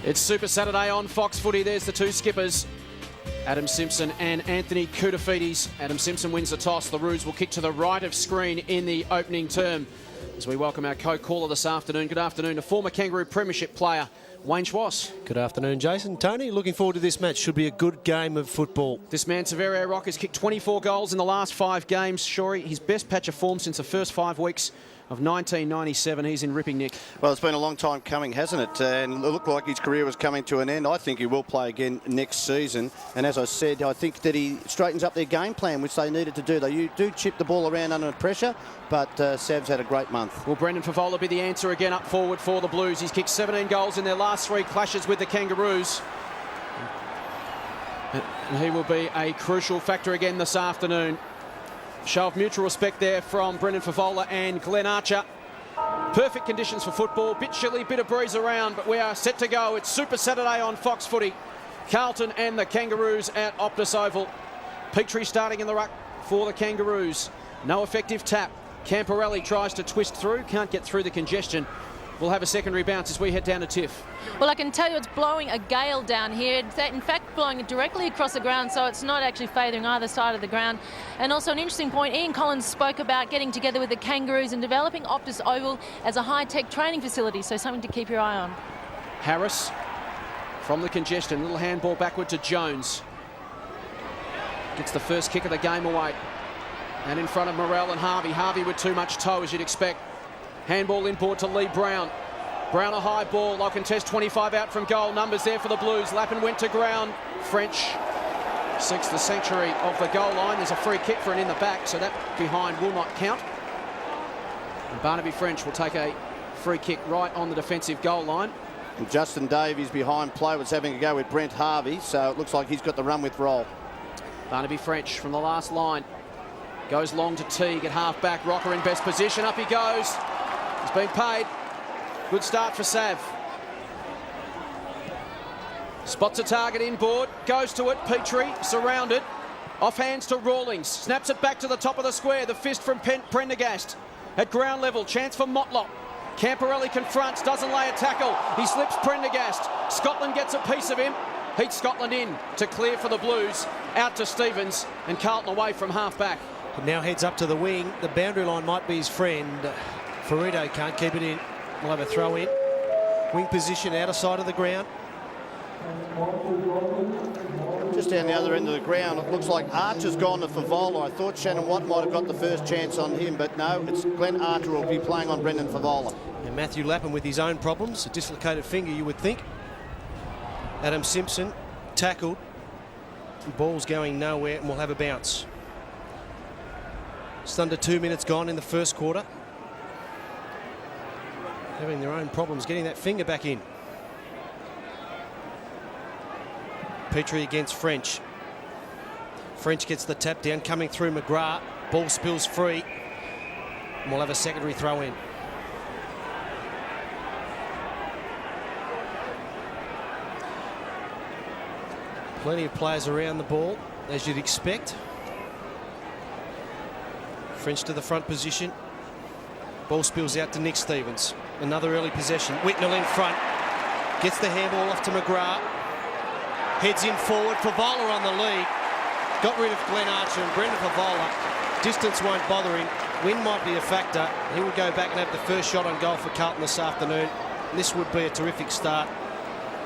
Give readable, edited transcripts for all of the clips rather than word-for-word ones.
It's Super Saturday on Fox Footy. There's the two skippers, Adam Simpson and Anthony Koutafidis. Adam Simpson wins the toss. The Roos will kick to the right of screen in the opening term as we welcome our co-caller this afternoon. Good afternoon to former Kangaroo Premiership player Wayne Schwass. Good afternoon, Jason. Tony, looking forward to this match. Should be a good game of football. This man, Severio Rock, has kicked 24 goals in the last 5 games. Shorey, his best patch of form since the first 5 weeks of 1997. He's in ripping nick. Well, it's been a long time coming, hasn't it? And it looked like his career was coming to an end. I think he will play again next season. And as I said, I think that he straightens up their game plan, which they needed to do. They do chip the ball around under pressure, but Sav's had a great month. Will Brendan Favola be the answer again up forward for the Blues? He's kicked 17 goals in their last 3 clashes with the Kangaroos. And he will be a crucial factor again this afternoon. Show of mutual respect there from Brendan Favola and Glenn Archer. Perfect conditions for football. Bit chilly, bit of breeze around, but we are set to go. It's Super Saturday on Fox Footy. Carlton and the Kangaroos at Optus Oval. Petrie starting in the ruck for the Kangaroos. No effective tap. Camporelli tries to twist through, can't get through the congestion. We'll have a secondary bounce as we head down to Tiff. Well, I can tell you it's blowing a gale down here. It's in fact blowing it directly across the ground, so it's not actually favouring either side of the ground. And also an interesting point, Ian Collins spoke about getting together with the Kangaroos and developing Optus Oval as a high-tech training facility, so something to keep your eye on. Harris from the congestion, little handball backward to Jones. Gets the first kick of the game away. And in front of Morrell and Harvey. Harvey with too much toe, as you'd expect. Handball inboard to Lee Brown. Brown a high ball. They'll contest 25 out from goal. Numbers there for the Blues. Lappin went to ground. French seeks the sanctuary of the goal line. There's a free kick for an in the back, so that behind will not count. And Barnaby French will take a free kick right on the defensive goal line. And Justin Davies behind play was having a go with Brent Harvey, so it looks like he's got the run with roll. Barnaby French from the last line. Goes long to Teague at half-back. Rocker in best position. Up he goes. He's been paid. Good start for Sav. Spots a target inboard. Goes to it. Petrie surrounded. Off hands to Rawlings. Snaps it back to the top of the square. The fist from Prendergast. At ground level. Chance for Motlop. Camporelli confronts. Doesn't lay a tackle. He slips Prendergast. Scotland gets a piece of him. Heats Scotland in to clear for the Blues. Out to Stevens. And Carlton away from half-back. Now heads up to the wing. The boundary line might be his friend. Ferrito can't keep it in. We'll have a throw in. Wing position outer side of the ground. Just down the other end of the ground, it looks like Archer's gone to Favola. I thought Shannon Watt might have got the first chance on him, but no, it's Glenn Archer who will be playing on Brendan Favola. And Matthew Lappin with his own problems. A dislocated finger, you would think. Adam Simpson tackled. Ball's going nowhere, and we'll have a bounce. Just under 2 minutes gone in the first quarter. Having their own problems getting that finger back in. Petrie against French. French gets the tap down, coming through McGrath. Ball spills free. And we'll have a secondary throw in. Plenty of players around the ball, as you'd expect. French to the front position. Ball spills out to Nick Stevens. Another early possession. Whitnell in front. Gets the handball off to McGrath. Heads in forward. Favola on the lead. Got rid of Glenn Archer and Brendan Favola. Distance won't bother him. Wind might be a factor. He will go back and have the first shot on goal for Carlton this afternoon. And this would be a terrific start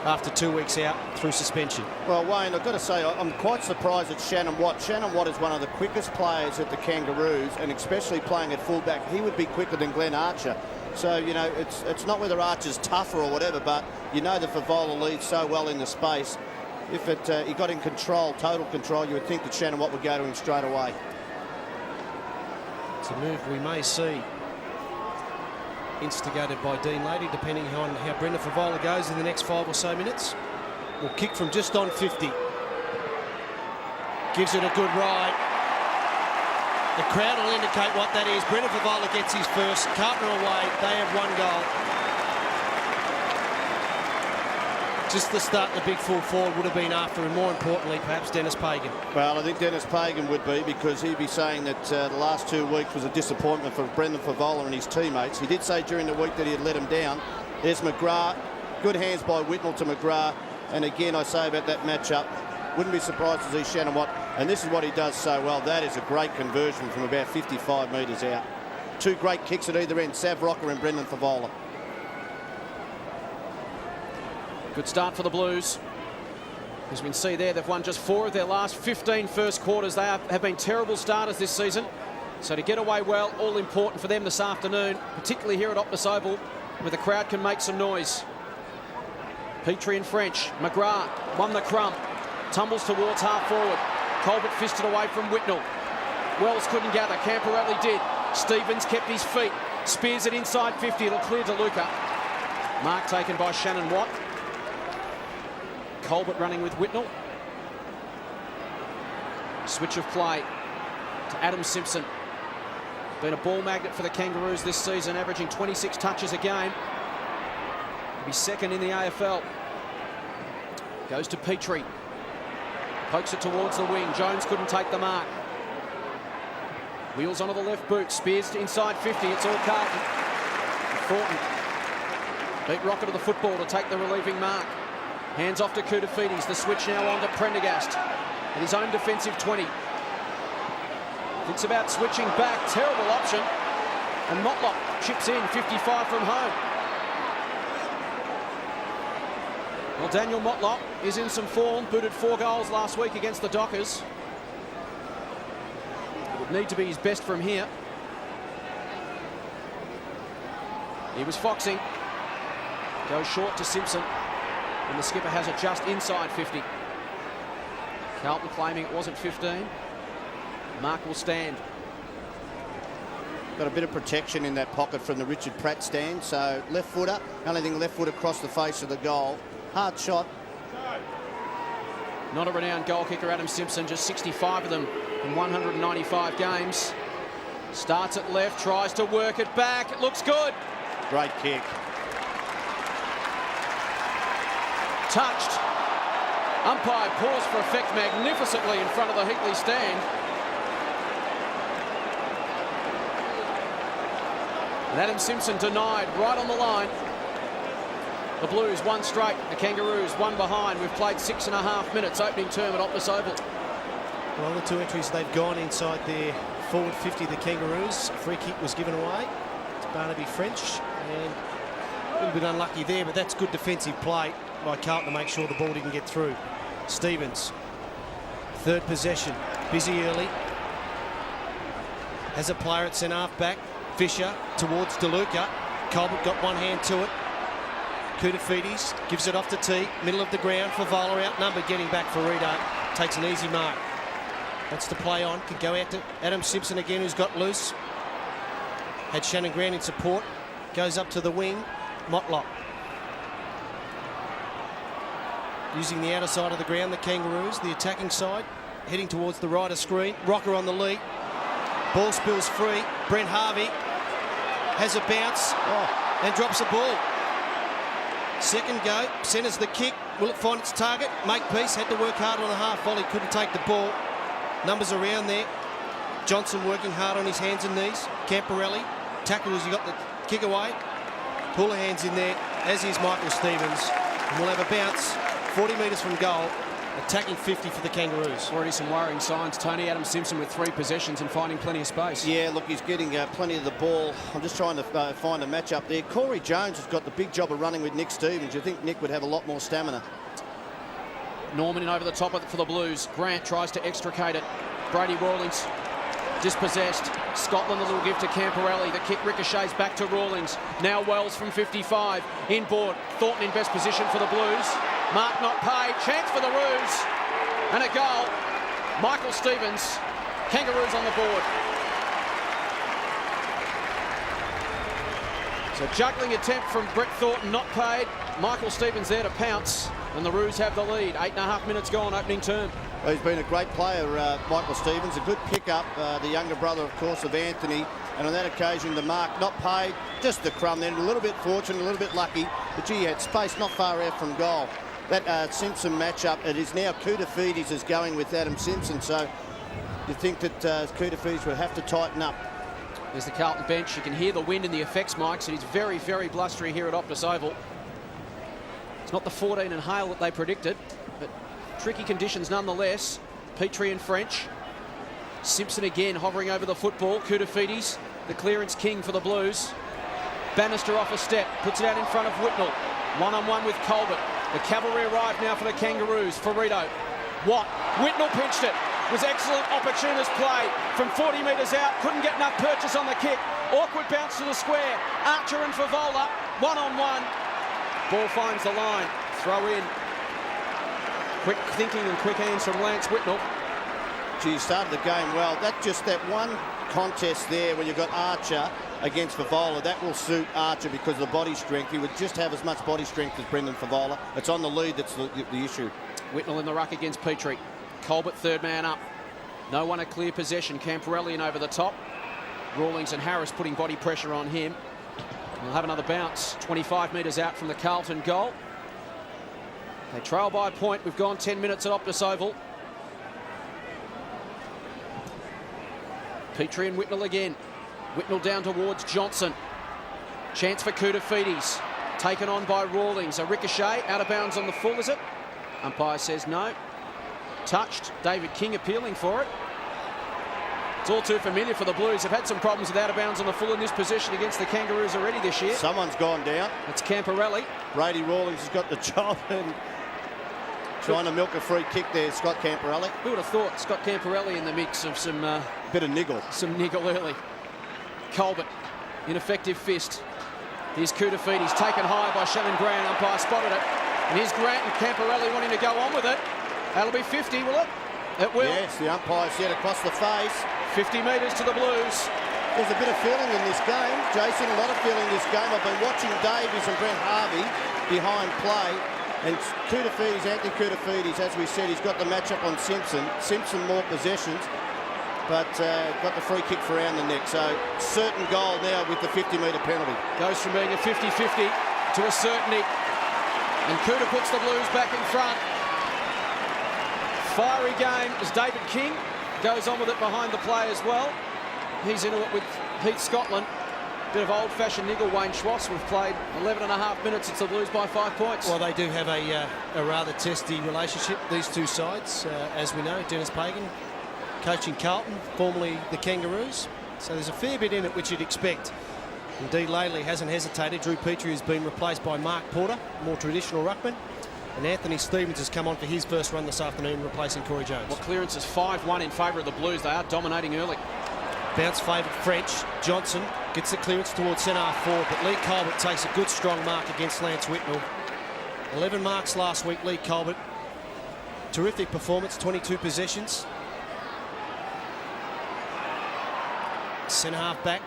after 2 weeks out through suspension. Well, Wayne, I've got to say, I'm quite surprised at Shannon Watt. Shannon Watt is one of the quickest players at the Kangaroos, and especially playing at fullback, he would be quicker than Glenn Archer. So, you know, it's not whether Archer's tougher or whatever, but you know that Favola leads so well in the space. If he got in control, total control, you would think that Shannon Watt would go to him straight away. It's a move we may see instigated by Dean Lady, depending on how Brendan Favola goes in the next 5 or so minutes. Will kick from just on 50. Gives it a good ride. The crowd will indicate what that is. Brendan Favola gets his first. Carlton away. They have 1 goal. Just the start the big full forward would have been after, and more importantly, perhaps Dennis Pagan. Well, I think Dennis Pagan would be, because he'd be saying that the last 2 weeks was a disappointment for Brendan Favola and his teammates. He did say during the week that he had let him down. There's McGrath. Good hands by Whitnell to McGrath. And again, I say about that matchup, wouldn't be surprised to see Shannon Watt. And this is what he does so well. That is a great conversion from about 55 metres out. Two great kicks at either end, Sav Rocker and Brendan Favola. Good start for the Blues. As we can see there, they've won just 4 of their last 15 first quarters. They have been terrible starters this season. So to get away well, all important for them this afternoon, particularly here at Optus Oval, where the crowd can make some noise. Petrie and French. McGrath won the crump. Tumbles towards half forward. Colbert fisted away from Whitnell. Wells couldn't gather. Camporelli did. Stevens kept his feet. Spears it inside 50. It'll clear to Luca. Mark taken by Shannon Watt. Colbert running with Whitnell. Switch of play to Adam Simpson. Been a ball magnet for the Kangaroos this season, averaging 26 touches a game. He'll be second in the AFL. Goes to Petrie. Pokes it towards the wing. Jones couldn't take the mark. Wheels onto the left boot. Spears to inside 50. It's all Carlton. Thornton beat Rocker to the football to take the relieving mark. Hands off to Koutafidis. The switch now on to Prendergast at his own defensive 20. Thinks about switching back. Terrible option. And Motlop chips in 55 from home. Well, Daniel Motlop is in some form. Booted 4 goals last week against the Dockers. It would need to be his best from here. He was foxing. Goes short to Simpson. And the skipper has it just inside 50. Carlton claiming it wasn't 15. Mark will stand. Got a bit of protection in that pocket from the Richard Pratt stand. So left footer, only thing left foot across the face of the goal. Hard shot. Not a renowned goal kicker, Adam Simpson, just 65 of them in 195 games. Starts at left, tries to work it back. It looks good. Great kick. Touched. Umpire paused for effect magnificently in front of the Hinckley stand. And Adam Simpson denied right on the line. The Blues won straight. The Kangaroos one behind. We've played 6.5 minutes opening term at Optus Oval. Well, the 2 entries, they've gone inside their forward 50, the Kangaroos. A free kick was given away to Barnaby French. And a little bit unlucky there, but that's good defensive play by Carlton to make sure the ball didn't get through. Stevens, third possession, busy early. Has a player at centre-half back. Fisher towards DeLuca. Colbert got one hand to it. Koutafidis gives it off to T. Middle of the ground. Favola outnumbered, getting back for Rito. Takes an easy mark. That's the play on. Can go out to Adam Simpson again, who's got loose. Had Shannon Grant in support. Goes up to the wing. Motlop. Using the outer side of the ground, the Kangaroos, the attacking side, heading towards the right of screen. Rocker on the lead. Ball spills free. Brent Harvey has a bounce and drops the ball. Second go, centres the kick. Will it find its target? Makepeace had to work hard on the half volley, couldn't take the ball. Numbers around there. Johnson working hard on his hands and knees. Camporelli tackled as he got the kick away. Houlihan's in there, as is Michael Stevens. And we'll have a bounce 40 metres from goal. Attacking 50 for the Kangaroos. Already some worrying signs. Tony, Adam Simpson with 3 possessions and finding plenty of space. Yeah, look, he's getting plenty of the ball. I'm just trying to find a match up there. Corey Jones has got the big job of running with Nick Stevens. You think Nick would have a lot more stamina? Norman in over the top of it for the Blues. Grant tries to extricate it. Brady Rawlings dispossessed. Scotland a little give to Camporelli. The kick ricochets back to Rawlings. Now Wells from 55. Inboard. Thornton in best position for the Blues. Mark not paid. Chance for the Roos. And a goal. Michael Stevens. Kangaroos on the board. So juggling attempt from Brett Thornton, not paid. Michael Stevens there to pounce. And the Roos have the lead. 8.5 minutes gone, opening term. Well, he's been a great player, Michael Stevens. A good pickup. The younger brother, of course, of Anthony. And on that occasion, the mark not paid. Just the crumb then. A little bit fortunate, a little bit lucky. But gee, he had space not far out from goal. That Simpson matchup, it is now Koutafidis is going with Adam Simpson. So you think that Koutafidis will have to tighten up. There's the Carlton bench. You can hear the wind and the effects, Mike. So he's very, very blustery here at Optus Oval. Not the 14 and hail that they predicted, but tricky conditions nonetheless. Petrie and French. Simpson again hovering over the football. Koutafidis, the clearance king for the Blues. Bannister off a step, puts it out in front of Whitnell. One-on-one with Colbert. The cavalry arrive now for the Kangaroos. Ferrito. Watt. Whitnell pinched it. Was excellent opportunist play from 40 metres out. Couldn't get enough purchase on the kick. Awkward bounce to the square. Archer and Favola. One-on-one. Ball finds the line. Throw in. Quick thinking and quick hands from Lance Whitnell. Gee, started the game well. That one contest there when you've got Archer against Favola, that will suit Archer because of the body strength. He would just have as much body strength as Brendan Favola. It's on the lead that's the issue. Whitnell in the ruck against Petrie. Colbert third man up. No one a clear possession. Camporelli over the top. Rawlings and Harris putting body pressure on him. We'll have another bounce 25 metres out from the Carlton goal. They trail by a point. We've gone 10 minutes at Optus Oval. Petrie and Whitnell again. Whitnell down towards Johnson. Chance for Koutafidis. Taken on by Rawlings. A ricochet. Out of bounds on the full, is it? Umpire says no. Touched. David King appealing for it. It's all too familiar for the Blues. They've had some problems with out of bounds on the full in this position against the Kangaroos already this year. Someone's gone down. It's Camporelli. Brady Rawlings has got the job and trying to milk a free kick there, Scott Camporelli. Who would have thought Scott Camporelli in the mix of some... bit of niggle. Some niggle early. Colbert, ineffective fist. Here's Koutafidis, taken high by Shannon Grant. Umpire spotted it. And here's Grant and Camporelli wanting to go on with it. That'll be 50, will it? It will. Yes, the umpire said across the face. 50 metres to the Blues. There's a bit of feeling in this game, Jason, a lot of feeling in this game. I've been watching Davies and Brent Harvey behind play. And Koutafidis, Anthony Koutafidis, as we said, he's got the matchup on Simpson. Simpson more possessions, but got the free kick for around the neck. So certain goal now with the 50-metre penalty. Goes from being a 50-50 to a certainty. And Kouta puts the Blues back in front. Fiery game as David King goes on with it behind the play as well. He's into it with Pete Scotland. Bit of old-fashioned niggle. Wayne Schwass. We've played 11.5 minutes. It's the Blues by 5 points. Well, they do have a rather testy relationship, these two sides. As we know, Dennis Pagan coaching Carlton, formerly the Kangaroos. So there's a fair bit in it which you'd expect. Indeed, Laley hasn't hesitated. Drew Petrie has been replaced by Mark Porter, more traditional ruckman. And Anthony Stevens has come on for his first run this afternoon, replacing Corey Jones. Well, clearance is 5-1 in favour of the Blues. They are dominating early. Bounce favoured French. Johnson gets the clearance towards centre forward, but Lee Colbert takes a good strong mark against Lance Whitnell. 11 marks last week, Lee Colbert. Terrific performance, 22 possessions. Centre half back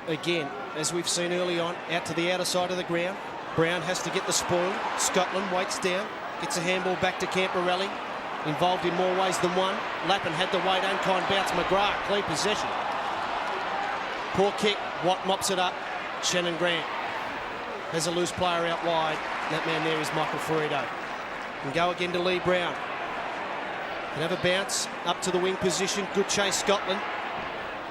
again, as we've seen early on, out to the outer side of the ground. Brown has to get the spoil. Scotland waits down, gets a handball back to Camporelli. Involved in more ways than one. Lappin had the weight, unkind bounce. McGrath, clean possession. Poor kick. Watt mops it up. Shannon Grant has a loose player out wide. That man there is Michael Ferrito. And go again to Lee Brown. And have a bounce up to the wing position. Good chase, Scotland.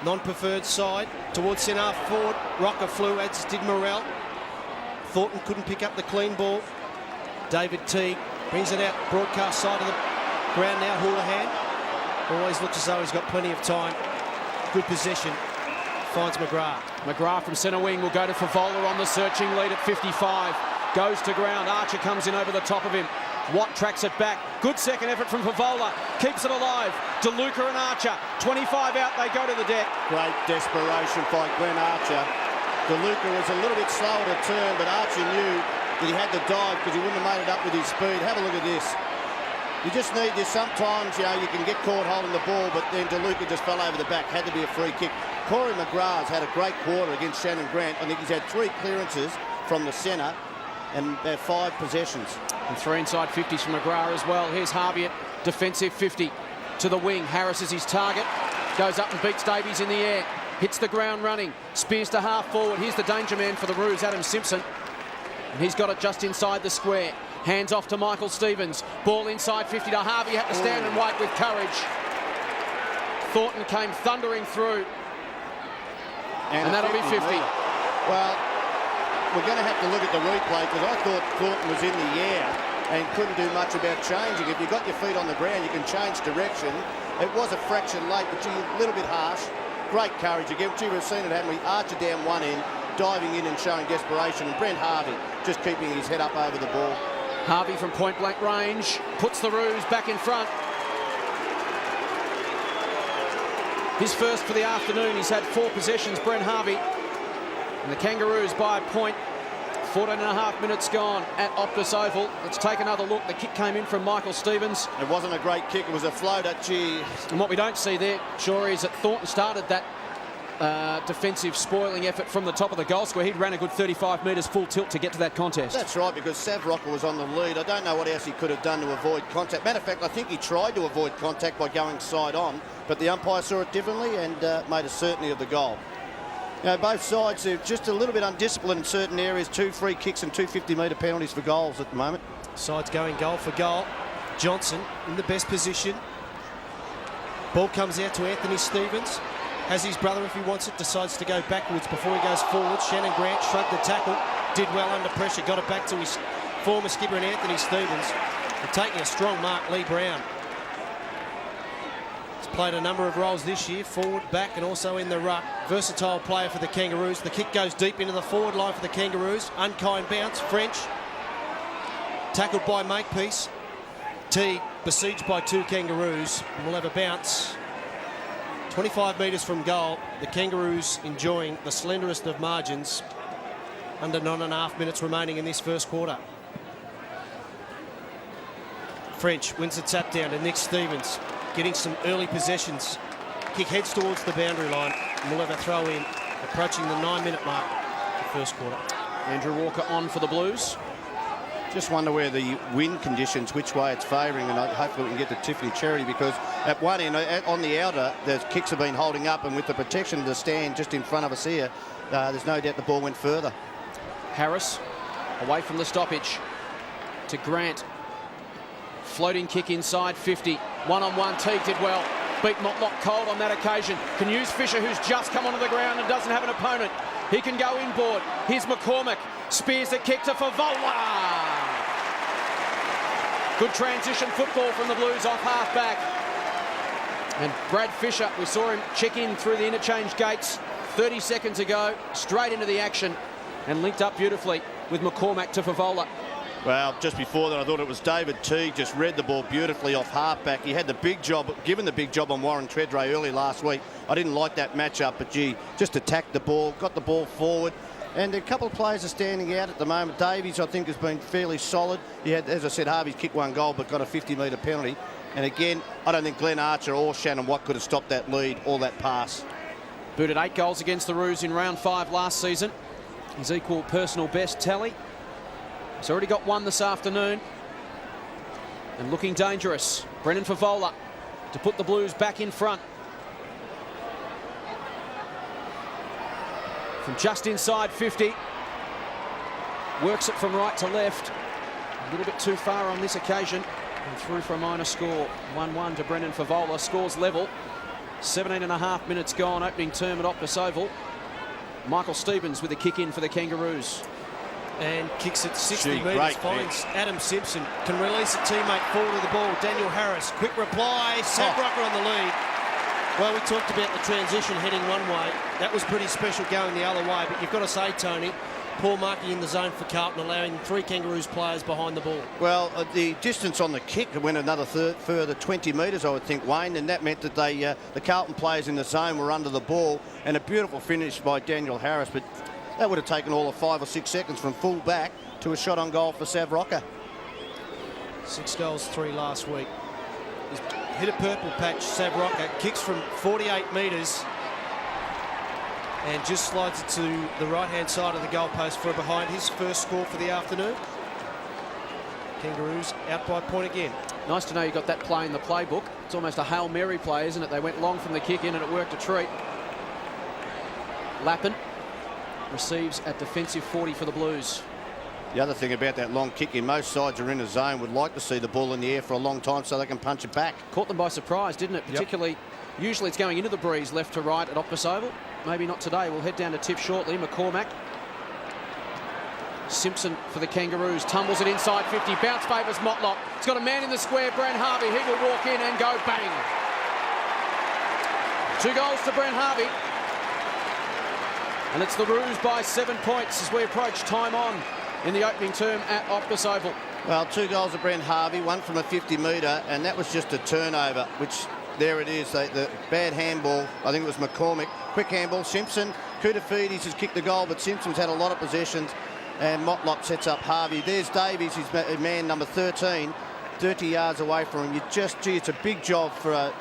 Non-preferred side towards centre forward. Rocker flew, as did Morrell. Thornton couldn't pick up the clean ball. David Teague brings it out broadcast side of the ground now. Houlihan always looks as though he's got plenty of time. Good possession. Finds McGrath. McGrath from centre wing will go to Favola on the searching lead at 55. Goes to ground. Archer comes in over the top of him. Watt tracks it back. Good second effort from Favola. Keeps it alive. DeLuca and Archer. 25 out. They go to the deck. Great desperation by Glenn Archer. DeLuca was a little bit slower to turn, but Archer knew that he had to dive because he wouldn't have made it up with his speed. Have a look at this. You just need this. Sometimes, you know, you can get caught holding the ball, but then DeLuca just fell over the back. Had to be a free kick. Corey McGrath's had a great quarter against Shannon Grant. I think he's had 3 clearances from the centre and 5 possessions. And 3 inside 50s from McGrath as well. Here's Harvey at defensive 50 to the wing. Harris is his target. Goes up and beats Davies in the air. Hits the ground running. Spears to half forward. Here's the danger man for the Roos, Adam Simpson. And he's got it just inside the square. Hands off to Michael Stevens. Ball inside 50 to Harvey. Had to stand and wait with courage. Thornton came thundering through. And that'll be 50. Well, we're going to have to look at the replay because I thought Thornton was in the air and couldn't do much about changing. If you've got your feet on the ground, you can change direction. It was a fraction late, but a little bit harsh. Great courage again. Gee, we've seen it, haven't we? Archer down one end, diving in and showing desperation. And Brent Harvey just keeping his head up over the ball. Harvey from point-blank range puts the Roos back in front. His first for the afternoon. He's had 4 possessions, Brent Harvey. And the Kangaroos by a point. 14.5 minutes gone at Optus Oval. Let's take another look. The kick came in from Michael Stevens. It wasn't a great kick. It was a floater. Gee. And what we don't see there, sure, is that Thornton started that defensive spoiling effort from the top of the goal square. He'd ran a good 35 metres full tilt to get to that contest. That's right, because Savrocker was on the lead. I don't know what else he could have done to avoid contact. Matter of fact, I think he tried to avoid contact by going side on, but the umpire saw it differently and made a certainty of the goal. You know, both sides are just a little bit undisciplined in certain areas. 2 free kicks and 2 50-metre penalties for goals at the moment. Sides going goal for goal. Johnson in the best position. Ball comes out to Anthony Stevens. Has his brother if he wants it. Decides to go backwards before he goes forward. Shannon Grant shrugged the tackle. Did well under pressure. Got it back to his former skipper and Anthony Stevens. And taking a strong mark, Lee Brown. Played a number of roles this year, forward, back and also in the ruck. Versatile player for the Kangaroos. The kick goes deep into the forward line for the Kangaroos. Unkind bounce, French. Tackled by Makepeace. Teague besieged by 2 Kangaroos. And we'll have a bounce. 25 metres from goal. The Kangaroos enjoying the slenderest of margins. Under 9.5 minutes remaining in this first quarter. French wins the tap down to Nick Stevens. Getting some early possessions. Kick heads towards the boundary line. And we'll have a throw in, approaching the 9-minute mark of the first quarter. Andrew Walker on for the Blues. Just wonder where the wind conditions, which way it's favouring, and hopefully we can get to Tiffany Charity, because at one end, on the outer, the kicks have been holding up, and with the protection of the stand just in front of us here, there's no doubt the ball went further. Harris away from the stoppage to Grant. Floating kick inside 50. One-on-one, Teague did well. Beat Motlop cold on that occasion. Can use Fisher, who's just come onto the ground and doesn't have an opponent. He can go inboard. Here's McCormick. Spears the kick to Favola. Good transition football from the Blues off half-back. And Brad Fisher, we saw him check in through the interchange gates 30 seconds ago, straight into the action and linked up beautifully with McCormack to Favola. Well, just before that, I thought it was David Teague, just read the ball beautifully off halfback. He had the big job, given the big job on Warren Treadray early last week. I didn't like that matchup, but gee, just attacked the ball, got the ball forward. And a couple of players are standing out at the moment. Davies, I think, has been fairly solid. He had, as I said, Harvey's kicked 1 goal, but got a 50-metre penalty. And again, I don't think Glenn Archer or Shannon Watt could have stopped that lead or that pass. Booted 8 goals against the Roos in round 5 last season. His equal personal best tally. He's already got 1 this afternoon. And looking dangerous. Brendan Favola to put the Blues back in front. From just inside 50. Works it from right to left. A little bit too far on this occasion. And through for a minor score. 1-1 to Brendan Favola. Scores level. 17.5 minutes gone. Opening term at Optus Oval. Michael Stevens with a kick in for the Kangaroos. And kicks it 60 metres, finds Adam Simpson, can release a teammate forward of the ball. Daniel Harris, quick reply, Savrocker on the lead. Well, we talked about the transition heading one way. That was pretty special going the other way, but you've got to say, Tony, Paul Markey in the zone for Carlton, allowing 3 Kangaroos players behind the ball. Well, the distance on the kick went another further 20 metres, I would think, Wayne, and that meant that they, the Carlton players in the zone were under the ball, and a beautiful finish by Daniel Harris, but that would have taken all of 5 or 6 seconds from full back to a shot on goal for Savrocker. 6 goals, 3 last week. He's hit a purple patch, Savrocker, kicks from 48 metres and just slides it to the right-hand side of the goalpost for behind his first score for the afternoon. Kangaroos out by a point again. Nice to know you got that play in the playbook. It's almost a Hail Mary play, isn't it? They went long from the kick in and it worked a treat. Lappin receives at defensive 40 for the Blues. The other thing about that long kick in, most sides are in a zone, would like to see the ball in the air for a long time so they can punch it back. Caught them by surprise, didn't it? Particularly, usually it's going into the breeze left to right at Optus Oval. Maybe not today. We'll head down to tip shortly. McCormack Simpson for the Kangaroos, tumbles it inside 50, bounce favours Motlop. He's got a man in the square, Brent Harvey. He will walk in and go bang. 2 goals to Brent Harvey. And it's the Roos by 7 points as we approach time on in the opening term at Optus Oval. Well, 2 goals to Brent Harvey, one from a 50-metre, and that was just a turnover, which there it is. The bad handball, I think it was McCormick. Quick handball, Simpson. Koutafidis has kicked the goal, but Simpson's had a lot of possessions, and Motlop sets up Harvey. There's Davies, his man number 13, 30 yards away from him. Gee, it's a big job for a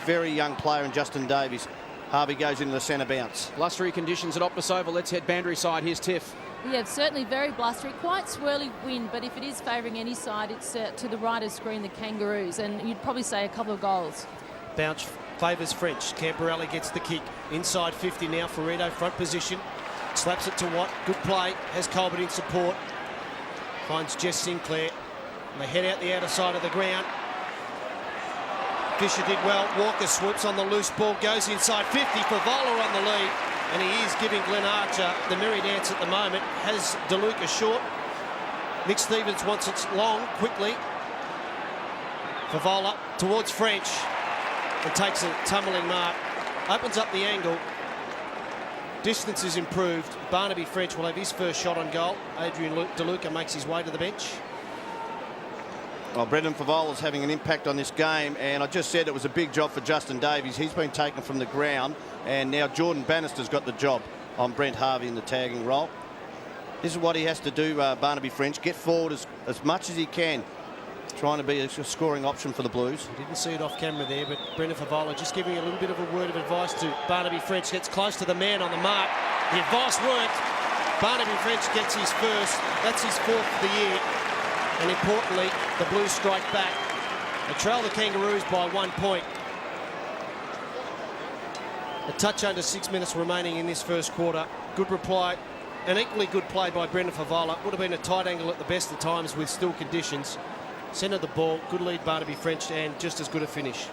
very young player in Justin Davies. Harvey goes into the centre bounce. Blustery conditions at Optus Oval. Let's head boundary side. Here's Tiff. Yeah, it's certainly very blustery, quite swirly wind, but if it is favouring any side, it's to the right of screen, the Kangaroos, and you'd probably say a couple of goals. Bounce favours French. Camporelli gets the kick. Inside 50 now for Rito, front position. Slaps it to Watt. Good play. Has Colbert in support. Finds Jess Sinclair. And they head out the outer side of the ground. Fisher did well. Walker swoops on the loose ball. Goes inside 50 for Vola on the lead. And he is giving Glenn Archer the merry dance at the moment. Has DeLuca short. Nick Stevens wants it long, quickly. For Vola towards French. And takes a tumbling mark. Opens up the angle. Distance is improved. Barnaby French will have his first shot on goal. Adrian DeLuca makes his way to the bench. Well, Brendan Favola's having an impact on this game, and I just said it was a big job for Justin Davies. He's been taken from the ground, and now Jordan Bannister's got the job on Brent Harvey in the tagging role. This is what he has to do, Barnaby French. Get forward as much as he can, trying to be a scoring option for the Blues. I didn't see it off camera there, but Brendan Favola just giving a little bit of a word of advice to Barnaby French. Gets close to the man on the mark. The advice worked. Barnaby French gets his first. That's his 4th of the year. And importantly, the Blues strike back. They trail the Kangaroos by 1 point. A touch under 6 minutes remaining in this first quarter. Good reply. An equally good play by Brendan Favola. Would have been a tight angle at the best of times with still conditions. Centre the ball. Good lead, Barnaby French, and just as good a finish.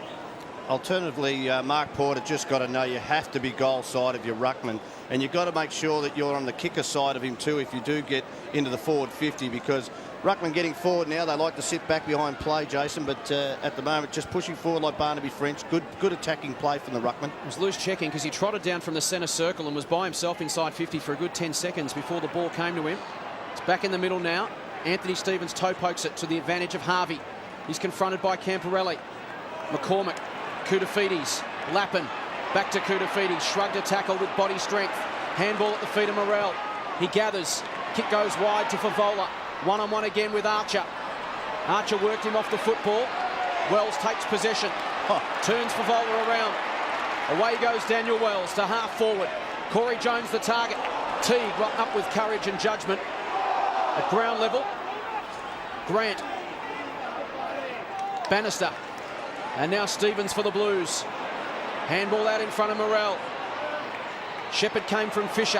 Alternatively, Mark Porter just got to know you have to be goal side of your ruckman, and you've got to make sure that you're on the kicker side of him too if you do get into the forward 50, because ruckman getting forward now, they like to sit back behind play, Jason, but at the moment just pushing forward like Barnaby French. Good attacking play from the ruckman. It was loose checking because he trotted down from the centre circle and was by himself inside 50 for a good 10 seconds before the ball came to him. It's back in the middle now. Anthony Stevens toe pokes it to the advantage of Harvey. He's confronted by Camporelli. McCormick, Koutafidis, Lappin, back to Koutafidis, shrugged a tackle with body strength. Handball at the feet of Morel. He gathers, kick goes wide to Favola. One-on-one again with Archer. Archer worked him off the football. Wells takes possession. Turns Favola around. Away goes Daniel Wells to half forward. Corey Jones the target. Teague up with courage and judgment. At ground level, Grant, Bannister, and now Stevens for the Blues. Handball out in front of Morel. Shepherd came from Fisher.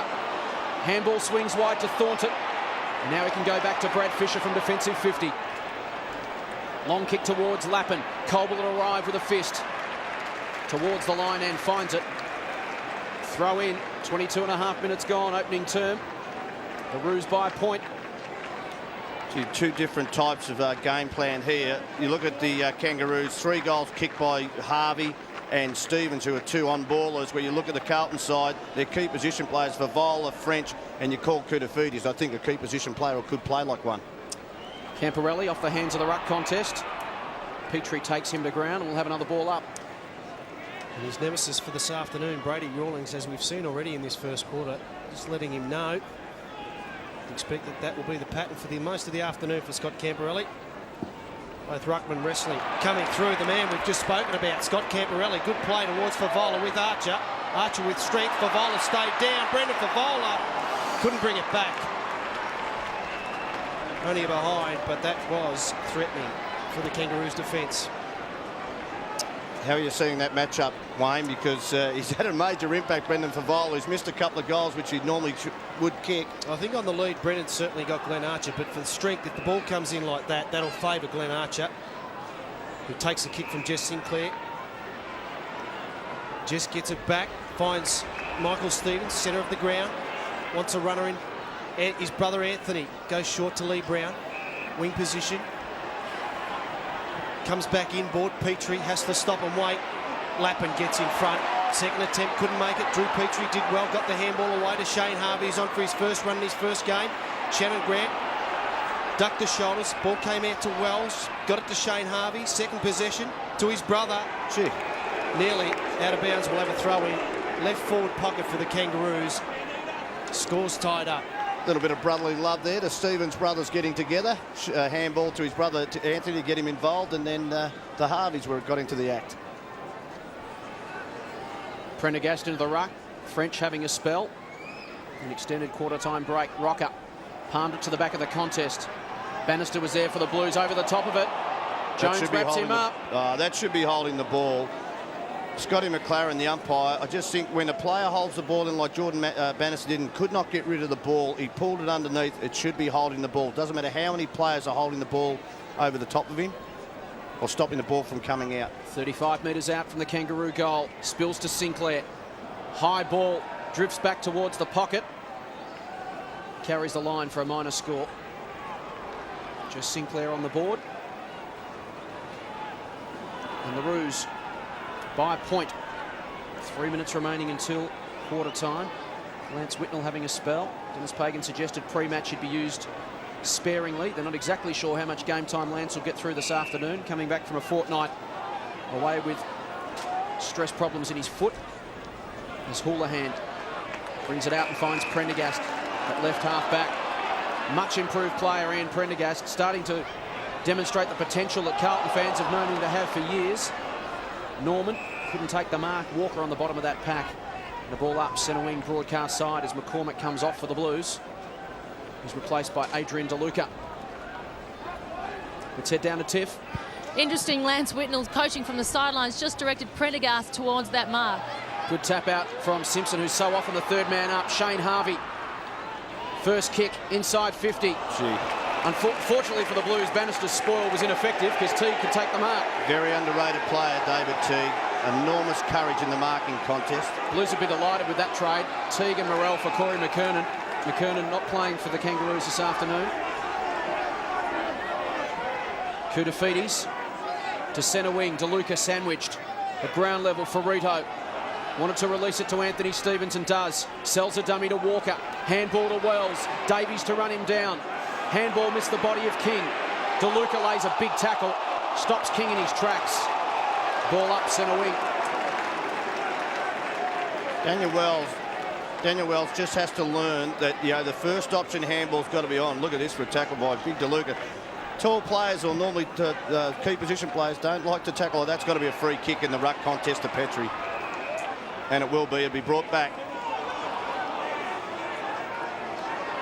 Handball swings wide to Thornton. And now he can go back to Brad Fisher from defensive 50. Long kick towards Lappin. Colby will arrive with a fist. Towards the line and finds it. Throw in, 22.5 minutes gone, opening term. The Roos by a point. Two different types of game plan here. You look at the Kangaroos, 3 goals kicked by Harvey and Stevens, who are 2 on-ballers. Where you look at the Carlton side, their key position players, Favola, French, and you call Koutafidis. I think a key position player could play like one. Camporelli off the hands of the ruck contest. Petrie takes him to ground and we'll have another ball up. And his nemesis for this afternoon, Brady Rawlings, as we've seen already in this first quarter, just letting him know. Expect that will be the pattern for the most of the afternoon for Scott Camporelli. Both ruckman wrestling. Coming through, the man we've just spoken about, Scott Camporelli. Good play towards Favola with Archer. Archer with strength. Favola stayed down. Brendan Favola couldn't bring it back. Only behind, but that was threatening for the Kangaroos' defence. How are you seeing that matchup, Wayne? Because he's had a major impact, Brendan Favola. He's missed a couple of goals, which he normally would kick. I think on the lead, Brendan's certainly got Glenn Archer, but for the strength, if the ball comes in like that, that'll favour Glenn Archer, who takes the kick from Jess Sinclair. Jess gets it back, finds Michael Stevens, centre of the ground, wants a runner in His brother Anthony goes short to Lee Brown. Wing position. Comes back inboard. Petrie has to stop and wait. Lappin gets in front. Second attempt, couldn't make it. Drew Petrie did well, got the handball away to Shane Harvey. He's on for his first run in his first game. Shannon Grant ducked the shoulders. Ball came out to Wells. Got it to Shane Harvey. Second possession to his brother. Gee. Nearly out of bounds. We'll have a throw in. Left forward pocket for the Kangaroos. Scores tied up. A little bit of brotherly love there. The Stevens brothers getting together. Handball to his brother to Anthony to get him involved, and then the Harveys got into the act. Prendergast into the ruck. French having a spell. An extended quarter-time break. Rocker palmed it to the back of the contest. Bannister was there for the Blues, over the top of it. Jones wraps him up. That should be holding the ball. Scotty McLaren, the umpire, I just think when a player holds the ball in like Jordan Bannister did, could not get rid of the ball, he pulled it underneath, it should be holding the ball. Doesn't matter how many players are holding the ball over the top of him or stopping the ball from coming out. 35 metres out from the Kangaroo goal. Spills to Sinclair. High ball, drifts back towards the pocket. Carries the line for a minor score. Just Sinclair on the board. And the Roos by a point. 3 minutes remaining until quarter time. Lance Whitnell having a spell. Dennis Pagan suggested pre-match should be used sparingly. They're not exactly sure how much game time Lance will get through this afternoon, coming back from a fortnight away with stress problems in his foot. As Houlihan brings it out and finds Prendergast at left half back. Much improved player Ian Prendergast, starting to demonstrate the potential that Carlton fans have known him to have for years. Norman couldn't take the mark. Walker on the bottom of that pack. The ball up centre wing broadcast side as McCormick comes off for the Blues. He's replaced by Adrian DeLuca. Let's head down to Tiff. Interesting, Lance Whitnell's coaching from the sidelines just directed Prendergast towards that mark. Good tap out from Simpson, who's so often the third man up. Shane Harvey. First kick inside 50. Gee. Unfortunately for the Blues, Bannister's spoil was ineffective because Teague could take the mark. Very underrated player, David Teague. Enormous courage in the marking contest. Blues would be delighted with that trade. Teague and Morrell for Corey McKernan. McKernan not playing for the Kangaroos this afternoon. Koutafidis to centre wing. DeLuca sandwiched. At ground level for Rito. Wanted to release it to Anthony Stevens and does. Sells a dummy to Walker. Handball to Wells. Davies to run him down. Handball missed the body of King. DeLuca lays a big tackle. Stops King in his tracks. Ball up centre wing. Daniel Wells just has to learn that, you know, the first option handball's got to be on. Look at this for a tackle by big DeLuca. Tall players, or normally key position players, don't like to tackle. That's got to be a free kick in the ruck contest to Petrie. And it will be. It'll be brought back.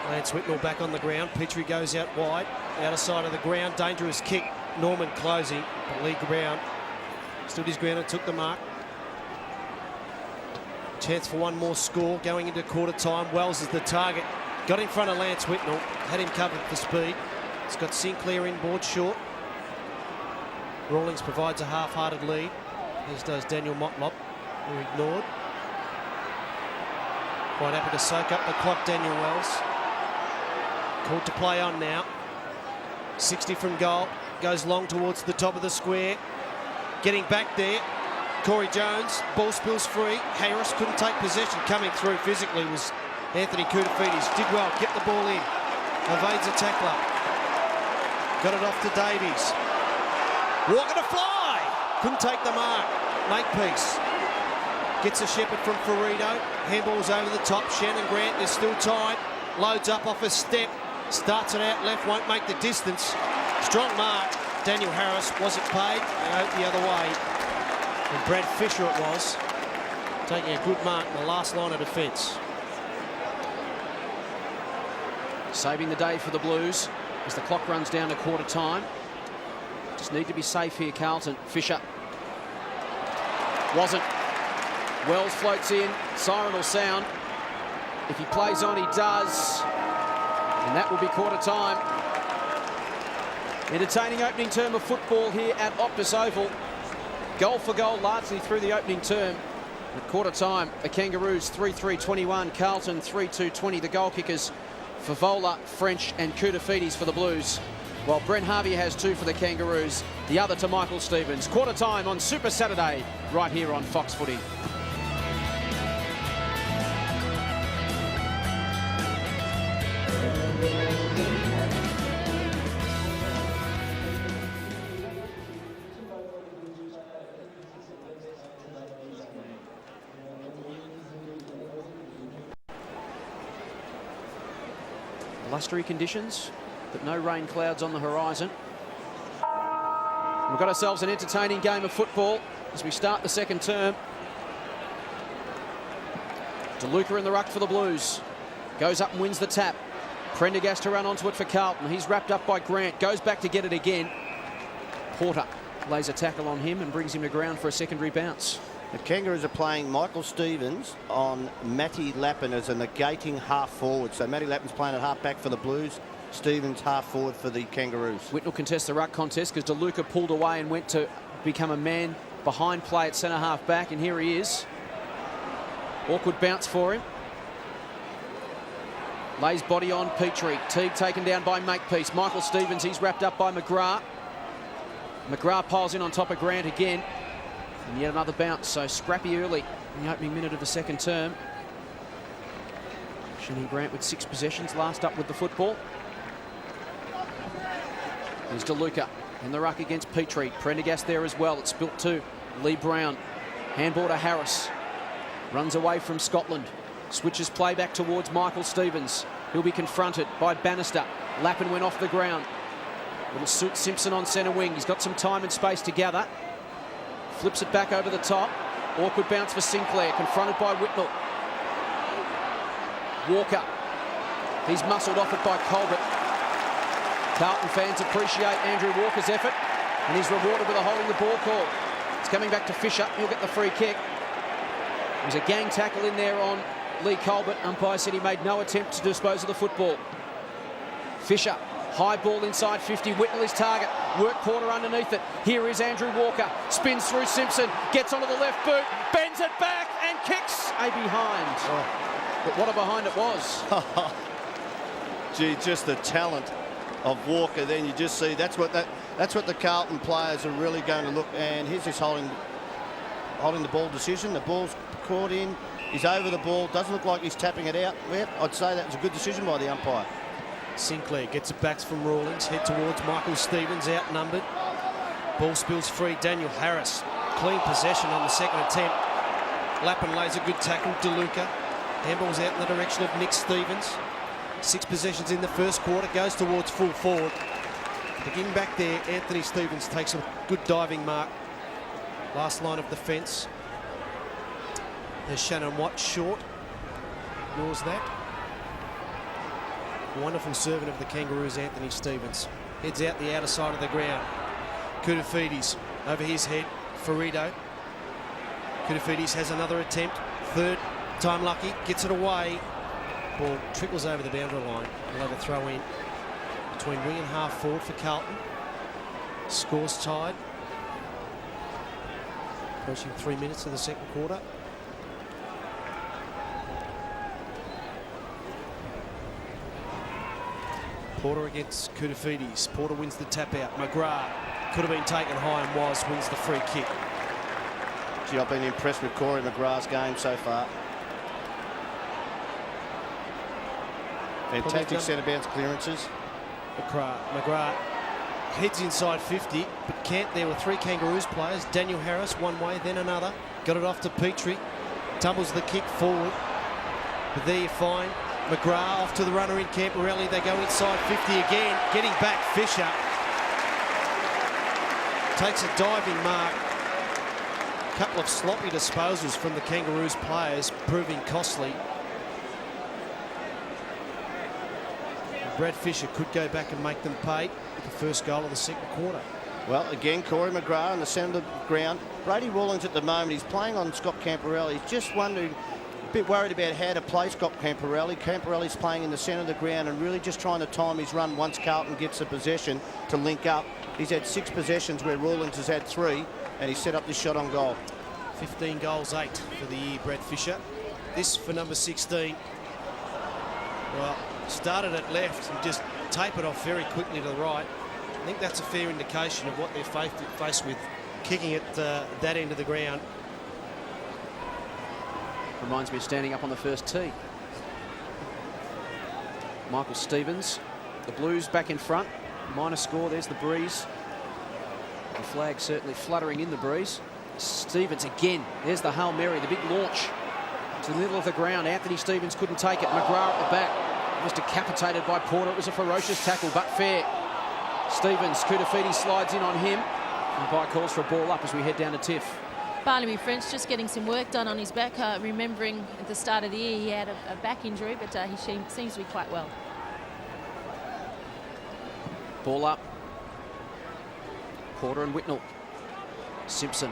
Lance Whitnell back on the ground. Petrie goes out wide, outer side of the ground. Dangerous kick. Norman closing, but Lee Brown stood his ground and took the mark. Chance for one more score going into quarter time. Wells is the target. Got in front of Lance Whitnell. Had him covered for speed. It's got Sinclair inboard short. Rawlings provides a half-hearted lead, as does Daniel Motlop, who ignored. Quite happy to soak up the clock, Daniel Wells. Called to play on now. 60 from goal. Goes long towards the top of the square. Getting back there. Corey Jones. Ball spills free. Harris couldn't take possession. Coming through physically was Anthony Koutafidis. Did well. Get the ball in. Evades a tackler. Got it off to Davies. Walker to fly. Couldn't take the mark. Makepeace. Gets a shepherd from Ferrito. Handball's over the top. Shannon Grant is still tied. Loads up off a step. Starts it out left. Won't make the distance. Strong mark. Daniel Harris wasn't paid. And out the other way. And Brad Fisher it was. Taking a good mark in the last line of defence. Saving the day for the Blues as the clock runs down to quarter time. Just need to be safe here, Carlton. Fisher. Wasn't. Wells floats in. Siren will sound. If he plays on, he does. And that will be quarter time. Entertaining opening term of football here at Optus Oval. Goal for goal largely through the opening term. At quarter time, the Kangaroos 3-3-21, Carlton 3-2-20. The goal kickers Favola, French and Koutafidis for the Blues, while Brent Harvey has 2 for the Kangaroos, the other to Michael Stevens. Quarter time on Super Saturday, right here on Fox Footy. Blustery conditions, but no rain clouds on the horizon. We've got ourselves an entertaining game of football as we start the second term. DeLuca in the ruck for the Blues. Goes up and wins the tap. Prendergast to run onto it for Carlton. He's wrapped up by Grant. Goes back to get it again. Porter lays a tackle on him and brings him to ground for a secondary bounce. The Kangaroos are playing Michael Stevens on Matty Lappin as a negating half forward. So Matty Lappin's playing at half back for the Blues. Stevens half forward for the Kangaroos. Whitnell contests the ruck contest because DeLuca pulled away and went to become a man behind play at centre half back, and here he is. Awkward bounce for him. Lays body on Petrie. Teague taken down by Makepeace. Michael Stevens, he's wrapped up by McGrath. McGrath piles in on top of Grant again. And yet another bounce, so scrappy early in the opening minute of the second term. Shannon Grant with 6 possessions, last up with the football. Here's DeLuca in the ruck against Petrie. Prendergast there as well. It's built to Lee Brown. Handball to Harris. Runs away from Scotland. Switches play back towards Michael Stevens. He'll be confronted by Bannister. Lappin went off the ground. Little suit Simpson on centre wing. He's got some time and space to gather. Flips it back over the top. Awkward bounce for Sinclair, confronted by Whitnell. Walker. He's muscled off it by Colbert. Carlton fans appreciate Andrew Walker's effort, and he's rewarded with a holding the ball call. It's coming back to Fisher. He'll get the free kick. There's a gang tackle in there on Lee Colbert. Umpire said he made no attempt to dispose of the football. Fisher. High ball inside 50. Whitnell his target. Work Porter underneath it. Here is Andrew Walker. Spins through Simpson. Gets onto the left boot. Bends it back and kicks a behind. Oh. But what a behind it was. Gee, just the talent of Walker. Then you just see that's what the Carlton players are really going to look. And here's this holding the ball decision. The ball's caught in. He's over the ball. Doesn't look like he's tapping it out. Well, I'd say that was a good decision by the umpire. Sinclair gets it back from Rawlings, head towards Michael Stevens, outnumbered. Ball spills free, Daniel Harris. Clean possession on the second attempt. Lappin lays a good tackle, DeLuca. Handball's out in the direction of Nick Stevens. 6 possessions in the first quarter, goes towards full forward. Again back there, Anthony Stevens takes a good diving mark. Last line of defence. There's Shannon Watt short. Ignores that. Wonderful servant of the Kangaroos, Anthony Stevens. Heads out the outer side of the ground. Koutafidis over his head. Ferrito. Koutafidis has another attempt. Third time lucky. Gets it away. Ball trickles over the boundary line. We'll have a throw in between wing and half forward for Carlton. Scores tied. Approaching 3 minutes of the second quarter. Porter against Koutafidis. Porter wins the tap out. McGrath could have been taken high and wins the free kick. Gee, I've been impressed with Corey McGrath's game so far. Fantastic centre bounce clearances. McGrath heads inside 50, but Kent there were 3 Kangaroos players. Daniel Harris one way, then another. Got it off to Petrie. Tumbles the kick forward. But there you find McGrath off to the runner in Camporelli. They go inside 50 again. Getting back, Fisher takes a diving mark. A couple of sloppy disposals from the Kangaroos players, proving costly. Brad Fisher could go back and make them pay with the first goal of the second quarter. Well, again, Corey McGrath on the centre of the ground. Brady Rawlings at the moment, he's playing on Scott Camporelli. He's just wondering, a bit worried about how to play Scott Camporelli. Camporelli's playing in the centre of the ground and really just trying to time his run once Carlton gets the possession to link up. He's had 6 possessions where Rawlings has had 3, and he's set up this shot on goal. 15 goals, 8 for the year, Brad Fisher. This for number 16. Well, started at left and just tapered off very quickly to the right. I think that's a fair indication of what they're faced with, kicking at that end of the ground. Reminds me of standing up on the first tee. Michael Stevens, the Blues back in front. Minor score, there's the breeze. The flag certainly fluttering in the breeze. Stevens again, there's the Hail Mary, the big launch to the middle of the ground. Anthony Stevens couldn't take it. McGrath at the back was decapitated by Porter. It was a ferocious tackle, but fair. Stevens, Kudafidi slides in on him. And by calls for a ball up as we head down to Tiff. Barnaby French just getting some work done on his back. Remembering at the start of the year he had a back injury, but he seems to be quite well. Ball up. Porter and Whitnell. Simpson.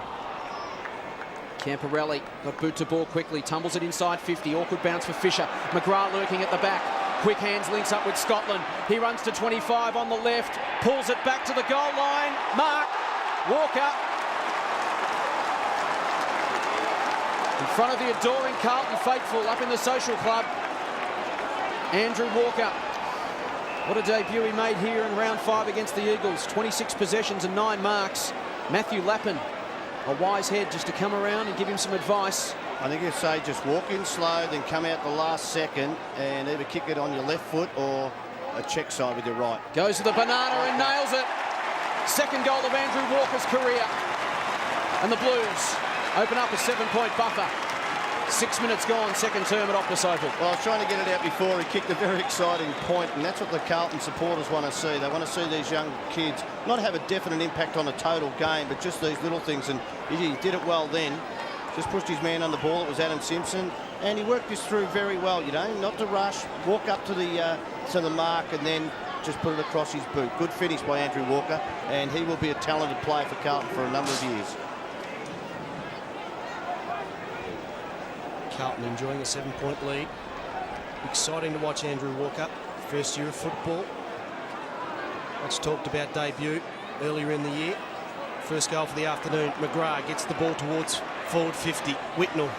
Camporelli got boot to ball quickly, tumbles it inside 50. Awkward bounce for Fisher. McGrath lurking at the back. Quick hands, links up with Scotland. He runs to 25 on the left, pulls it back to the goal line. Mark Walker. In front of the adoring Carlton faithful up in the social club. Andrew Walker. What a debut he made here in round 5 against the Eagles. 26 possessions and 9 marks. Matthew Lappin, a wise head just to come around and give him some advice. I think you'd say just walk in slow, then come out the last second and either kick it on your left foot or a check side with your right. Goes to the banana and nails it. Second goal of Andrew Walker's career. And the Blues open up a 7-point buffer. 6 minutes gone, second term at Optus Oval. Well, I was trying to get it out before. He kicked a very exciting point, and that's what the Carlton supporters want to see. They want to see these young kids not have a definite impact on the total game, but just these little things. And he did it well then. Just pushed his man on the ball. It was Adam Simpson, and he worked this through very well. You know, not to rush, walk up to the mark, and then just put it across his boot. Good finish by Andrew Walker, and he will be a talented player for Carlton for a number of years. Carlton enjoying a 7-point lead. Exciting to watch Andrew Walker, first year of football. Much talked about debut earlier in the year. First goal for the afternoon. McGrath gets the ball towards forward 50. Whitnell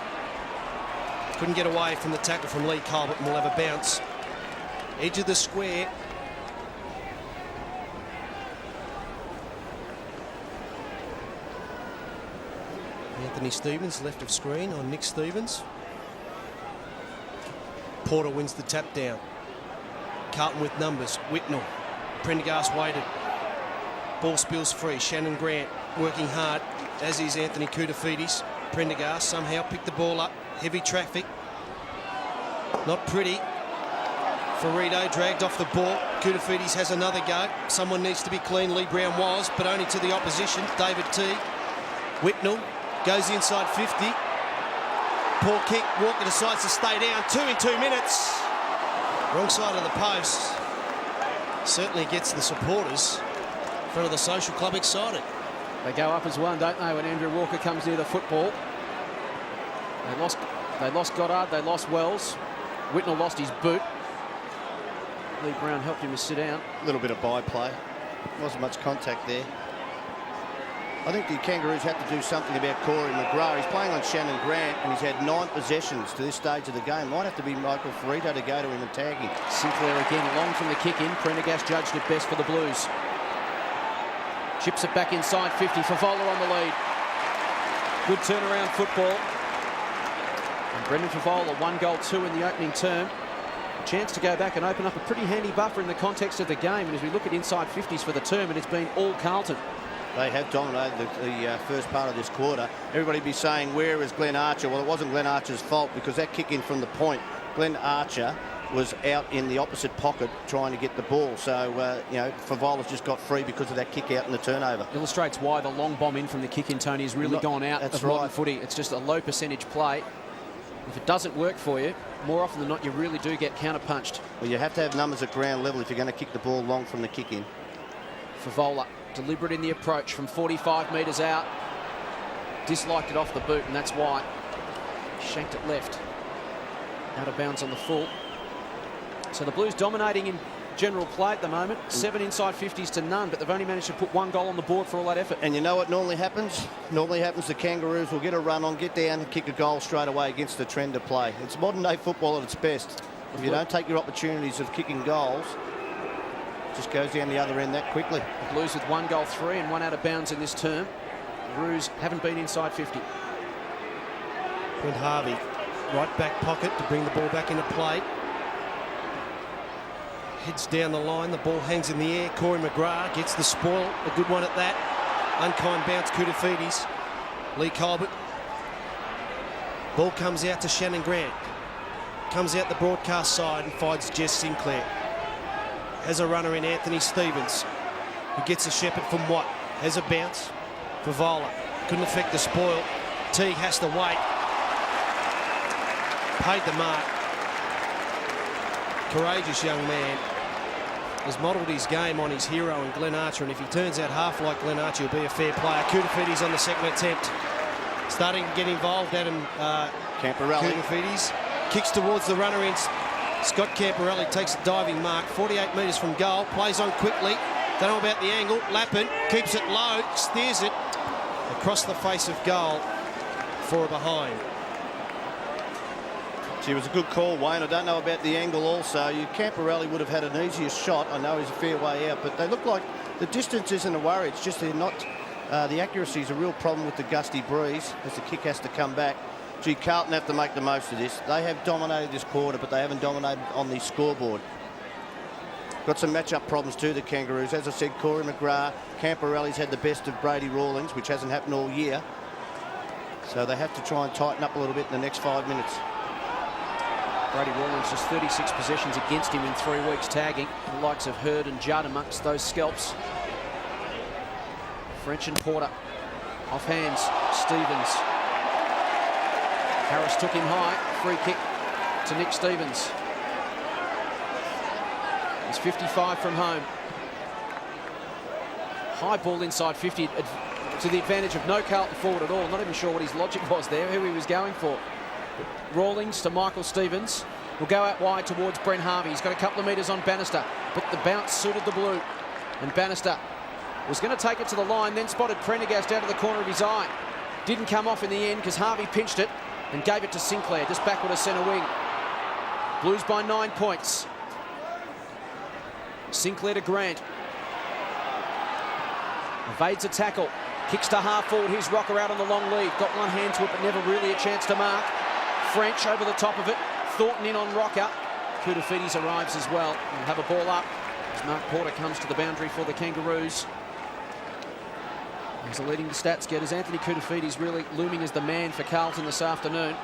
couldn't get away from the tackle from Lee Colbert and will have a bounce. Edge of the square. Anthony Stevens left of screen on Nick Stevens. Porter wins the tap down. Carlton with numbers. Whitnell. Prendergast waited. Ball spills free. Shannon Grant working hard, as is Anthony Koutafidis. Prendergast somehow picked the ball up. Heavy traffic. Not pretty. Ferrito dragged off the ball. Koutafidis has another go. Someone needs to be clean. Lee Brown was, but only to the opposition. David T. Whitnell goes inside 50. Poor kick. Walker decides to stay down. 2 in 2 minutes. Wrong side of the post. Certainly gets the supporters in front of the social club excited. They go up as one, don't they, when Andrew Walker comes near the football. They lost Goddard, they lost Wells. Whitnell lost his boot. Lee Brown helped him to sit down. A little bit of byplay. Wasn't much contact there. I think the Kangaroos have to do something about Corey McGrath. He's playing on Shannon Grant, and he's had 9 possessions to this stage of the game. Might have to be Michael Ferrito to go to him and tag him. Sinclair again, long from the kick in. Prendergast judged it best for the Blues. Chips it back inside 50. Favola on the lead. Good turnaround football. And Brendan Favola, 1 goal, 2 in the opening term. A chance to go back and open up a pretty handy buffer in the context of the game. And as we look at inside 50s for the term, and it's been all Carlton. They have dominated the first part of this quarter. Everybody be saying, where is Glenn Archer? Well, it wasn't Glenn Archer's fault, because that kick in from the point, Glenn Archer was out in the opposite pocket trying to get the ball. So, you know, Favola's just got free because of that kick out and the turnover. Illustrates why the long bomb in from the kick in, Tony, has really gone out of modern footy. It's just a low percentage play. If it doesn't work for you, more often than not, you really do get counter-punched. Well, you have to have numbers at ground level if you're going to kick the ball long from the kick in. Favola, deliberate in the approach from 45 metres out. Disliked it off the boot, and that's why. Shanked it left. Out of bounds on the full. So the Blues dominating in general play at the moment. 7 inside 50s to none, but they've only managed to put 1 goal on the board for all that effort. And you know what normally happens? Normally happens the Kangaroos will get a run on, get down and kick a goal straight away against the trend of play. It's modern day football at its best. If you don't take your opportunities of kicking goals, it just goes down the other end that quickly. The Blues with 1 goal 3 and 1 out of bounds in this term. The Roos haven't been inside 50. Brent Harvey, right back pocket to bring the ball back into play. Heads down the line, the ball hangs in the air. Corey McGrath gets the spoil, a good one at that. Unkind bounce, Koutafidis. Lee Colbert. Ball comes out to Shannon Grant. Comes out the broadcast side and finds Jess Sinclair. Has a runner in Anthony Stevens, who gets a shepherd from Watt. Has a bounce for Vola. Couldn't affect the spoil. Teague has to wait. Paid the mark. Courageous young man. Has modelled his game on his hero in Glenn Archer, and if he turns out half like Glenn Archer, he'll be a fair player. Koutafidis on the second attempt. Starting to get involved, Adam Camporelli. Koutafidis kicks towards the runner in. Scott Camporelli takes a diving mark, 48 metres from goal, plays on quickly. Don't know about the angle. Lappin keeps it low, steers it across the face of goal for a behind. Gee, it was a good call, Wayne. I don't know about the angle also. Camporelli would have had an easier shot. I know he's a fair way out, but they look like the distance isn't a worry. It's just they're not... the accuracy is a real problem with the gusty breeze as the kick has to come back. Gee, Carlton have to make the most of this. They have dominated this quarter, but they haven't dominated on the scoreboard. Got some match-up problems too, the Kangaroos. As I said, Corey McGrath, Camporelli's had the best of Brady Rawlings, which hasn't happened all year. So they have to try and tighten up a little bit in the next 5 minutes. Brady Rawlings just 36 possessions against him in 3 weeks tagging. The likes of Hurd and Judd amongst those scalps. French and Porter. Off hands, Stevens. Harris took him high. Free kick to Nick Stevens. He's 55 from home. High ball inside 50 to the advantage of no Carlton forward at all. Not even sure what his logic was there, who he was going for. Rawlings to Michael Stevens. Will go out wide towards Brent Harvey. He's got a couple of metres on Bannister, but the bounce suited the Blue. And Bannister was going to take it to the line, then spotted Prendergast out of the corner of his eye. Didn't come off in the end because Harvey pinched it and gave it to Sinclair, just backward of centre wing. Blues by 9 points. Sinclair to Grant. Evades a tackle. Kicks to half forward. Here's Rocker out on the long lead. Got one hand to it, but never really a chance to mark. French over the top of it. Thornton in on Rocker. Koutafidis arrives as well. We'll have a ball up as Mark Porter comes to the boundary for the Kangaroos. He's leading the stats getters. Anthony Koutafidis really looming as the man for Carlton this afternoon.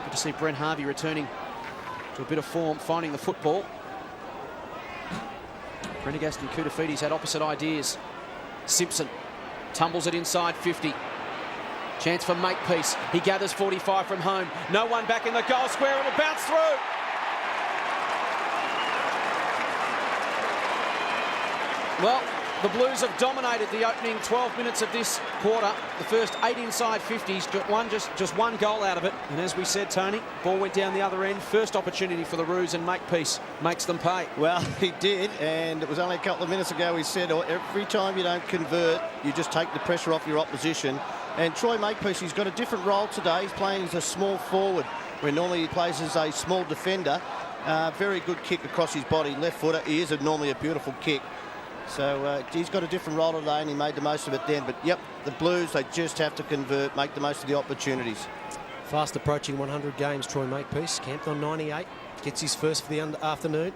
Good to see Brent Harvey returning to a bit of form, finding the football. Prendergast and Koutafidis had opposite ideas. Simpson tumbles it inside 50. Chance for Makepeace. He gathers 45 from home. No one back in the goal square. It'll bounce through. Well, the Blues have dominated the opening 12 minutes of this quarter. The first 8 inside 50s, just one goal out of it. And as we said, Tony, ball went down the other end. First opportunity for the Roos, and Makepeace makes them pay. Well, he did, and it was only a couple of minutes ago we said every time you don't convert, you just take the pressure off your opposition. And Troy Makepeace, he's got a different role today. He's playing as a small forward, where normally he plays as a small defender. Very good kick across his body, left footer. He is normally a beautiful kick. So he's got a different role today, and he made the most of it then. But, yep, the Blues, they just have to convert, make the most of the opportunities. Fast approaching 100 games, Troy Makepeace. Camped on 98. Gets his first for the afternoon.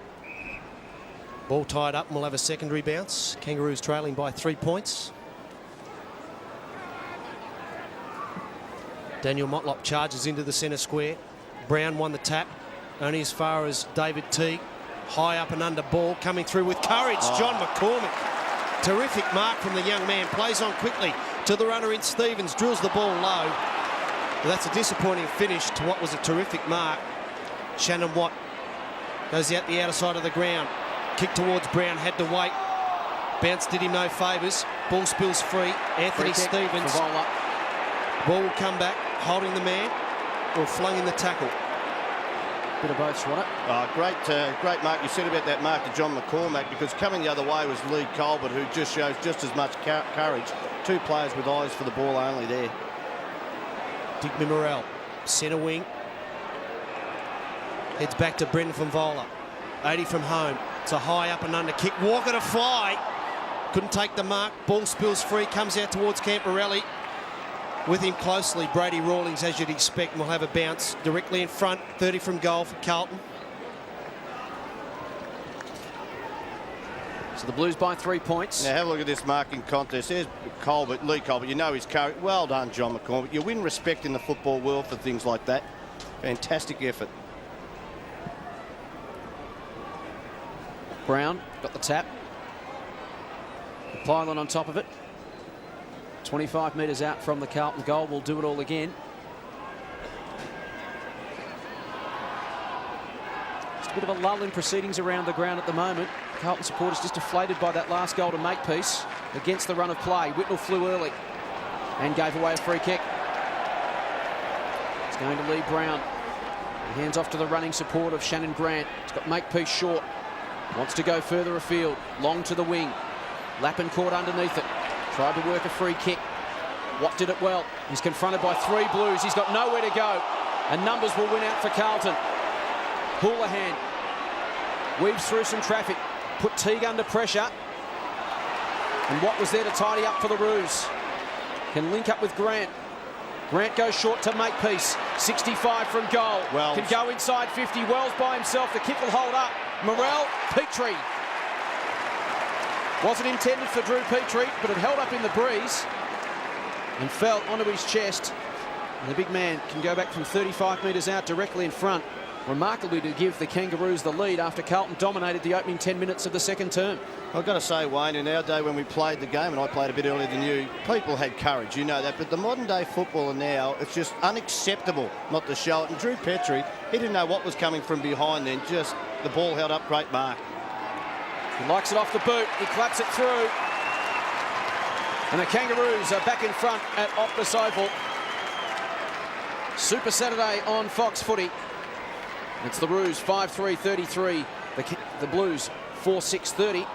Ball tied up, and we'll have a secondary bounce. Kangaroos trailing by 3 points. Daniel Motlop charges into the centre square. Brown won the tap, only as far as David Teague. High up and under ball, coming through with courage. John McCormick. Terrific mark from the young man. Plays on quickly to the runner in Stevens. Drills the ball low. Well, that's a disappointing finish to what was a terrific mark. Shannon Watt goes out the outer side of the ground. Kick towards Brown, had to wait. Bounce did him no favours. Ball spills free. Anthony Stevens. Ball will come back, holding the man, or flung in the tackle. Bit of both, Swatter. Great mark you said about that mark to John McCormack, because coming the other way was Lee Colbert, who just shows just as much courage. 2 players with eyes for the ball only there. Dick Morrell, centre wing. Heads back to Brendan from Vola. 80 from home. It's a high up and under kick. Walker to fly. Couldn't take the mark. Ball spills free. Comes out towards Camporelli. With him closely, Brady Rawlings, as you'd expect, and will have a bounce directly in front. 30 from goal for Carlton. So the Blues by 3 points. Now have a look at this marking contest. There's Lee Colbert. You know his courage. Well done, John McCormick. You win respect in the football world for things like that. Fantastic effort. Brown got the tap. The pylon on top of it. 25 metres out from the Carlton goal. We'll do it all again. Just a bit of a lull in proceedings around the ground at the moment. Carlton supporters just deflated by that last goal to Makepeace against the run of play. Whitnell flew early and gave away a free kick. It's going to Lee Brown. He hands off to the running support of Shannon Grant. He's got Makepeace short. Wants to go further afield. Long to the wing. Lappin caught underneath it. Tried to work a free kick. Watt did it well. He's confronted by 3 Blues. He's got nowhere to go. And numbers will win out for Carlton. Houlihan weaves through some traffic. Put Teague under pressure. And Watt was there to tidy up for the Roos. Can link up with Grant. Grant goes short to Makepeace. 65 from goal. Wells. Can go inside 50. Wells by himself. The kick will hold up. Morrell, Petrie. Wasn't intended for Drew Petrie, but it held up in the breeze and fell onto his chest. And the big man can go back from 35 metres out directly in front. Remarkably to give the Kangaroos the lead after Carlton dominated the opening 10 minutes of the second term. I've got to say, Wayne, in our day when we played the game, and I played a bit earlier than you, people had courage, you know that. But the modern day footballer now, it's just unacceptable not to show it. And Drew Petrie, he didn't know what was coming from behind then. Just the ball held up, great mark. He likes it off the boot. He claps it through. And the Kangaroos are back in front at Optus Oval. Super Saturday on Fox Footy. It's the Roos 5-3-33. The Blues 4-6-30.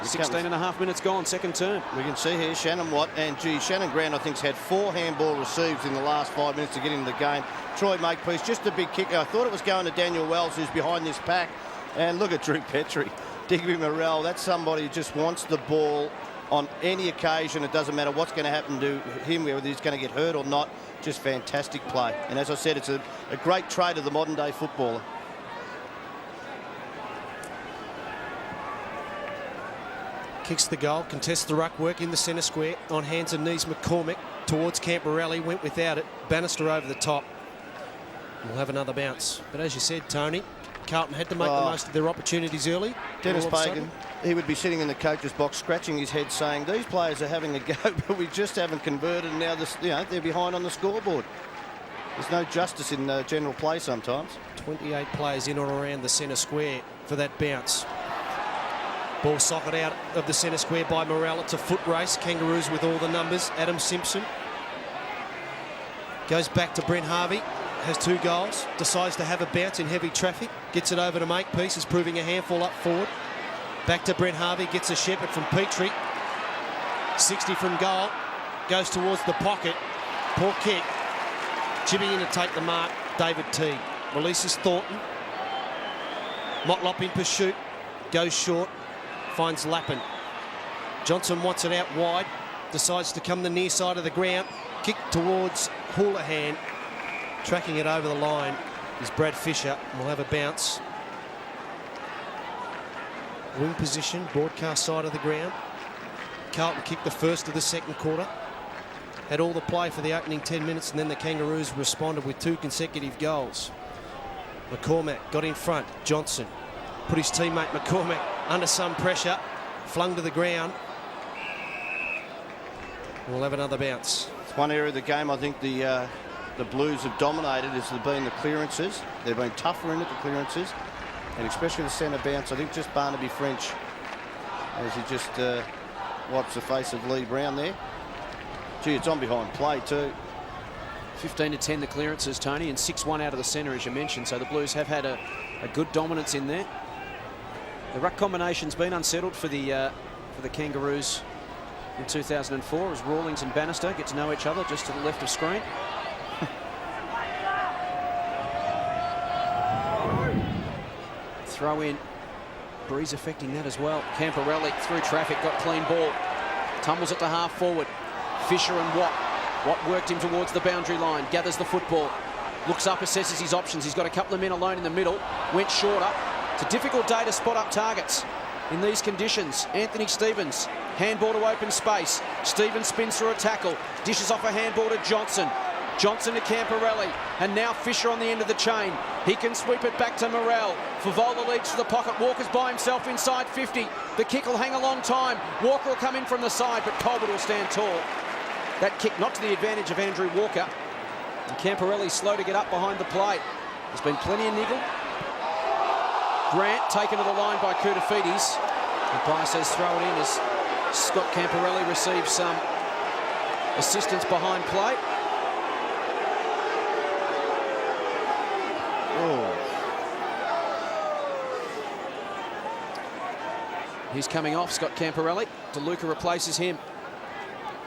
16 and a half minutes gone, second term. We can see here Shannon Watt and Shannon Grant, I think, has had 4 handball receives in the last 5 minutes to get into the game. Troy Makepeace, just a big kick. I thought it was going to Daniel Wells, who's behind this pack. And look at Drew Petrie. Digby Morrell, that's somebody who just wants the ball on any occasion. It doesn't matter what's going to happen to him, whether he's going to get hurt or not. Just fantastic play. And as I said, it's a great trait of the modern day footballer. Kicks the goal, contests the ruck work in the centre square. On hands and knees, McCormick towards Camporelli, went without it. Bannister over the top. We'll have another bounce. But as you said, Tony, Carlton had to make the most of their opportunities early. Dennis Pagan, he would be sitting in the coach's box scratching his head saying, these players are having a go, but we just haven't converted, and now this, they're behind on the scoreboard. There's no justice in general play sometimes. 28 players in or around the centre square for that bounce. Ball socket out of the centre square by Morrell. It's a foot race. Kangaroos with all the numbers. Adam Simpson goes back to Brent Harvey. Has 2 goals. Decides to have a bounce in heavy traffic. Gets it over to Makepeace. Is proving a handful up forward. Back to Brent Harvey. Gets a shepherd from Petrie. 60 from goal. Goes towards the pocket. Poor kick. Chipping in to take the mark. David Teague. Releases Thornton. Motlop in pursuit. Goes short. Finds Lappin. Johnson wants it out wide. Decides to come the near side of the ground. Kick towards Houlihan. Tracking it over the line is Brad Fisher. We'll have a bounce. Wing position, broadcast side of the ground. Carlton kicked the first of the second quarter. Had all the play for the opening 10 minutes, and then the Kangaroos responded with 2 consecutive goals. McCormack got in front. Johnson put his teammate McCormack under some pressure. Flung to the ground. We'll have another bounce. It's one area of the game I think the Blues have dominated has been the clearances. They've been tougher in it, the clearances, and especially the centre bounce. I think just Barnaby French, as he just wipes the face of Lee Brown there. Gee, it's on behind play too. 15-10 the clearances, Tony, and 6-1 out of the centre, as you mentioned. So the Blues have had a good dominance in there. The ruck combination's been unsettled for the Kangaroos in 2004 as Rawlings and Bannister get to know each other just to the left of screen. throw in. Breeze affecting that as well. Camporelli through traffic, got clean ball. Tumbles it to half forward. Fisher and Watt. Watt worked him towards the boundary line. Gathers the football. Looks up, assesses his options. He's got a couple of men alone in the middle. Went shorter. It's a difficult day to spot up targets in these conditions. Anthony Stevens. Handball to open space. Stevens spins through a tackle. Dishes off a handball to Johnson. Johnson to Camporelli, and now Fisher on the end of the chain. He can sweep it back to Morrell. Favola leads to the pocket. Walker's by himself inside 50. The kick will hang a long time. Walker will come in from the side, but Colbert will stand tall. That kick not to the advantage of Andrew Walker. And Camporelli slow to get up behind the plate. There's been plenty of niggle. Grant taken to the line by Koutafidis. Umpire says throw it in as Scott Camporelli receives some assistance behind plate. He's coming off, Scott Camporelli. DeLuca replaces him.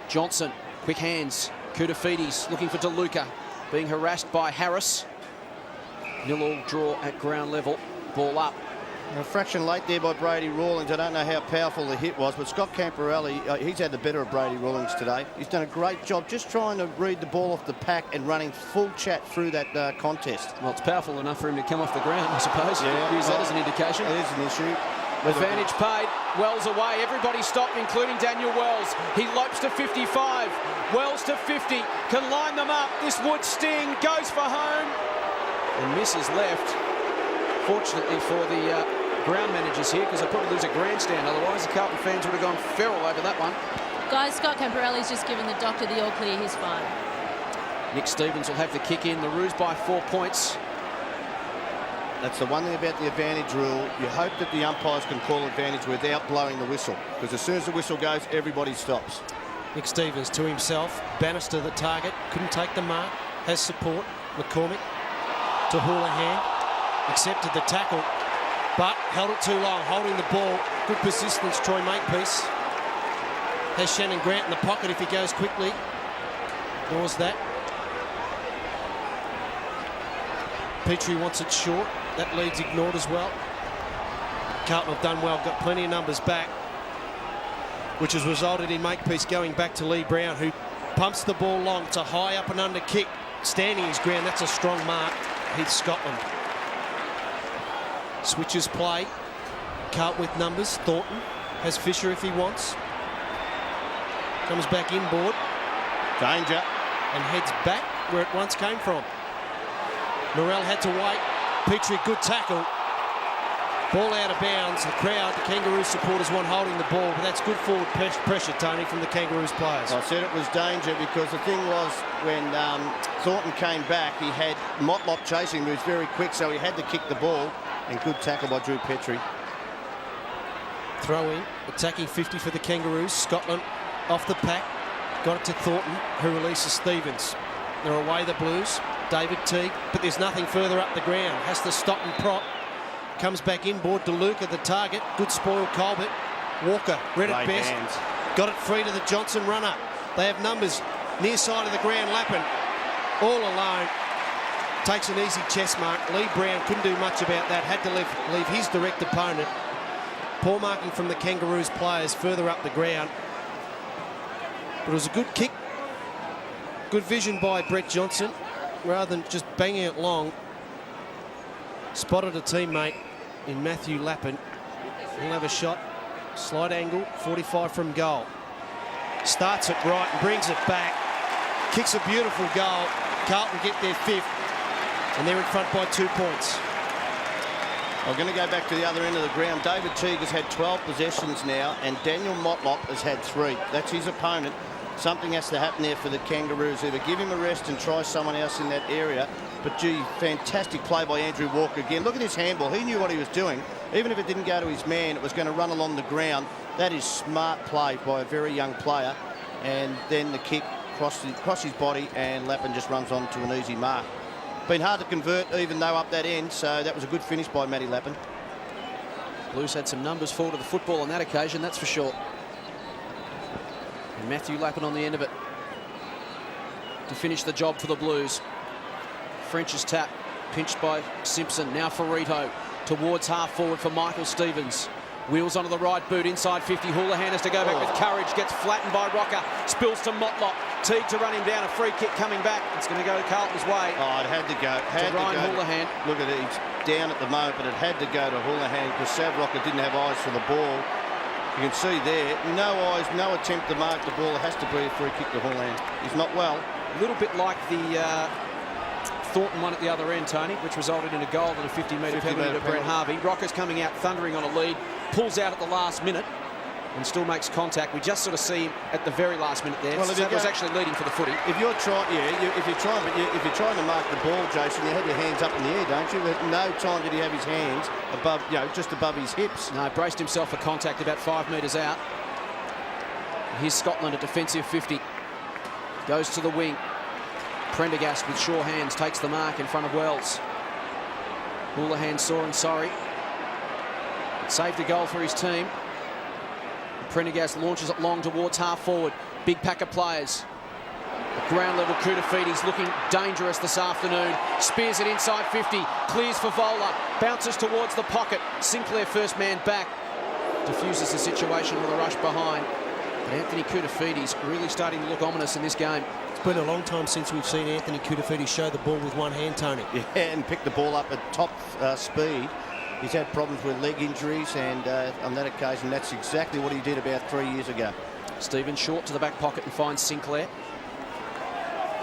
Johnson, quick hands. Koutafidis looking for DeLuca, being harassed by Harris. 0-0 draw at ground level. Ball up. A fraction late there by Brady Rawlings. I don't know how powerful the hit was, but Scott Camporelli, he's had the better of Brady Rawlings today. He's done a great job just trying to read the ball off the pack and running full chat through that contest. Well, it's powerful enough for him to come off the ground, I suppose. Yeah, Use that as an indication. It is an issue. Advantage paid. Wells away. Everybody stopped, including Daniel Wells. He lopes to 55. Wells to 50. Can line them up. This would sting. Goes for home. And misses left. Fortunately for the ground managers here, because they probably lose a grandstand. Otherwise, the Carlton fans would have gone feral over that one. Guys, Scott Camporelli's just given the doctor the all clear. He's fine. Nick Stevens will have the kick in. The Roos by 4 points. That's the one thing about the advantage rule. You hope that the umpires can call advantage without blowing the whistle, because as soon as the whistle goes, everybody stops. Nick Stevens to himself. Bannister the target. Couldn't take the mark. Has support. McCormick to Houlihan. Accepted the tackle, but held it too long, holding the ball. Good persistence, Troy Makepeace. Has Shannon Grant in the pocket if he goes quickly. Ignores that. Petrie wants it short. That lead's ignored as well. Carlton have done well, got plenty of numbers back, which has resulted in Makepeace going back to Lee Brown, who pumps the ball long. It's a high up and under kick. Standing his ground, that's a strong mark. Heath Scotland. Switches play. Carlton with numbers. Thornton has Fisher if he wants. Comes back inboard. Danger. And heads back where it once came from. Morrell had to wait. Petrie, good tackle. Ball out of bounds. The crowd, the Kangaroos supporters want holding the ball, but that's good forward pressure, Tony, from the Kangaroos players. I said it was danger because the thing was when Thornton came back, he had Motlop chasing him, who was very quick, so he had to kick the ball. And good tackle by Drew Petrie. Throw in, attacking 50 for the Kangaroos. Scotland off the pack. Got it to Thornton, who releases Stevens. They're away the Blues. David Teague, but there's nothing further up the ground. Has to stop and prop. Comes back inboard. DeLuca, the target. Good spoil, Colbert. Walker, read it best. Hands. Got it free to the Johnson runner. They have numbers near side of the ground. Lappin all alone. Takes an easy chest mark. Lee Brown couldn't do much about that. Had to leave his direct opponent. Poor marking from the Kangaroos players further up the ground. But it was a good kick. Good vision by Brett Johnson. Rather than just banging it long, spotted a teammate in Matthew Lappin. He'll have a shot. Slight angle, 45 from goal. Starts it right and brings it back. Kicks a beautiful goal. Carlton get their 5th. And they're in front by 2 points. I'm going to go back to the other end of the ground. David Teague has had 12 possessions now, and Daniel Motlop has had 3. That's his opponent. Something has to happen there for the Kangaroos. Either give him a rest and try someone else in that area. But, gee, fantastic play by Andrew Walker again. Look at his handball. He knew what he was doing. Even if it didn't go to his man, it was going to run along the ground. That is smart play by a very young player. And then the kick across his body, and Lappin just runs on to an easy mark. Been hard to convert, even though up that end, so that was a good finish by Matty Lappin. Blues had some numbers fall to the football on that occasion, that's for sure. And Matthew Lappin on the end of it to finish the job for the Blues. French's tap, pinched by Simpson. Now Ferrito towards half forward for Michael Stevens. Wheels onto the right boot, inside 50. Houlihan has to go back with courage, gets flattened by Rocker, spills to Motlop. Teague to run him down, a free kick coming back. It's going to go Carlton's way. Oh, it had to go. Ryan Houlihan. Look at it, he's down at the moment, but it had to go to Houlihan because Sav Rocker didn't have eyes for the ball. You can see there, no eyes, no attempt to mark the ball. It has to be a free kick to Houlihan. He's not well. A little bit like the Thornton one at the other end, Tony, which resulted in a goal and a 50-metre penalty to Brent Harvey. Rocker's coming out thundering on a lead, pulls out at the last minute and still makes contact. We just sort of see him at the very last minute there. Well, so that was actually leading for the footy. If you're trying, if you're trying to mark the ball, Jason, you have your hands up in the air, don't you? At no time did he have his hands above, just above his hips. No, braced himself for contact about 5 metres out. Here's Scotland at defensive 50. Goes to the wing. Prendergast with sure hands takes the mark in front of Wells. Houlihan sore and sorry. Saved a goal for his team. Prendergast launches it long towards half forward. Big pack of players. Ground level Koutafidis looking dangerous this afternoon. Spears it inside 50. Clears for Vola. Bounces towards the pocket. Sinclair first man back. Diffuses the situation with a rush behind. But Anthony Koutafidis really starting to look ominous in this game. It's been a long time since we've seen Anthony Koutafidis show the ball with one hand, Tony. Yeah, and pick the ball up at top speed. He's had problems with leg injuries, and on that occasion, that's exactly what he did about 3 years ago. Stephen short to the back pocket and finds Sinclair.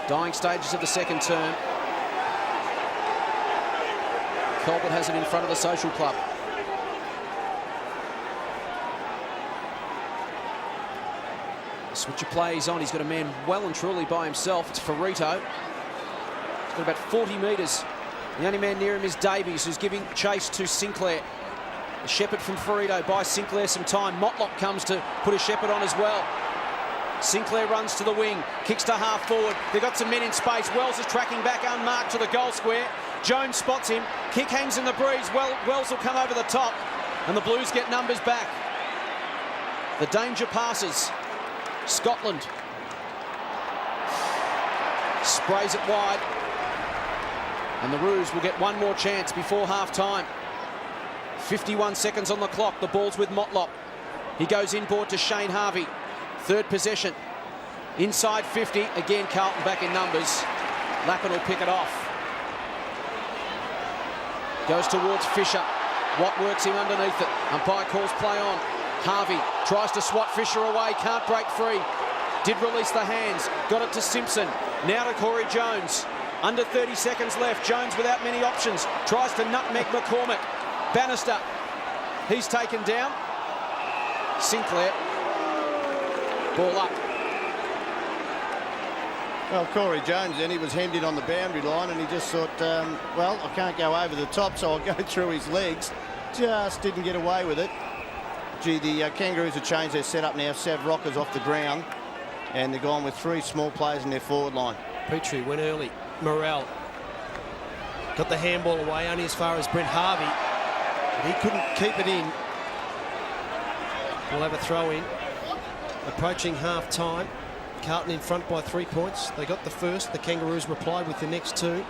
Dying stages of the second term. Colbert has it in front of the Social Club. Switch of play he's on. He's got a man well and truly by himself. It's Ferrito. He's got about 40 metres. The only man near him is Davies, who's giving chase to Sinclair. A shepherd from Ferrito buys Sinclair some time. Motlop comes to put a shepherd on as well. Sinclair runs to the wing, kicks to half forward. They've got some men in space. Wells is tracking back unmarked to the goal square. Jones spots him. Kick hangs in the breeze. Wells will come over the top, and the Blues get numbers back. The danger passes. Scotland sprays it wide. And the Roos will get one more chance before half-time. 51 seconds on the clock. The ball's with Motlop. He goes inboard to Shane Harvey. Third possession. Inside 50. Again, Carlton back in numbers. Lappin will pick it off. Goes towards Fisher. Watt works him underneath it. Umpire calls play on. Harvey tries to swat Fisher away. Can't break free. Did release the hands. Got it to Simpson. Now to Corey Jones. Under 30 seconds left. Jones without many options. Tries to nutmeg McCormick. Bannister. He's taken down. Sinclair. Ball up. Well, Corey Jones then, he was hemmed in on the boundary line and he just thought, well, I can't go over the top, so I'll go through his legs. Just didn't get away with it. Gee, the Kangaroos have changed their setup now. Sav Rocker's off the ground and they're gone with 3 small players in their forward line. Petrie went early. Morrell got the handball away only as far as Brent Harvey, but he couldn't keep it in. We'll have a throw in. Approaching half time. Carlton in front by 3 points. They got the first. The Kangaroos replied with the next 2. And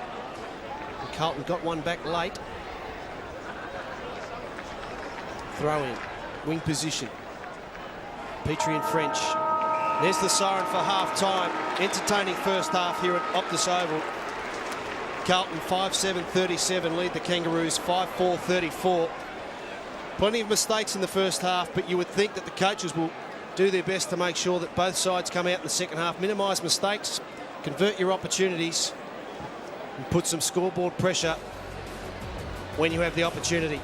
Carlton got one back late. Throw in. Wing position. Petrie and French. There's the siren for half time. Entertaining first half here at Optus Oval. Carlton 5-7-37 lead the Kangaroos 5-4-34. Plenty of mistakes in the first half, but you would think that the coaches will do their best to make sure that both sides come out in the second half, minimise mistakes, convert your opportunities and put some scoreboard pressure when you have the opportunity.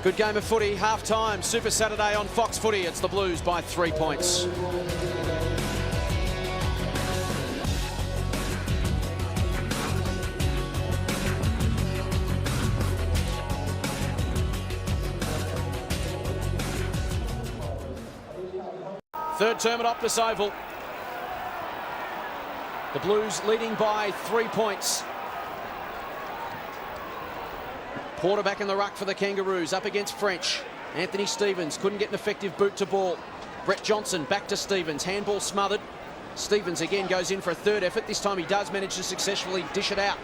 Good game of footy, half-time. Super Saturday on Fox Footy. It's the Blues by 3 points. Third term at Optus Oval. The Blues leading by 3 points. Porter back in the ruck for the Kangaroos, up against French. Anthony Stevens couldn't get an effective boot to ball. Brett Johnson back to Stevens, handball smothered. Stevens again goes in for a third effort. This time he does manage to successfully dish it out.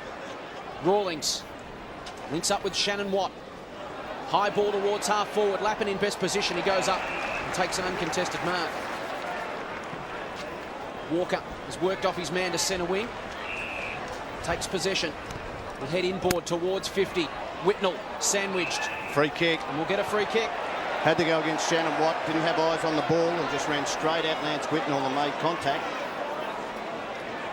Rawlings links up with Shannon Watt. High ball towards half forward. Lappin in best position. He goes up and takes an uncontested mark. Walker has worked off his man to centre wing. Takes possession. Will head inboard towards 50. Whitnell sandwiched. Free kick. And we'll get a free kick. Had to go against Shannon Watt. Didn't have eyes on the ball and just ran straight at Lance Whitnell and made contact.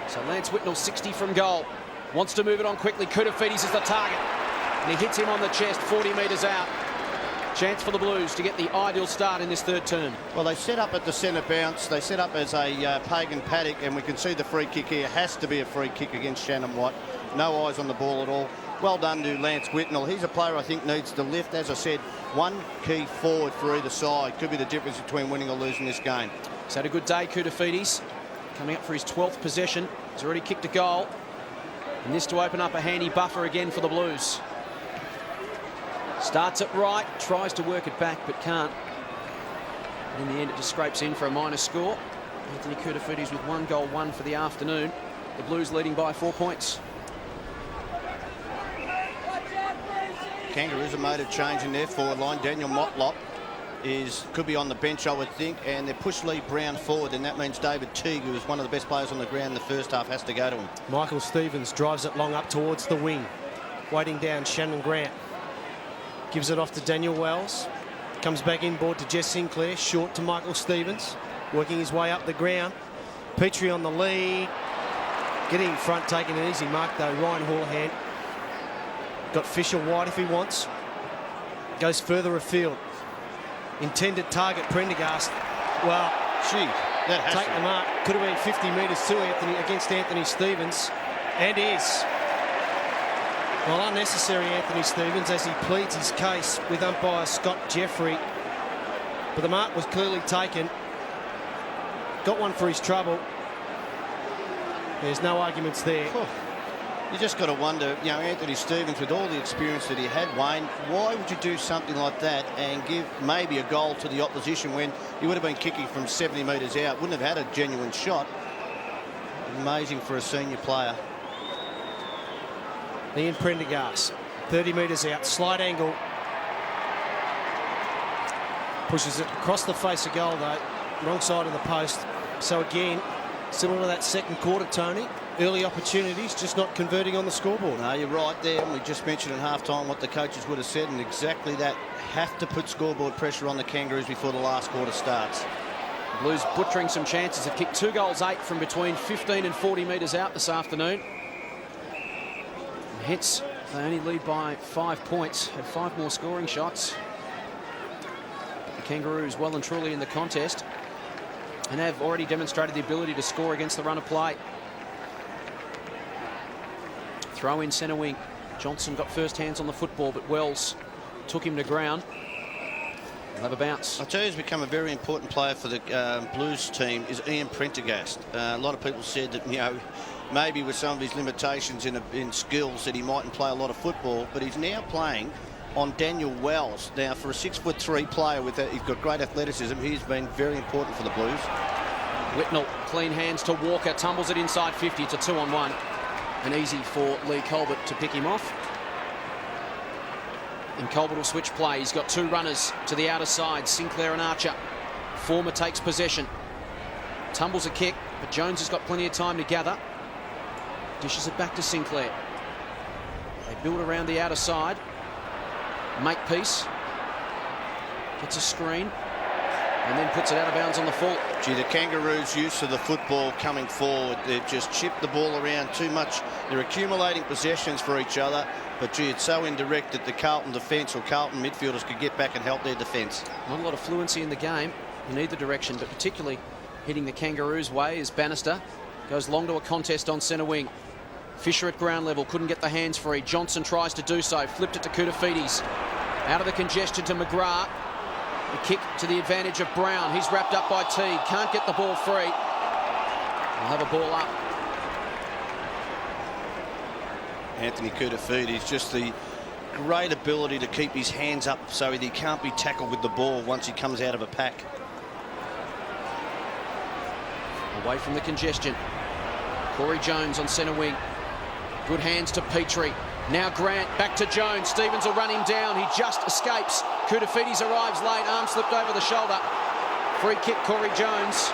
So Lance Whitnell 60 from goal. Wants to move it on quickly. Koutafidis is the target. And he hits him on the chest 40 metres out. Chance for the Blues to get the ideal start in this third term. Well, they set up at the centre bounce. They set up as a pagan paddock, and we can see the free kick here. Has to be a free kick against Shannon Watt. No eyes on the ball at all. Well done to Lance Whitnell. He's a player I think needs to lift. As I said, one key forward for either side. Could be the difference between winning or losing this game. He's had a good day, Koutafidis. Coming up for his 12th possession. He's already kicked a goal. And this to open up a handy buffer again for the Blues. Starts it right, tries to work it back, but can't. In the end, it just scrapes in for a minor score. Anthony Koutafidis with 1 goal, 1 for the afternoon. The Blues leading by 4 points. Kangaroos have made a change in their forward line. Daniel Motlop could be on the bench, I would think, and they push Lee Brown forward, and that means David Teague, who was one of the best players on the ground in the first half, has to go to him. Michael Stevens drives it long up towards the wing. Waiting down Shannon Grant. Gives it off to Daniel Wells. Comes back inboard to Jess Sinclair. Short to Michael Stevens. Working his way up the ground. Petrie on the lead. Getting in front, taking an easy mark though. Ryan Hawhan. Got Fisher wide if he wants. Goes further afield. Intended target Prendergast. Well, Gee, that has take to. the mark. Could have been 50 metres to Anthony against Anthony Stevens. And is. Well, unnecessary Anthony Stevens as he pleads his case with umpire Scott Jeffrey. But the mark was clearly taken. Got one for his trouble. There's no arguments there. You just got to wonder, you know, Anthony Stevens, with all the experience that he had, Wayne, why would you do something like that and give maybe a goal to the opposition when you would have been kicking from 70 metres out? Wouldn't have had a genuine shot. Amazing for a senior player. Ian Prendergast, 30 metres out, slight angle. Pushes it across the face of goal though, wrong side of the post. So again, similar to that second quarter, Tony, early opportunities, just not converting on the scoreboard. No, you're right there, and we just mentioned at half-time what the coaches would have said, and exactly that. Have to put scoreboard pressure on the Kangaroos before the last quarter starts. Blues butchering some chances. Have kicked 2 goals, 8 from between 15 and 40 metres out this afternoon. Hits, they only lead by 5 points. Had 5 more scoring shots. The Kangaroos well and truly in the contest and have already demonstrated the ability to score against the run of play. Throw in centre wing. Johnson got first hands on the football, but Wells took him to ground. They'll have a bounce. I'll tell you who's become a very important player for the Blues team is Ian Prendergast. A lot of people said that, you know, maybe with some of his limitations in skills that he mightn't play a lot of football, but he's now playing on Daniel Wells. Now, for a 6'3" player with that, he's got great athleticism. He's been very important for the Blues. Whitnell, clean hands to Walker, tumbles it inside 50. It's a 2-on-1. And easy for Lee Colbert to pick him off. And Colbert will switch play. He's got 2 runners to the outer side, Sinclair and Archer. Former takes possession. Tumbles a kick, but Jones has got plenty of time to gather. Dishes it back to Sinclair. They build around the outer side. Makepeace gets a screen and then puts it out of bounds on the full. Gee, the Kangaroos' use of the football coming forward, they've just chipped the ball around too much. They're accumulating possessions for each other, but gee, it's so indirect that the Carlton defence or Carlton midfielders could get back and help their defence. Not a lot of fluency in the game in either direction, but particularly hitting the Kangaroos' way as Bannister goes long to a contest on centre wing. Fisher at ground level, couldn't get the hands free. Johnson tries to do so, flipped it to Koutafidis. Out of the congestion to McGrath. The kick to the advantage of Brown. He's wrapped up by Teague, can't get the ball free. We'll have a ball up. Anthony Koutafidis, just the great ability to keep his hands up so that he can't be tackled with the ball once he comes out of a pack. Away from the congestion. Corey Jones on centre wing. Good hands to Petrie. Now Grant back to Jones. Stevens will run him down. He just escapes. Koutafidis arrives late. Arm slipped over the shoulder. Free kick, Corey Jones.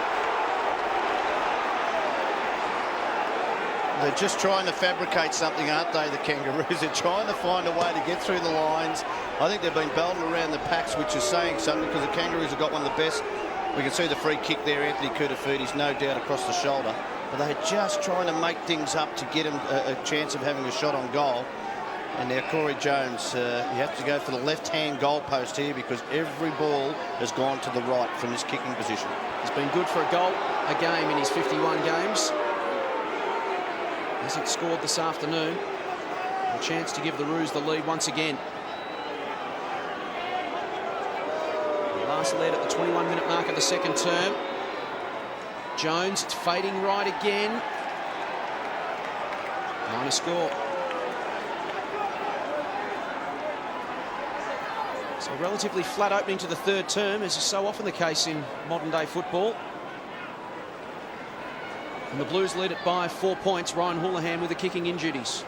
They're just trying to fabricate something, aren't they, the Kangaroos? They're trying to find a way to get through the lines. I think they've been belted around the packs, which is saying something, because the Kangaroos have got one of the best. We can see the free kick there, Anthony Koutafidis, no doubt, across the shoulder. But they're just trying to make things up to get him a chance of having a shot on goal. And now Corey Jones, you have to go for the left-hand goal post here, because every ball has gone to the right from this kicking position. He's been good for a goal a game in his 51 games. Hasn't scored this afternoon. A chance to give the Roos the lead once again. The last led at the 21-minute mark of the second term. Jones, it's fading right again. Minor score. So a relatively flat opening to the third term, as is so often the case in modern-day football. And the Blues lead it by 4 points. Ryan Houlihan with the kicking in duties.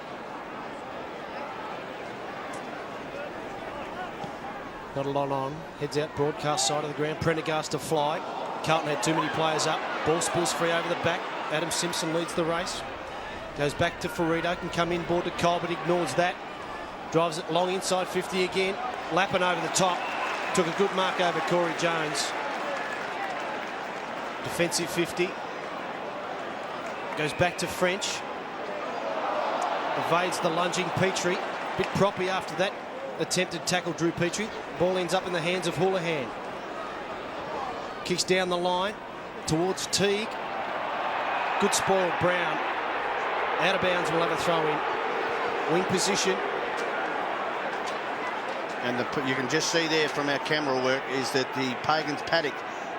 Not a lot on. Heads out broadcast side of the ground. Prendergast to fly. Carlton had too many players up. Ball spills free over the back. Adam Simpson leads the race. Goes back to Ferrito. Can come inboard to Cole, but ignores that. Drives it long inside 50 again. Lapping over the top. Took a good mark over Corey Jones. Defensive 50. Goes back to French. Evades the lunging Petrie. Bit proppy after that attempted tackle, Drew Petrie. Ball ends up in the hands of Houlihan. Kicks down the line towards Teague. Good spoil, Brown. Out of bounds, will have a throw in. Wing position. And you can just see there from our camera work is that the Pagans paddock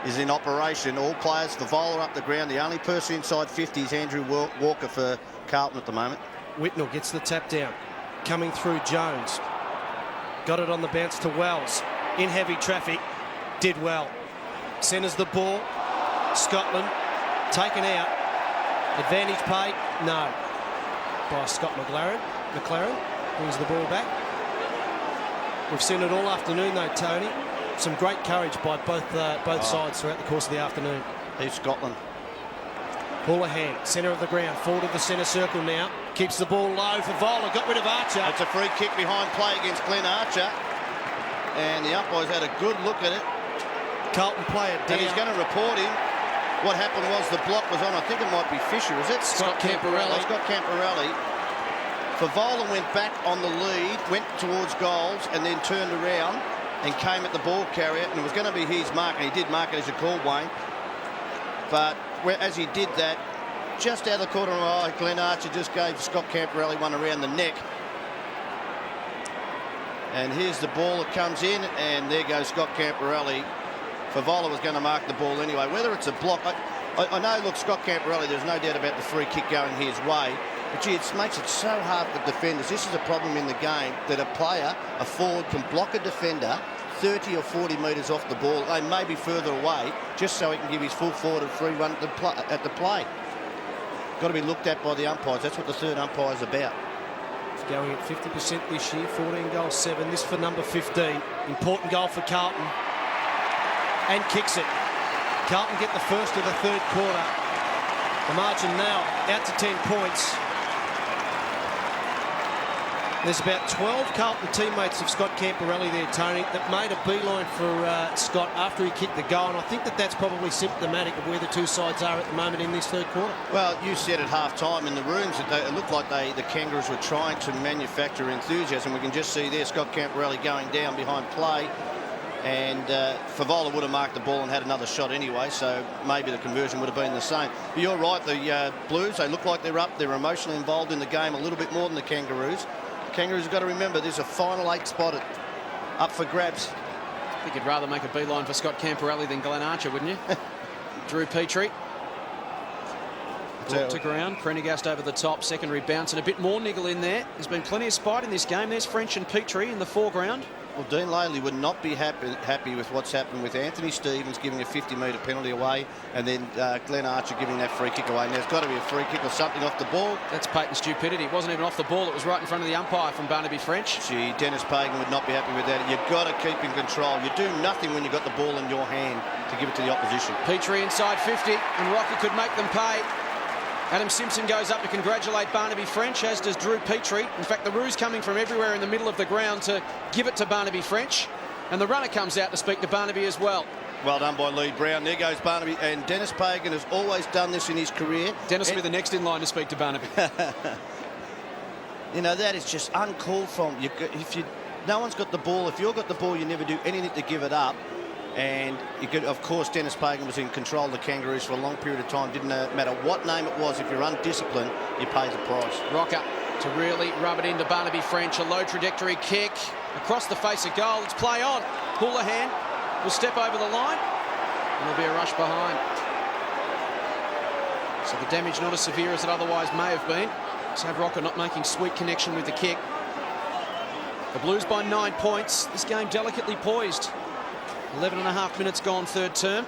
is in operation. All players for Vola up the ground. The only person inside 50 is Andrew Walker for Carlton at the moment. Whitnell gets the tap down. Coming through Jones. Got it on the bounce to Wells. In heavy traffic. Did well. Centres the ball. Scotland taken out. Advantage paid. No. By Scott McLaren. Brings the ball back. We've seen it all afternoon though, Tony. Some great courage by both sides throughout the course of the afternoon. He's Scotland. Houlihan, centre of the ground, forward of the centre circle now. Keeps the ball low for Vola, got rid of Archer. It's a free kick behind play against Glenn Archer. And the umpires had a good look at it. Carlton player down. And he's going to report him. What happened was the block was on, I think it might be Fisher, is it? Scott Camporelli. Scott Camporelli. Favola went back on the lead, went towards goals, and then turned around and came at the ball carrier, and it was going to be his mark, and he did mark it, as you called, Wayne. But as he did that, just out of the corner of my eye, Glenn Archer just gave Scott Camporelli one around the neck. And here's the ball that comes in, and there goes Scott Camporelli. Favola was going to mark the ball anyway. Whether it's a block, I know, look, Scott Camporelli, there's no doubt about the free kick going his way. But gee, it makes it so hard for defenders. This is a problem in the game, that a player, a forward, can block a defender 30 or 40 metres off the ball. They may be further away, just so he can give his full forward a free run at the play. Got to be looked at by the umpires. That's what the third umpire's about. It's going at 50% this year, 14 goals, 7. This for number 15. Important goal for Carlton. And kicks it. Carlton get the first of the third quarter. The margin now out to 10 points. There's about 12 Carlton teammates of Scott Camporelli there, Tony, that made a beeline for Scott after he kicked the goal, and I think that's probably symptomatic of where the two sides are at the moment in this third quarter. Well, you said at half-time in the rooms that it looked like the Kangaroos were trying to manufacture enthusiasm. We can just see there Scott Camporelli going down behind play, and Favola would have marked the ball and had another shot anyway, so maybe the conversion would have been the same. But you're right, the Blues, they look like they're up. They're emotionally involved in the game a little bit more than the Kangaroos. Kangaroos have got to remember there's a final 8 spot up for grabs. I think you'd rather make a beeline for Scott Camporelli than Glenn Archer, wouldn't you? Drew Petrie. Brought to ground. Prendergast over the top. Secondary bounce and a bit more niggle in there. There's been plenty of spite in this game. There's French and Petrie in the foreground. Well, Dean Laley would not be happy with what's happened with Anthony Stevens giving a 50-metre penalty away and then Glenn Archer giving that free kick away. And there's got to be a free kick or something off the ball. That's patent stupidity. It wasn't even off the ball. It was right in front of the umpire from Barnaby French. Gee, Dennis Pagan would not be happy with that. You've got to keep in control. You do nothing when you've got the ball in your hand to give it to the opposition. Petrie inside 50, and Rocky could make them pay. Adam Simpson goes up to congratulate Barnaby French, as does Drew Petrie. In fact, the Roos coming from everywhere in the middle of the ground to give it to Barnaby French. And the runner comes out to speak to Barnaby as well. Well done by Lee Brown. There goes Barnaby. And Dennis Pagan has always done this in his career. Dennis will be the next in line to speak to Barnaby. You know, that is just uncalled from. No one's got the ball. If you've got the ball, you never do anything to give it up. And of course, Dennis Pagan was in control of the Kangaroos for a long period of time. Didn't matter what name it was. If you're undisciplined, you pay the price. Rocker to really rub it into Barnaby French. A low trajectory kick across the face of goal. It's play on. Houlihan will step over the line, and there'll be a rush behind. So the damage not as severe as it otherwise may have been. So Rocker not making sweet connection with the kick. The Blues by 9 points. This game delicately poised. 11.5 minutes gone, third term.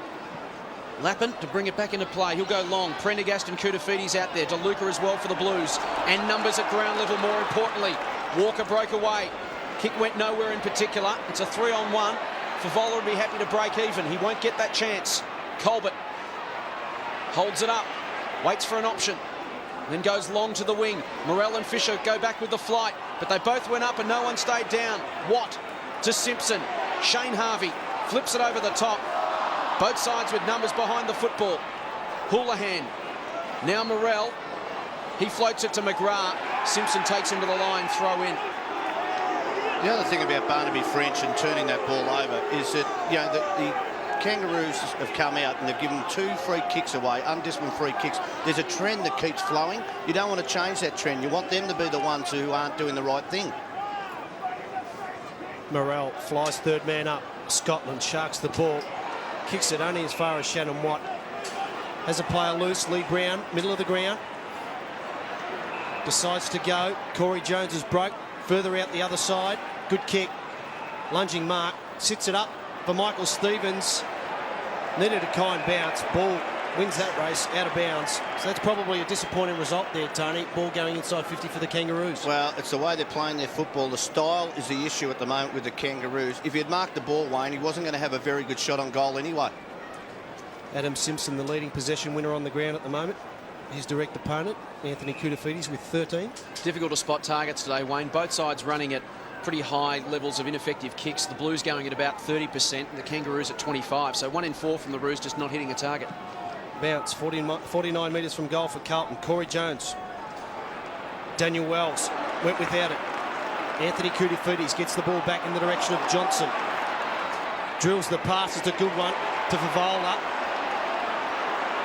Lappin to bring it back into play. He'll go long. Prendergast and Koutafidis out there. DeLuca as well for the Blues. And numbers at ground level, more importantly. Walker broke away. Kick went nowhere in particular. It's a 3-on-1. Favola would be happy to break even. He won't get that chance. Colbert holds it up. Waits for an option. Then goes long to the wing. Morell and Fisher go back with the flight. But they both went up and no one stayed down. Watt to Simpson. Shane Harvey flips it over the top. Both sides with numbers behind the football. Houlihan. Now Morell. He floats it to McGrath. Simpson takes him to the line. Throw in. The other thing about Barnaby French and turning that ball over is that, you know, the Kangaroos have come out and they've given 2 free kicks away, undisciplined free kicks. There's a trend that keeps flowing. You don't want to change that trend. You want them to be the ones who aren't doing the right thing. Morell flies third man up. Scotland sharks the ball. Kicks it only as far as Shannon Watt. Has a player loose. Lee Brown, middle of the ground. Decides to go. Corey Jones is broke. Further out the other side. Good kick. Lunging mark. Sits it up for Michael Stevens. Needed a kind bounce. Ball wins that race out of bounds. So that's probably a disappointing result there, Tony. Ball going inside 50 for the Kangaroos. Well, it's the way they're playing their football. The style is the issue at the moment with the Kangaroos. If he had marked the ball, Wayne, he wasn't going to have a very good shot on goal anyway. Adam Simpson, the leading possession winner on the ground at the moment. His direct opponent, Anthony Koutafidis, with 13. Difficult to spot targets today, Wayne. Both sides running at pretty high levels of ineffective kicks. The Blues going at about 30%, and the Kangaroos at 25%. So 1 in 4 from the Roos just not hitting a target. Bounce, 49 metres from goal for Carlton. Corey Jones. Daniel Wells went without it. Anthony Koutafidis gets the ball back in the direction of Johnson. Drills the pass. It's a good one to Favola.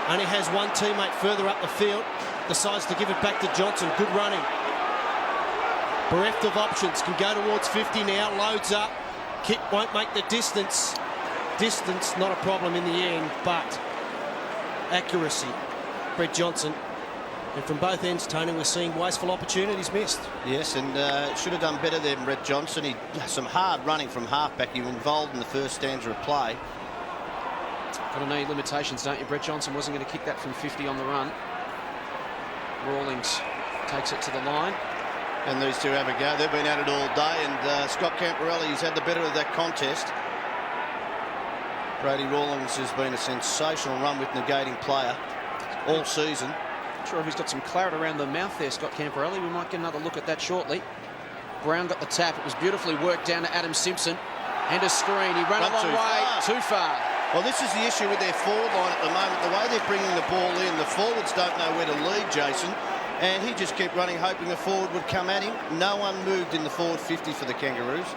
Only has one teammate further up the field. Decides to give it back to Johnson. Good running. Bereft of options. Can go towards 50 now. Loads up. Kick won't make the distance. Distance not a problem in the end, but accuracy. Brett Johnson. And from both ends, Tony, we're seeing wasteful opportunities missed. Yes, and should have done better than Brett Johnson. He some hard running from halfback. He was involved in the first stanza of play. Got to know limitations, don't you? Brett Johnson wasn't going to kick that from 50 on the run. Rawlings takes it to the line. And these two have a go. They've been at it all day, and Scott Camporelli's had the better of that contest. Brady Rawlings has been a sensational run with negating player all season. Not sure if he's got some claret around the mouth there, Scott Camporelli. We might get another look at that shortly. Brown got the tap. It was beautifully worked down to Adam Simpson. And a screen. He ran a long way. Too far. Well, this is the issue with their forward line at the moment. The way they're bringing the ball in, the forwards don't know where to lead, Jason. And he just kept running, hoping the forward would come at him. No one moved in the forward 50 for the Kangaroos.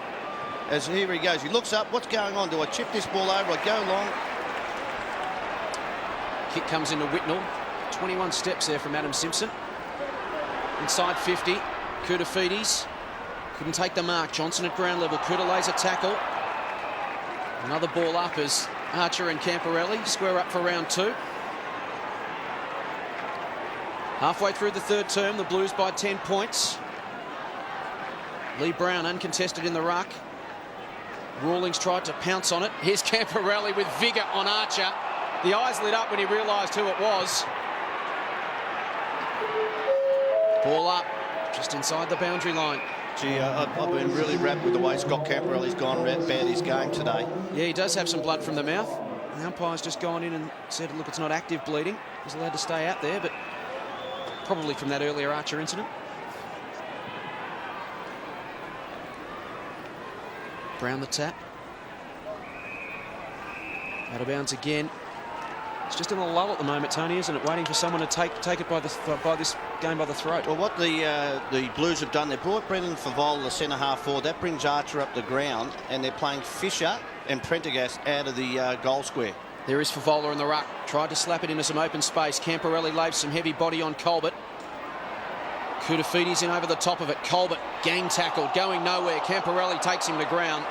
As here he goes. He looks up. What's going on? Do I chip this ball over? I go long. Kick comes into Whitnell. 21 steps there from Adam Simpson. Inside 50. Koutafidis couldn't take the mark. Johnson at ground level. Kuta lays a tackle. Another ball up as Archer and Camporelli square up for round 2. Halfway through the third term, the Blues by 10 points. Lee Brown uncontested in the ruck. Rawlings tried to pounce on it. Here's Camporelli with vigour on Archer. The eyes lit up when he realised who it was. Ball up, just inside the boundary line. Gee, I've been really wrapped with the way Scott Camporelli's gone bad his game today. Yeah, he does have some blood from the mouth. The umpire's just gone in and said, look, it's not active bleeding. He's allowed to stay out there, but probably from that earlier Archer incident. Brown the tap. Out of bounds again. It's just in a lull at the moment, Tony, isn't it? Waiting for someone to take it by this game by the throat. Well, what the Blues have done, they brought Brendan Favola, the centre half forward. That brings Archer up the ground, and they're playing Fisher and Prendergast out of the goal square. There is Favola in the ruck. Tried to slap it into some open space. Camporelli lays some heavy body on Colbert. Kutafides in over the top of it. Colbert, gang tackle, going nowhere. Camporelli takes him to ground.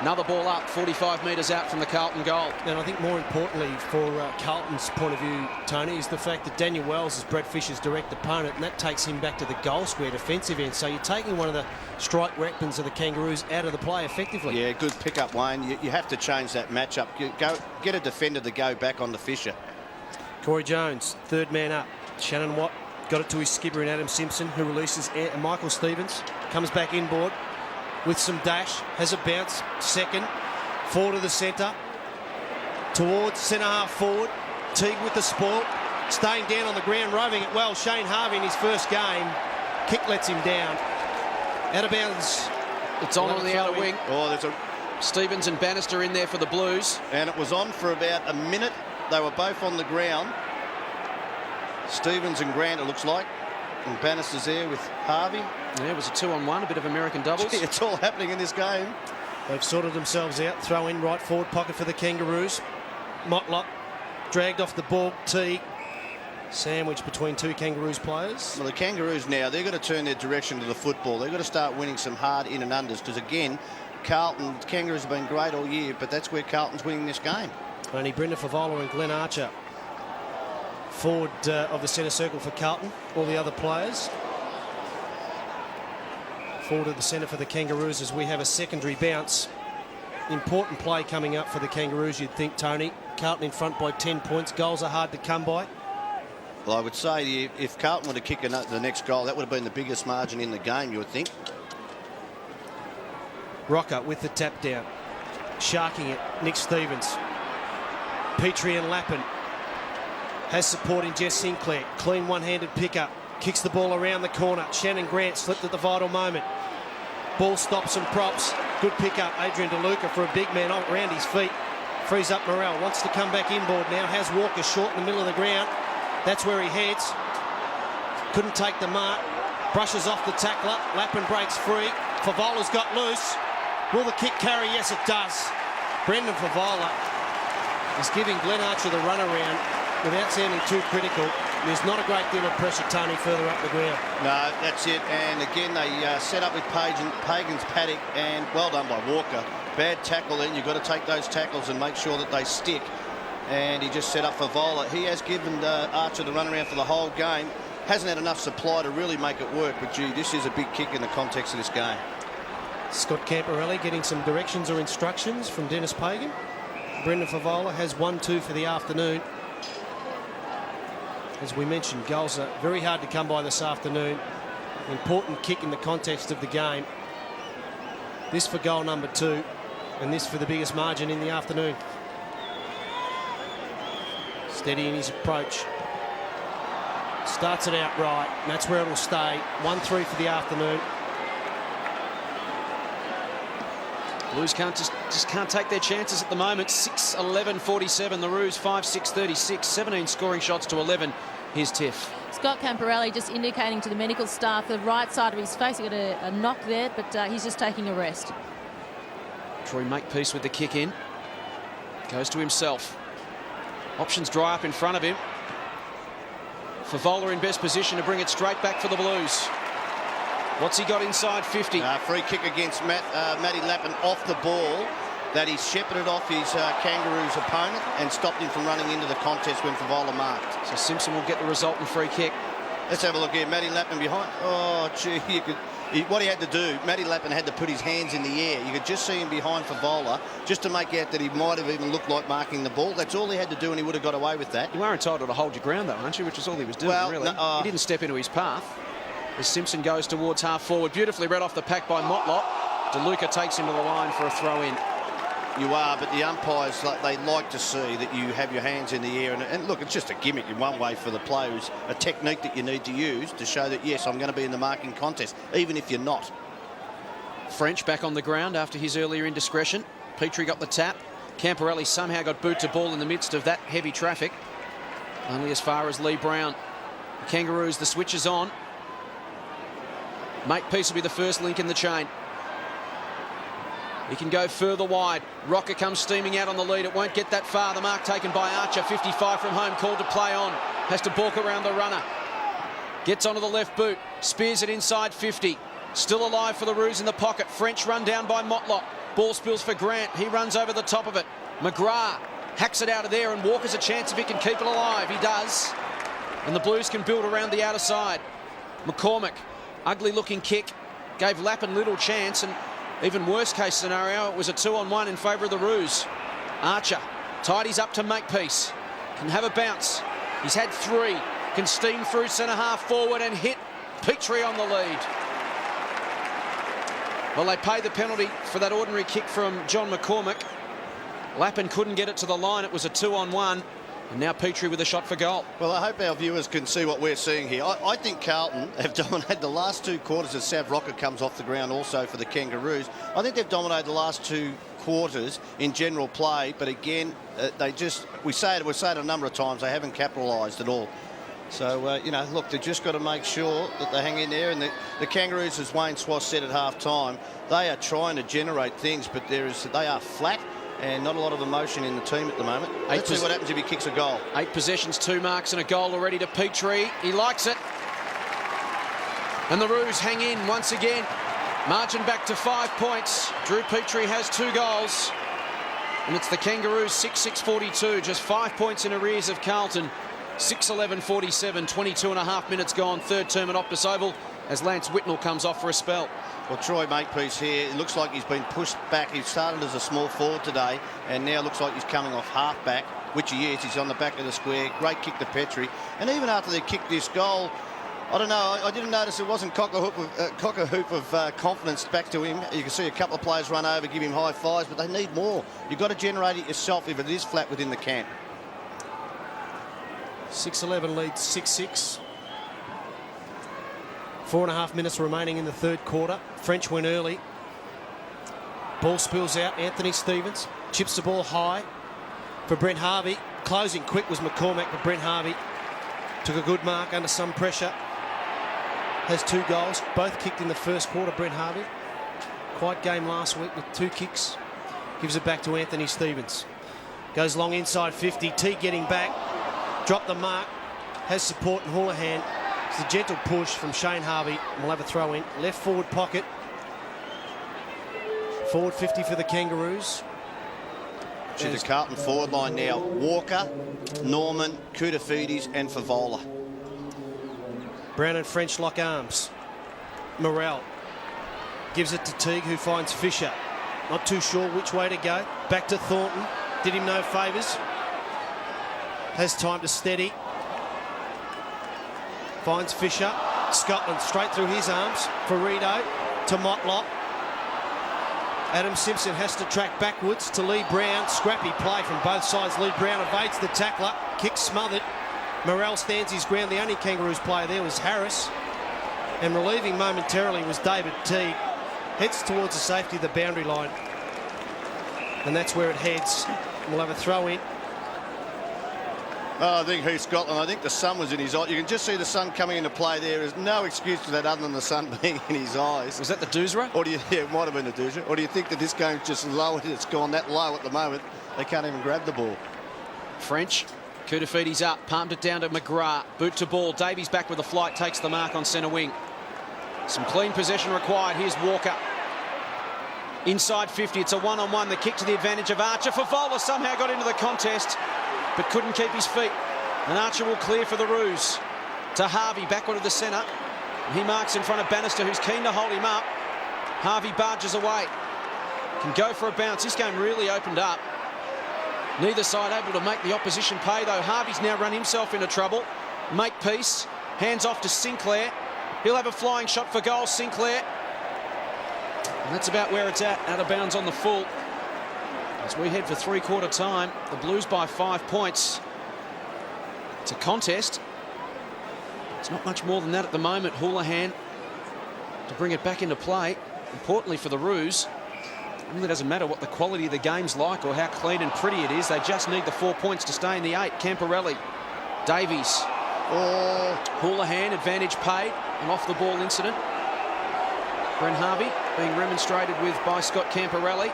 Another ball up, 45 metres out from the Carlton goal. And I think more importantly for Carlton's point of view, Tony, is the fact that Daniel Wells is Brett Fisher's direct opponent, and that takes him back to the goal square defensive end. So you're taking one of the strike weapons of the Kangaroos out of the play effectively. Yeah, good pick-up, Wayne. You have to change that matchup. Get a defender to go back on the Fisher. Corey Jones, third man up. Shannon Watt got it to his skipper in Adam Simpson, who releases Michael Stevens. Comes back inboard with some dash, has a bounce, second, forward to the centre, towards centre half forward, Teague with the spoil, staying down on the ground, roving it well. Shane Harvey in his first game, kick lets him down, out of bounds. It's on the outer wing. Oh, there's a Stevens and Bannister in there for the Blues. And it was on for about a minute. They were both on the ground. Stevens and Grant, it looks like. And Bannister's there with Harvey. Yeah, it was a 2-on-1, a bit of American doubles. Gee, it's all happening in this game. They've sorted themselves out. Throw in right forward pocket for the Kangaroos. Motlop dragged off the ball. Teague sandwiched between two Kangaroos players. Well, the Kangaroos now, they've got to turn their direction to the football. They've got to start winning some hard in and unders because, again, Carlton, the Kangaroos have been great all year, but that's where Carlton's winning this game. Only Brendan Favola and Glenn Archer forward of the centre circle for Carlton. All the other players forward of the centre for the Kangaroos as we have a secondary bounce. Important play coming up for the Kangaroos, you'd think, Tony. Carlton in front by 10 points. Goals are hard to come by. Well, I would say if Carlton were to kick the next goal, that would have been the biggest margin in the game, you would think. Rocker with the tap down. Sharking it, Nick Stevens. Petrie and Lappin. Has support in Jess Sinclair. Clean one-handed pickup. Kicks the ball around the corner. Shannon Grant slipped at the vital moment. Ball stops and props. Good pickup. Adrian DeLuca for a big man around his feet. Frees up Morrell. Wants to come back inboard now. Has Walker short in the middle of the ground. That's where he heads. Couldn't take the mark. Brushes off the tackler. Lappin breaks free. Favola's got loose. Will the kick carry? Yes, it does. Brendan Favola is giving Glenn Archer the runaround without sounding too critical. There's not a great deal of pressure, Tony, further up the ground. No, that's it. And again, they set up with Pagan's paddock, and well done by Walker. Bad tackle then. You've got to take those tackles and make sure that they stick. And he just set up for Favola. He has given Archer the runaround for the whole game. Hasn't had enough supply to really make it work. But, gee, this is a big kick in the context of this game. Scott Camporelli getting some directions or instructions from Dennis Pagan. Brendan Favola has 1-2 for the afternoon. As we mentioned, goals are very hard to come by this afternoon. Important kick in the context of the game. This for goal number 2, and this for the biggest margin in the afternoon. Steady in his approach. Starts it out right, and that's where it'll stay. 1-3 for the afternoon. Blues just can't take their chances at the moment. 6-11-47. The Roos 5-6-36. 17 scoring shots to 11. Here's Tiff. Scott Camporelli just indicating to the medical staff the right side of his face. He got a knock there, but he's just taking a rest. Troy Makepeace with the kick in. Goes to himself. Options dry up in front of him. Favola in best position to bring it straight back for the Blues. What's he got inside 50? Free kick against Matty Lappin off the ball that he shepherded off his Kangaroos opponent and stopped him from running into the contest when Favola marked. So Simpson will get the resultant free kick. Let's have a look here. Matty Lappin behind. Oh, gee, What he had to do, Matty Lappin had to put his hands in the air. You could just see him behind Favola just to make out that he might have even looked like marking the ball. That's all he had to do, and he would have got away with that. You are entitled to hold your ground, though, aren't you? Which is all he was doing, well, really. No, he didn't step into his path. As Simpson goes towards half forward, beautifully read off the pack by Motlop. DeLuca takes him to the line for a throw-in. You are, but the umpires, they like to see that you have your hands in the air. And look, it's just a gimmick in one way for the players, a technique that you need to use to show that, yes, I'm going to be in the marking contest, even if you're not. French back on the ground after his earlier indiscretion. Petrie got the tap. Camporelli somehow got boot to ball in the midst of that heavy traffic. Only as far as Lee Brown. The Kangaroos, the switch is on. Makepeace will be the first link in the chain. He can go further wide. Rocker comes steaming out on the lead. It won't get that far. The mark taken by Archer. 55 from home, called to play on. Has to balk around the runner. Gets onto the left boot. Spears it inside 50. Still alive for the Roos in the pocket. French run down by Motlop. Ball spills for Grant. He runs over the top of it. McGrath hacks it out of there, and Walker's a chance if he can keep it alive. He does. And the Blues can build around the outer side. McCormick, ugly looking kick. Gave Lappin little chance, and even worst case scenario, it was a 2-on-1 in favour of the Roos. Archer tidies up to Makepeace. Can have a bounce. He's had 3. Can steam through centre half forward and hit Petrie on the lead. Well, they paid the penalty for that ordinary kick from John McCormick. Lappin couldn't get it to the line. It was a 2-on-1. And now Petrie with a shot for goal. Well, I hope our viewers can see what we're seeing here. I think Carlton have dominated the last 2 quarters as Sav Rocker comes off the ground also for the Kangaroos. I think they've dominated the last 2 quarters in general play, but again, we say it a number of times, they haven't capitalised at all. So, you know, look, they've just got to make sure that they hang in there. And the Kangaroos, as Wayne Swass said at half-time, they are trying to generate things, but they are flat and not a lot of emotion in the team at the moment. Let's see what happens if he kicks a goal. 8 possessions, 2 marks and a goal already to Petrie. He likes it. And the Roos hang in once again. Margin back to 5 points. Drew Petrie has 2 goals. And it's the Kangaroos 6-6-42, just 5 points in arrears of Carlton. 6-11-47, 22.5 minutes gone. Third term at Optus Oval as Lance Whitnell comes off for a spell. Well, Troy Makepeace here, it looks like he's been pushed back. He started as a small forward today, and now looks like he's coming off half-back, which he is. He's on the back of the square. Great kick to Petrie. And even after they kicked this goal, I don't know, I didn't notice it wasn't cock a hoop of confidence back to him. You can see a couple of players run over, give him high fives, but they need more. You've got to generate it yourself if it is flat within the camp. 6-11 leads 6-6. 4.5 minutes remaining in the third quarter. French went early. Ball spills out. Anthony Stevens chips the ball high for Brent Harvey. Closing quick was McCormack, but Brent Harvey took a good mark under some pressure. Has 2 goals, both kicked in the first quarter. Brent Harvey, quite game last week with 2 kicks. Gives it back to Anthony Stevens. Goes long inside 50. T getting back. Dropped the mark. Has support in Houlihan. It's a gentle push from Shane Harvey. We'll have a throw in. Left forward pocket. Forward 50 for the Kangaroos. To the Carlton forward line now. Walker, Norman, Koutafidis and Favola. Brown and French lock arms. Morrell gives it to Teague, who finds Fisher. Not too sure which way to go. Back to Thornton. Did him no favours. Has time to steady. Finds Fisher. Scotland straight through his arms. Ferrito to Motlop. Adam Simpson has to track backwards to Lee Brown. Scrappy play from both sides. Lee Brown evades the tackler. Kick smothered. Morrell stands his ground. The only Kangaroos player there was Harris. And relieving momentarily was David Teague. Heads towards the safety of the boundary line. And that's where it heads. We'll have a throw in. Oh, I think who's Scotland. I think the sun was in his eye. You can just see the sun coming into play there. There's no excuse for that other than the sun being in his eyes. Was that the Doosra? Or do you, yeah, it might have been the Doosra. Or do you think that this game's just lowered? It's gone that low at the moment. They can't even grab the ball. French. Koutafidis up. Palmed it down to McGrath. Boot to ball. Davies back with the flight. Takes the mark on centre wing. Some clean possession required. Here's Walker. Inside 50. It's a 1-on-1. The kick to the advantage of Archer. Favola somehow got into the contest, but couldn't keep his feet. And Archer will clear for the Roos. To Harvey, backward of the centre. He marks in front of Bannister, who's keen to hold him up. Harvey barges away. Can go for a bounce. This game really opened up. Neither side able to make the opposition pay, though. Harvey's now run himself into trouble. Makepeace hands off to Sinclair. He'll have a flying shot for goal, Sinclair. And that's about where it's at, out of bounds on the full. As we head for three-quarter time, the Blues by 5 points. It's a contest. It's not much more than that at the moment. Houlihan to bring it back into play. Importantly for the Roos, it really doesn't matter what the quality of the game's like or how clean and pretty it is. They just need the 4 points to stay in the 8. Camporelli, Davies. Houlihan, advantage paid. An off-the-ball incident. Brent Harvey being remonstrated with by Scott Camporelli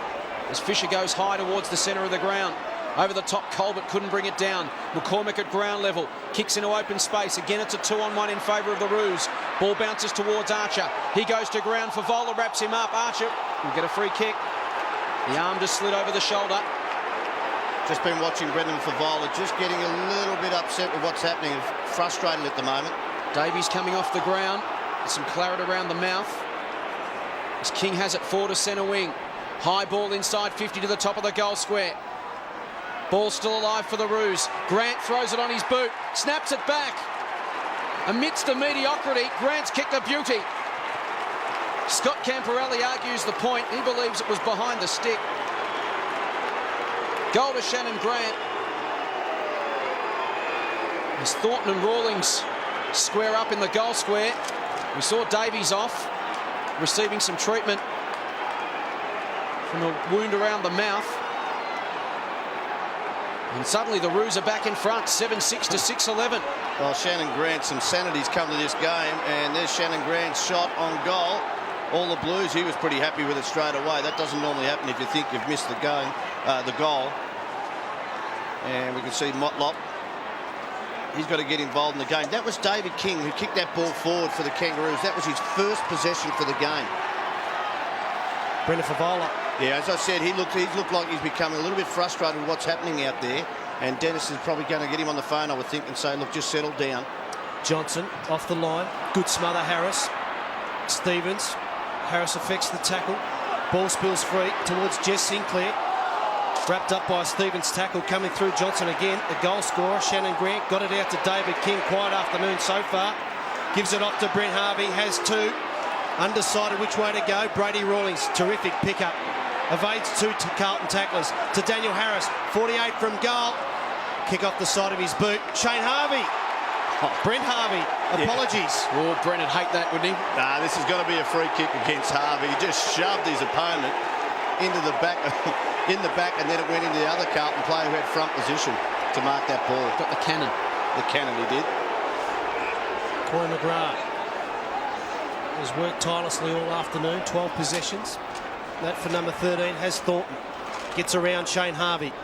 as Fisher goes high towards the centre of the ground. Over the top, Colbert couldn't bring it down. McCormick at ground level, kicks into open space. Again, it's a 2-on-1 in favour of the Roos. Ball bounces towards Archer. He goes to ground. Favola wraps him up. Archer will get a free kick. The arm just slid over the shoulder. Just been watching Brendan Favola, just getting a little bit upset with what's happening, frustrated at the moment. Davies coming off the ground. With some claret around the mouth. As King has it forward to centre wing. High ball inside 50 to the top of the goal square. Ball still alive for the Roos. Grant throws it on his boot, snaps it back. Amidst the mediocrity, Grant's kicked a beauty. Scott Camporelli argues the point. He believes it was behind the stick. Goal to Shannon Grant. As Thornton and Rawlings square up in the goal square. We saw Davies off, receiving some treatment from a wound around the mouth. And suddenly the Roos are back in front, 7-6 to 6-11. Well, Shannon Grant, some sanity's come to this game, and there's Shannon Grant's shot on goal. All the Blues, he was pretty happy with it straight away. That doesn't normally happen if you think you've missed the goal. And we can see Motlop. He's got to get involved in the game. That was David King who kicked that ball forward for the Kangaroos. That was his first possession for the game. Brendan Favola. Yeah, as I said, he's looked like he's becoming a little bit frustrated with what's happening out there. And Dennis is probably going to get him on the phone, I would think, and say, look, just settle down. Johnson off the line. Good smother, Harris. Stevens. Harris affects the tackle. Ball spills free towards Jess Sinclair. Wrapped up by Stevens' tackle coming through. Johnson again, the goal scorer. Shannon Grant got it out to David King. Quiet afternoon so far. Gives it off to Brent Harvey. Has two. Undecided which way to go. Brady Rawlings, terrific pickup. Evades two to Carlton tacklers. To Daniel Harris, 48 from goal. Kick off the side of his boot. Shane Harvey. Brent Harvey, apologies. Yeah. Oh, Brent would hate that, wouldn't he? Nah, this is going to be a free kick against Harvey. He just shoved his opponent into the back, in the back, and then it went into the other Carlton player who had front position to mark that ball. Got the cannon. The cannon, he did. Corey McGrath has worked tirelessly all afternoon. 12 possessions. That for number 13 has Thornton. Gets around Shane Harvey.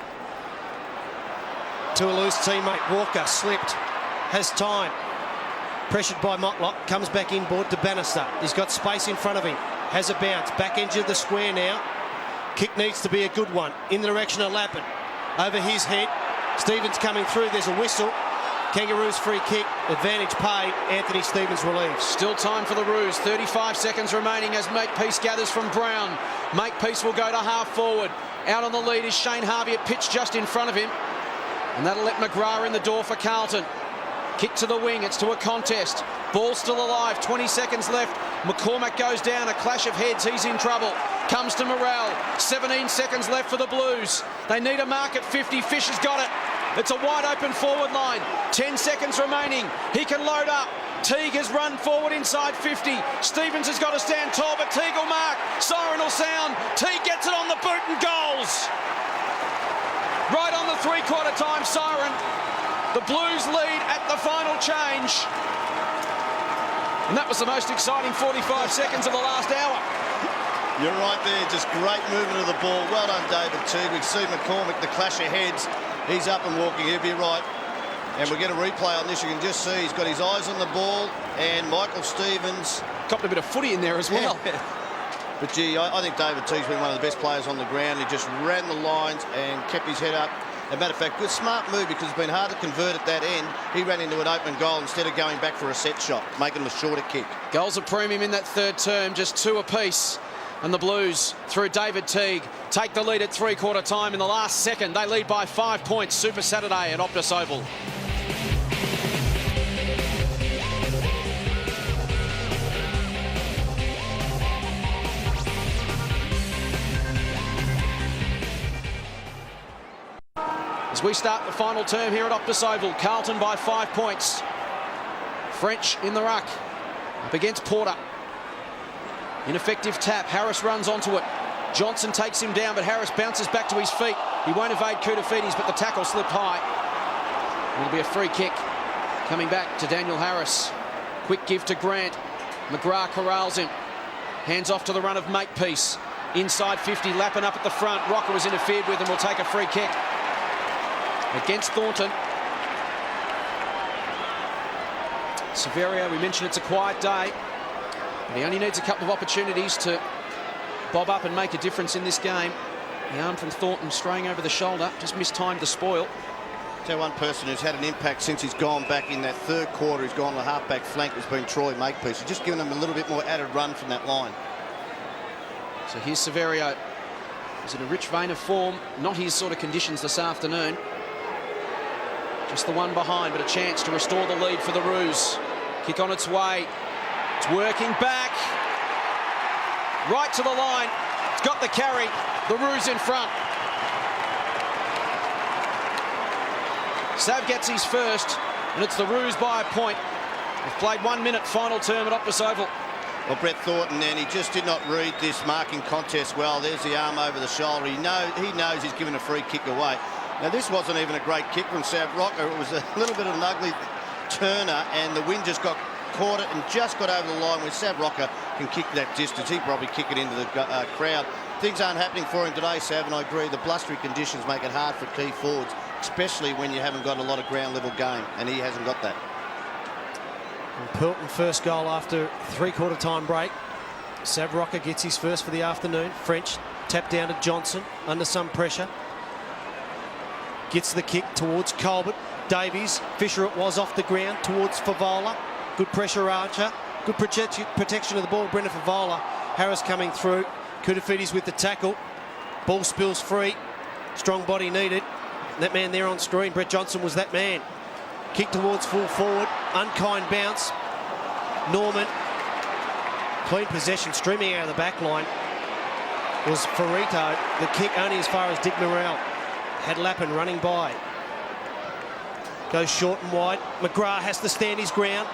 To a loose teammate. Walker slipped. Has time. Pressured by Motlop. Comes back inboard to Bannister. He's got space in front of him. Has a bounce. Back edge of the square now. Kick needs to be a good one. In the direction of Lappin. Over his head. Stevens coming through. There's a whistle. Kangaroos free kick. Advantage paid. Anthony Stevens relieves. Still time for the Roos. 35 seconds remaining as Makepeace gathers from Brown. Makepeace will go to half forward. Out on the lead is Shane Harvey at pitch just in front of him. And that'll let McGrath in the door for Carlton. Kick to the wing. It's to a contest. Ball still alive. 20 seconds left. McCormack goes down. A clash of heads. He's in trouble. Comes to Morrell. 17 seconds left for the Blues. They need a mark at 50. Fish has got it. It's a wide open forward line. 10 seconds remaining. He can load up. Teague has run forward inside 50. Stevens has got to stand tall, but Teague will mark. Siren will sound. Teague gets it on the boot and goals. Right on the three-quarter time siren. The Blues lead at the final change. And that was the most exciting 45 seconds of the last hour. You're right there. Just great movement of the ball. Well done, David Teague. We've seen McCormick, the clash of heads. He's up and walking. He'll be right. And we'll get a replay on this. You can just see he's got his eyes on the ball. And Michael Stevens copped a bit of footy in there as well. But gee, I think David Teague's been one of the best players on the ground. He just ran the lines and kept his head up As a matter of fact, good smart move because it's been hard to convert at that end. He ran into an open goal instead of going back for a set shot, making him a shorter kick. Goals of premium in that third term, just 2 apiece. And the Blues, through David Teague, take the lead at three-quarter time. In the last second, they lead by 5 points. Super Saturday at Optus Oval. As we start the final term here at Optus Oval, Carlton by 5 points. French in the ruck, up against Porter. Ineffective tap. Harris runs onto it. Johnson takes him down, but Harris bounces back to his feet. He won't evade Koutafidis, but the tackle slipped high. It'll be a free kick coming back to Daniel Harris. Quick give to Grant. McGrath corrals him. Hands off to the run of Makepeace. Inside 50, lapping up at the front. Rocker was interfered with and will take a free kick against Thornton. Severio, we mentioned it's a quiet day. But he only needs a couple of opportunities to bob up and make a difference in this game. The arm from Thornton straying over the shoulder, just mistimed the spoil. So one person who's had an impact since he's gone back in that third quarter, he's gone on the half-back flank, has been Troy Makepeace. He's just given him a little bit more added run from that line. So here's Severio. He's in a rich vein of form, not his sort of conditions this afternoon. Just the one behind, but a chance to restore the lead for the Roos. Kick on its way. It's working back. Right to the line. It's got the carry. The Roos in front. Sav gets his first, and it's the Roos by a point. They've played 1 minute final term at Optus Oval. Well, Brett Thornton then, he just did not read this marking contest well. There's the arm over the shoulder. He knows he's given a free kick away. Now, this wasn't even a great kick from Sav Rocker. It was a little bit of an ugly turner, and the wind just caught it and just got over the line where Sav Rocker can kick that distance. He'd probably kick it into the crowd. Things aren't happening for him today, Sav, and I agree. The blustery conditions make it hard for key forwards, especially when you haven't got a lot of ground-level game, and he hasn't got that. And Pelton first goal after three-quarter time break. Sav Rocker gets his first for the afternoon. French tapped down to Johnson under some pressure. Gets the kick towards Colbert. Davies, Fisher it was off the ground towards Favola. Good pressure Archer. Good protection of the ball, Brendan Favola. Harris coming through. Koutafidis with the tackle. Ball spills free. Strong body needed. That man there on screen, Brett Johnson, was that man. Kick towards full forward. Unkind bounce. Norman. Clean possession streaming out of the back line was Ferrito. The kick only as far as Dick Morrell. Had Lappin running by. Goes short and wide. McGrath has to stand his ground.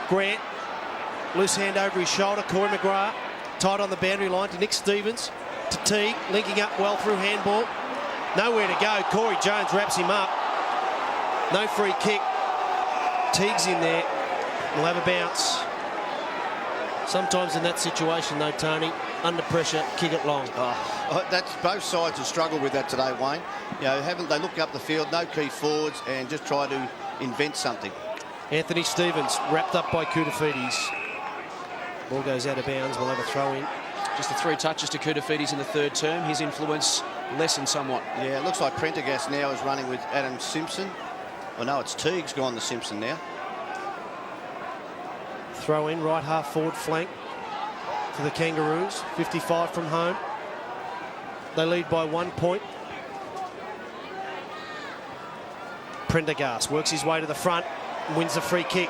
Grant. Loose hand over his shoulder. Corey McGrath. Tied on the boundary line to Nick Stevens. To Teague. Linking up well through handball. Nowhere to go. Corey Jones wraps him up. No free kick. Teague's in there. We'll have a bounce. Sometimes in that situation, though, Tony, under pressure, kick it long. That's both sides have struggled with that today, Wayne. You know, they look up the field, no key forwards, and just try to invent something. Anthony Stevens wrapped up by Koutafidis. Ball goes out of bounds. We'll have a throw in. Just the 3 touches to Koutafidis in the third term. His influence lessened somewhat. Yeah, it looks like Prendergast now is running with Adam Simpson. Oh no, it's Teague's gone to Simpson now. Throw in, right half forward flank for the Kangaroos. 55 from home. They lead by 1 point. Prendergast works his way to the front and wins the free kick.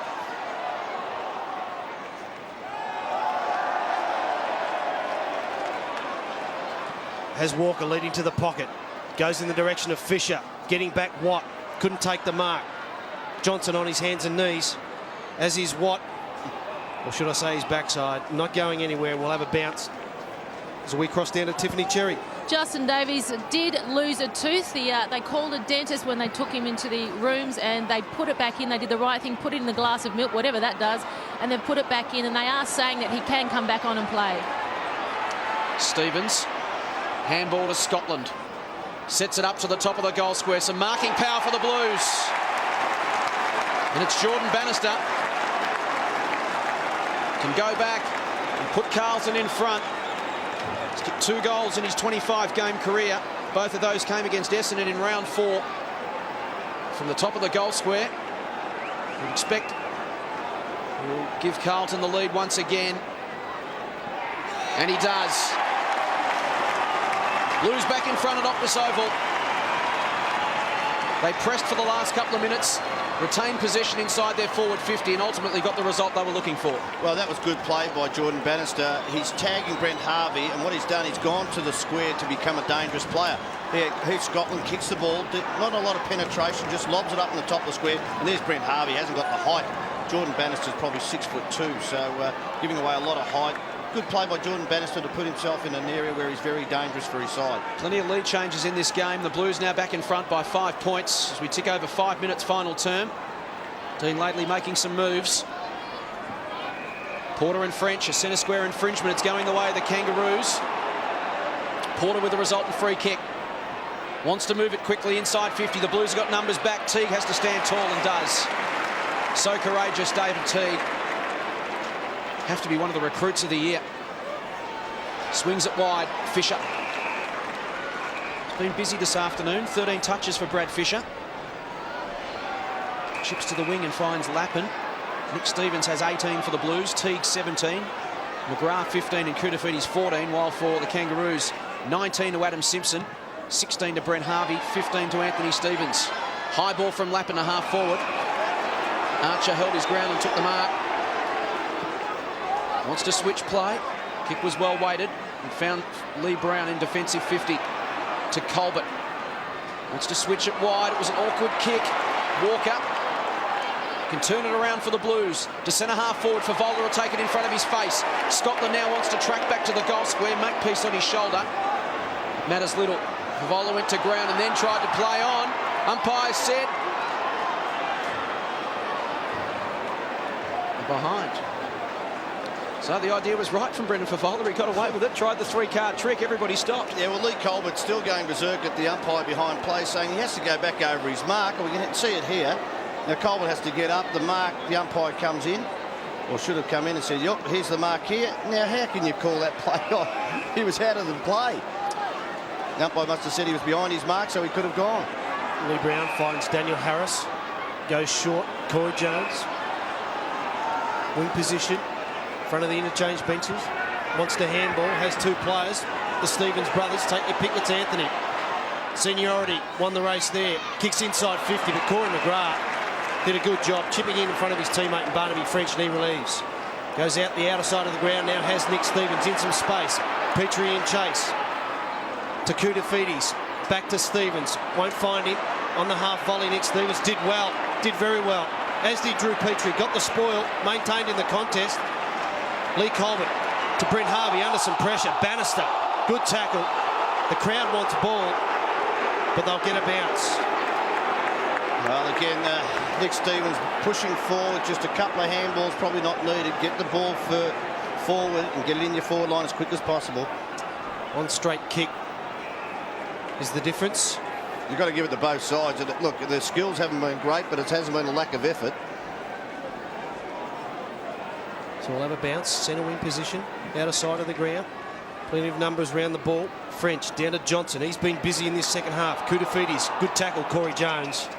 Has Walker leading to the pocket. Goes in the direction of Fisher. Getting back Watt. Couldn't take the mark. Johnson on his hands and knees. As is Watt. Or should I say his backside. Not going anywhere. We'll have a bounce as we cross down to Tiffany Cherry. Justin Davies did lose a tooth. They called a dentist when they took him into the rooms and they put it back in. They did the right thing, put it in the glass of milk, whatever that does, and they've put it back in, and they are saying that he can come back on and play. Stevens, handball to Scotland. Sets it up to the top of the goal square. Some marking power for the Blues. And it's Jordan Bannister. Can go back and put Carlton in front. He's kicked 2 goals in his 25-game career. Both of those came against Essendon in round 4 from the top of the goal square. You'd expect he'll give Carlton the lead once again. And he does. Blues back in front at Optus Oval. They pressed for the last couple of minutes, retained possession inside their forward 50 and ultimately got the result they were looking for. Well, that was good play by Jordan Bannister. He's tagging Brent Harvey, and what he's done, he's gone to the square to become a dangerous player. Here Scotland kicks the ball, not a lot of penetration, just lobs it up in the top of the square, and there's Brent Harvey, hasn't got the height. Jordan Bannister's probably 6'2", so giving away a lot of height. Good play by Jordan Bannister to put himself in an area where he's very dangerous for his side. Plenty of lead changes in this game. The Blues now back in front by 5 points as we tick over 5 minutes final term. Dean Lately making some moves. Porter and French, a centre square infringement. It's going the way of the Kangaroos. Porter with the resultant free kick. Wants to move it quickly inside 50. The Blues have got numbers back. Teague has to stand tall and does. So courageous, David Teague. Have to be one of the recruits of the year. Swings it wide. Fisher. It's been busy this afternoon. 13 touches for Brad Fisher. Chips to the wing and finds Lappin. Nick Stevens has 18 for the Blues. Teague 17. McGrath 15 and Koudafides 14. While for the Kangaroos, 19 to Adam Simpson. 16 to Brent Harvey. 15 to Anthony Stevens. High ball from Lappin to half forward. Archer held his ground and took the mark. Wants to switch play. Kick was well weighted and found Lee Brown in defensive 50 to Colbert. Wants to switch it wide. It was an awkward kick. Walker can turn it around for the Blues. To centre half forward for Voller, will take it in front of his face. Scotland now wants to track back to the goal square. Makepeace on his shoulder. Matters little. Voller went to ground and then tried to play on. Umpire said behind. So the idea was right from Brendan Favola. He got away with it, tried the 3-card trick. Everybody stopped. Yeah, well, Lee Colbert still going berserk at the umpire behind play, saying he has to go back over his mark. We can see it here. Now Colbert has to get up. The mark, the umpire comes in, or should have come in and said, "Yup, here's the mark here." Now, how can you call that play off? He was out of the play. The umpire must have said he was behind his mark, so he could have gone. Lee Brown finds Daniel Harris, goes short. Corey Jones, wing position. Front of the interchange benches, wants to handball, has 2 players. The Stevens brothers take your pick. It's Anthony. Seniority won the race there. Kicks inside 50, but Corey McGrath did a good job chipping in front of his teammate and Barnaby French, and he relieves. Goes out the outer side of the ground, now has Nick Stevens in some space. Petrie in chase. To Koudafides, back to Stevens. Won't find him. On the half volley, Nick Stevens did well, did very well. As did Drew Petrie, got the spoil, maintained in the contest. Lee Colbert to Brent Harvey under some pressure. Bannister, good tackle. The crowd wants ball, but they'll get a bounce. Well, again, Nick Stevens pushing forward. Just a couple of handballs, probably not needed. Get the ball forward and get it in your forward line as quick as possible. One straight kick is the difference. You've got to give it to both sides. And look, the skills haven't been great, but it hasn't been a lack of effort. So we'll have a bounce. Centre wing position, outer side of the ground. Plenty of numbers around the ball. French down to Johnson. He's been busy in this second half. Koudafides, good tackle. Corey Jones.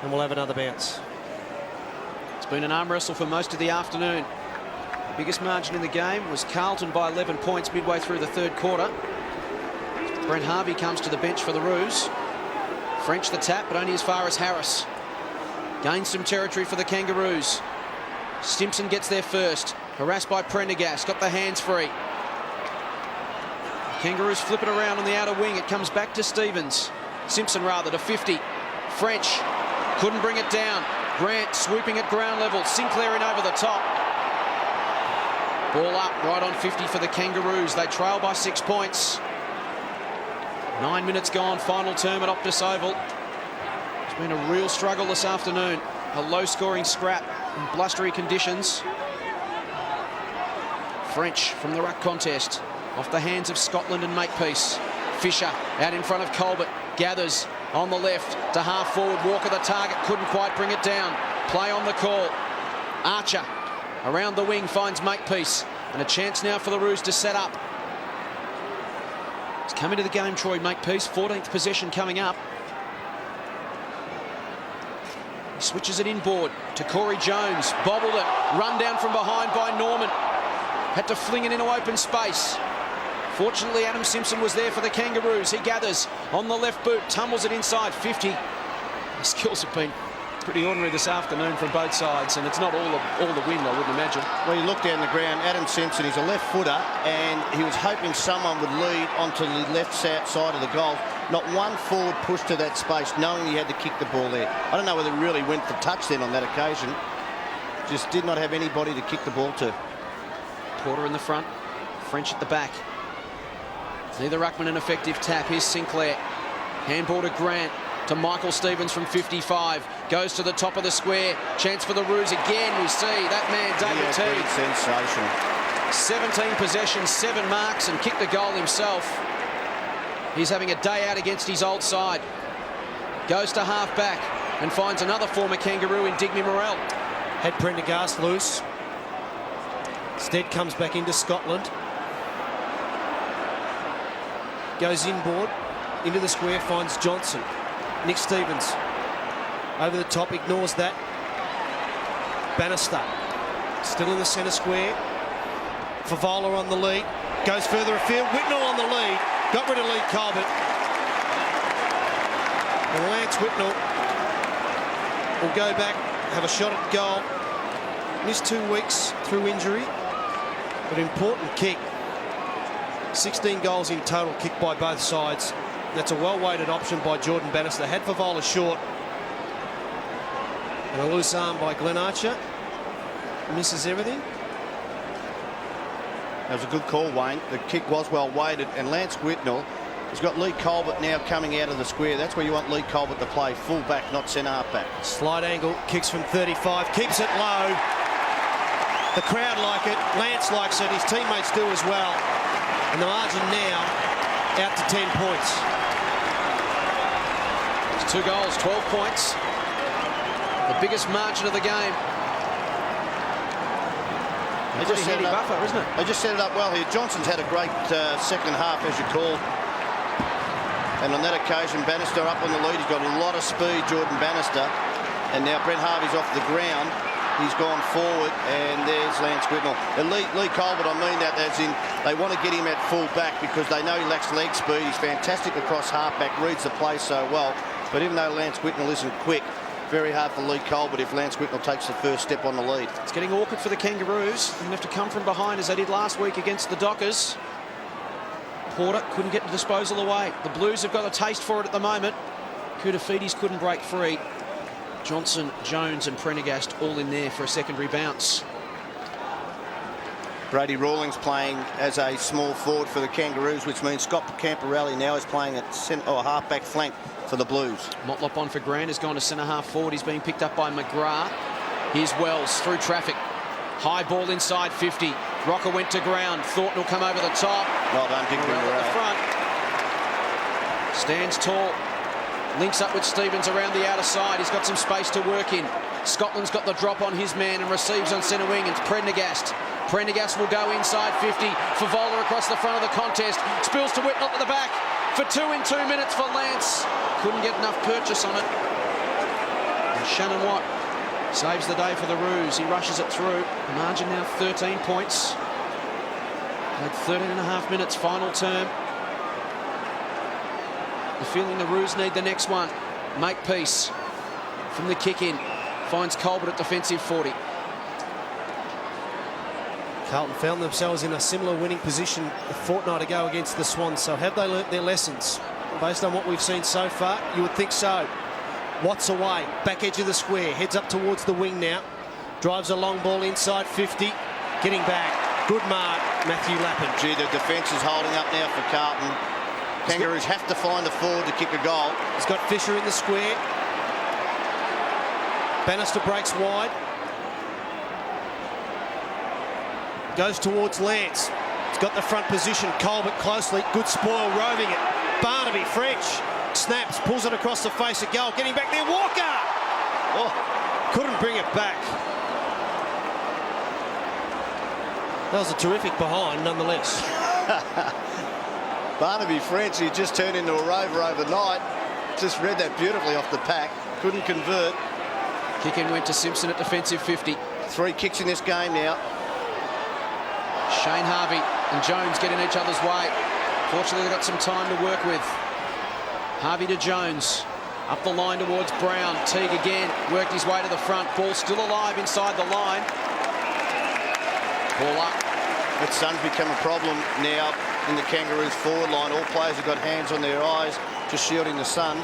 And we'll have another bounce. It's been an arm wrestle for most of the afternoon. The biggest margin in the game was Carlton by 11 points midway through the 3rd quarter. Brent Harvey comes to the bench for the Roos. French the tap, but only as far as Harris. Gains some territory for the Kangaroos. Simpson gets there first. Harassed by Prendergast. Got the hands free. Kangaroos flip it around on the outer wing. It comes back to Stevens. Simpson rather to 50. French couldn't bring it down. Grant swooping at ground level. Sinclair in over the top. Ball up right on 50 for the Kangaroos. They trail by 6 points. 9 minutes gone. Final term at Optus Oval. It's been a real struggle this afternoon. A low-scoring scrap in blustery conditions. French from the ruck contest. Off the hands of Scotland and Makepeace. Fisher out in front of Colbert. Gathers on the left to half forward. Walker the target. Couldn't quite bring it down. Play on the call. Archer around the wing finds Makepeace. And a chance now for the Roos to set up. He's come into the game, Troy Makepeace. 14th possession coming up. He switches it inboard to Corey Jones. Bobbled it. Run down from behind by Norman. Had to fling it into open space. Fortunately, Adam Simpson was there for the Kangaroos. He gathers on the left boot, tumbles it inside 50. The skills have been pretty ordinary this afternoon from both sides, and it's not all the wind, I wouldn't imagine. Well, you look down the ground, Adam Simpson, he's a left footer, and he was hoping someone would lead onto the left side of the goal. Not one forward push to that space, knowing he had to kick the ball there. I don't know whether he really went for touch then on that occasion. Just did not have anybody to kick the ball to. Porter in the front, French at the back. Neither ruckman an effective tap. Here's Sinclair. Handball to Grant. To Michael Stevens from 55. Goes to the top of the square. Chance for the Roos again. We see that man, David Teague. Sensational. 17 possessions, 7 marks, and kicked the goal himself. He's having a day out against his old side. Goes to half back and finds another former Kangaroo in Digby Morrell. Had Prendergast loose. Stead comes back into Scotland. Goes inboard, into the square, finds Johnson. Nick Stevens over the top, ignores that. Bannister still in the centre square. Favola on the lead, goes further afield. Whitnell on the lead, got rid of Lee Colbert. And Lance Whitnell will go back, have a shot at goal. Missed 2 weeks through injury, but important kick. 16 goals in total kicked by both sides. That's a well-weighted option by Jordan Bannister. Had Favola short. And a loose arm by Glenn Archer. Misses everything. That was a good call, Wayne. The kick was well weighted, and Lance Whitnell has got Lee Colbert now coming out of the square. That's where you want Lee Colbert to play, full back, not centre half back. Slight angle, kicks from 35, keeps it low. The crowd like it, Lance likes it, his teammates do as well. And the margin now out to 10 points. It's 2 goals, 12 points. The biggest margin of the game. They just set it up, buffer, isn't it? They just set it up well here. Johnson's had a great second half, as you called. And on that occasion, Bannister up on the lead. He's got a lot of speed, Jordan Bannister. And now Brent Harvey's off the ground. He's gone forward, and there's Lance Whitnell. And Lee Colbert, I mean that as in they want to get him at full back because they know he lacks leg speed. He's fantastic across halfback, reads the play so well. But even though Lance Whitnell isn't quick, very hard for Lee Colbert if Lance Whitnell takes the first step on the lead. It's getting awkward for the Kangaroos. They have to come from behind as they did last week against the Dockers. Porter couldn't get the disposal away. The Blues have got a taste for it at the moment. Koutafidis couldn't break free. Johnson, Jones and Prendergast all in there for a secondary bounce. Brady Rawlings playing as a small forward for the Kangaroos, which means Scott Camporelli now is playing at half-back flank for the Blues. Motlop on for Grant, has gone to centre-half forward. He's being picked up by McGrath. Here's Wells through traffic. High ball inside 50. Rocker went to ground. Thornton will come over the top. Well done, Big at the front. Stands tall. Links up with Stevens around the outer side. He's got some space to work in. Scotland's got the drop on his man and receives on centre wing. It's Prendergast. Prendergast will go inside 50. Favola across the front of the contest. Spills to Whitnell at the back. For 2 in 2 minutes for Lance. Couldn't get enough purchase on it. And Shannon Watt saves the day for the Roos. He rushes it through. The margin now 13 points. Played 13.5 minutes final term. The feeling the Roos need the next one. Makepeace from the kick in. Finds Colbert at defensive 40. Carlton found themselves in a similar winning position a fortnight ago against the Swans. So have they learnt their lessons? Based on what we've seen so far, you would think so. Watts away, back edge of the square, heads up towards the wing now. Drives a long ball inside 50. Getting back. Good mark, Matthew Lappin. Gee, the defence is holding up now for Carlton. Kangaroos have to find a forward to kick a goal. He's got Fisher in the square. Bannister breaks wide. Goes towards Lance. He's got the front position. Colbert closely. Good spoil, roving it. Barnaby, French. Snaps, pulls it across the face of goal. Getting back there, Walker! Oh, couldn't bring it back. That was a terrific behind, nonetheless. Barnaby French, he just turned into a rover overnight. Just read that beautifully off the pack. Couldn't convert. Kick in went to Simpson at defensive 50. 3 kicks in this game now. Shane Harvey and Jones get in each other's way. Fortunately, they've got some time to work with. Harvey to Jones. Up the line towards Brown. Teague again. Worked his way to the front. Ball still alive inside the line. Ball up. That sun's become a problem now in the Kangaroos forward line. All players have got hands on their eyes, just shielding the sun.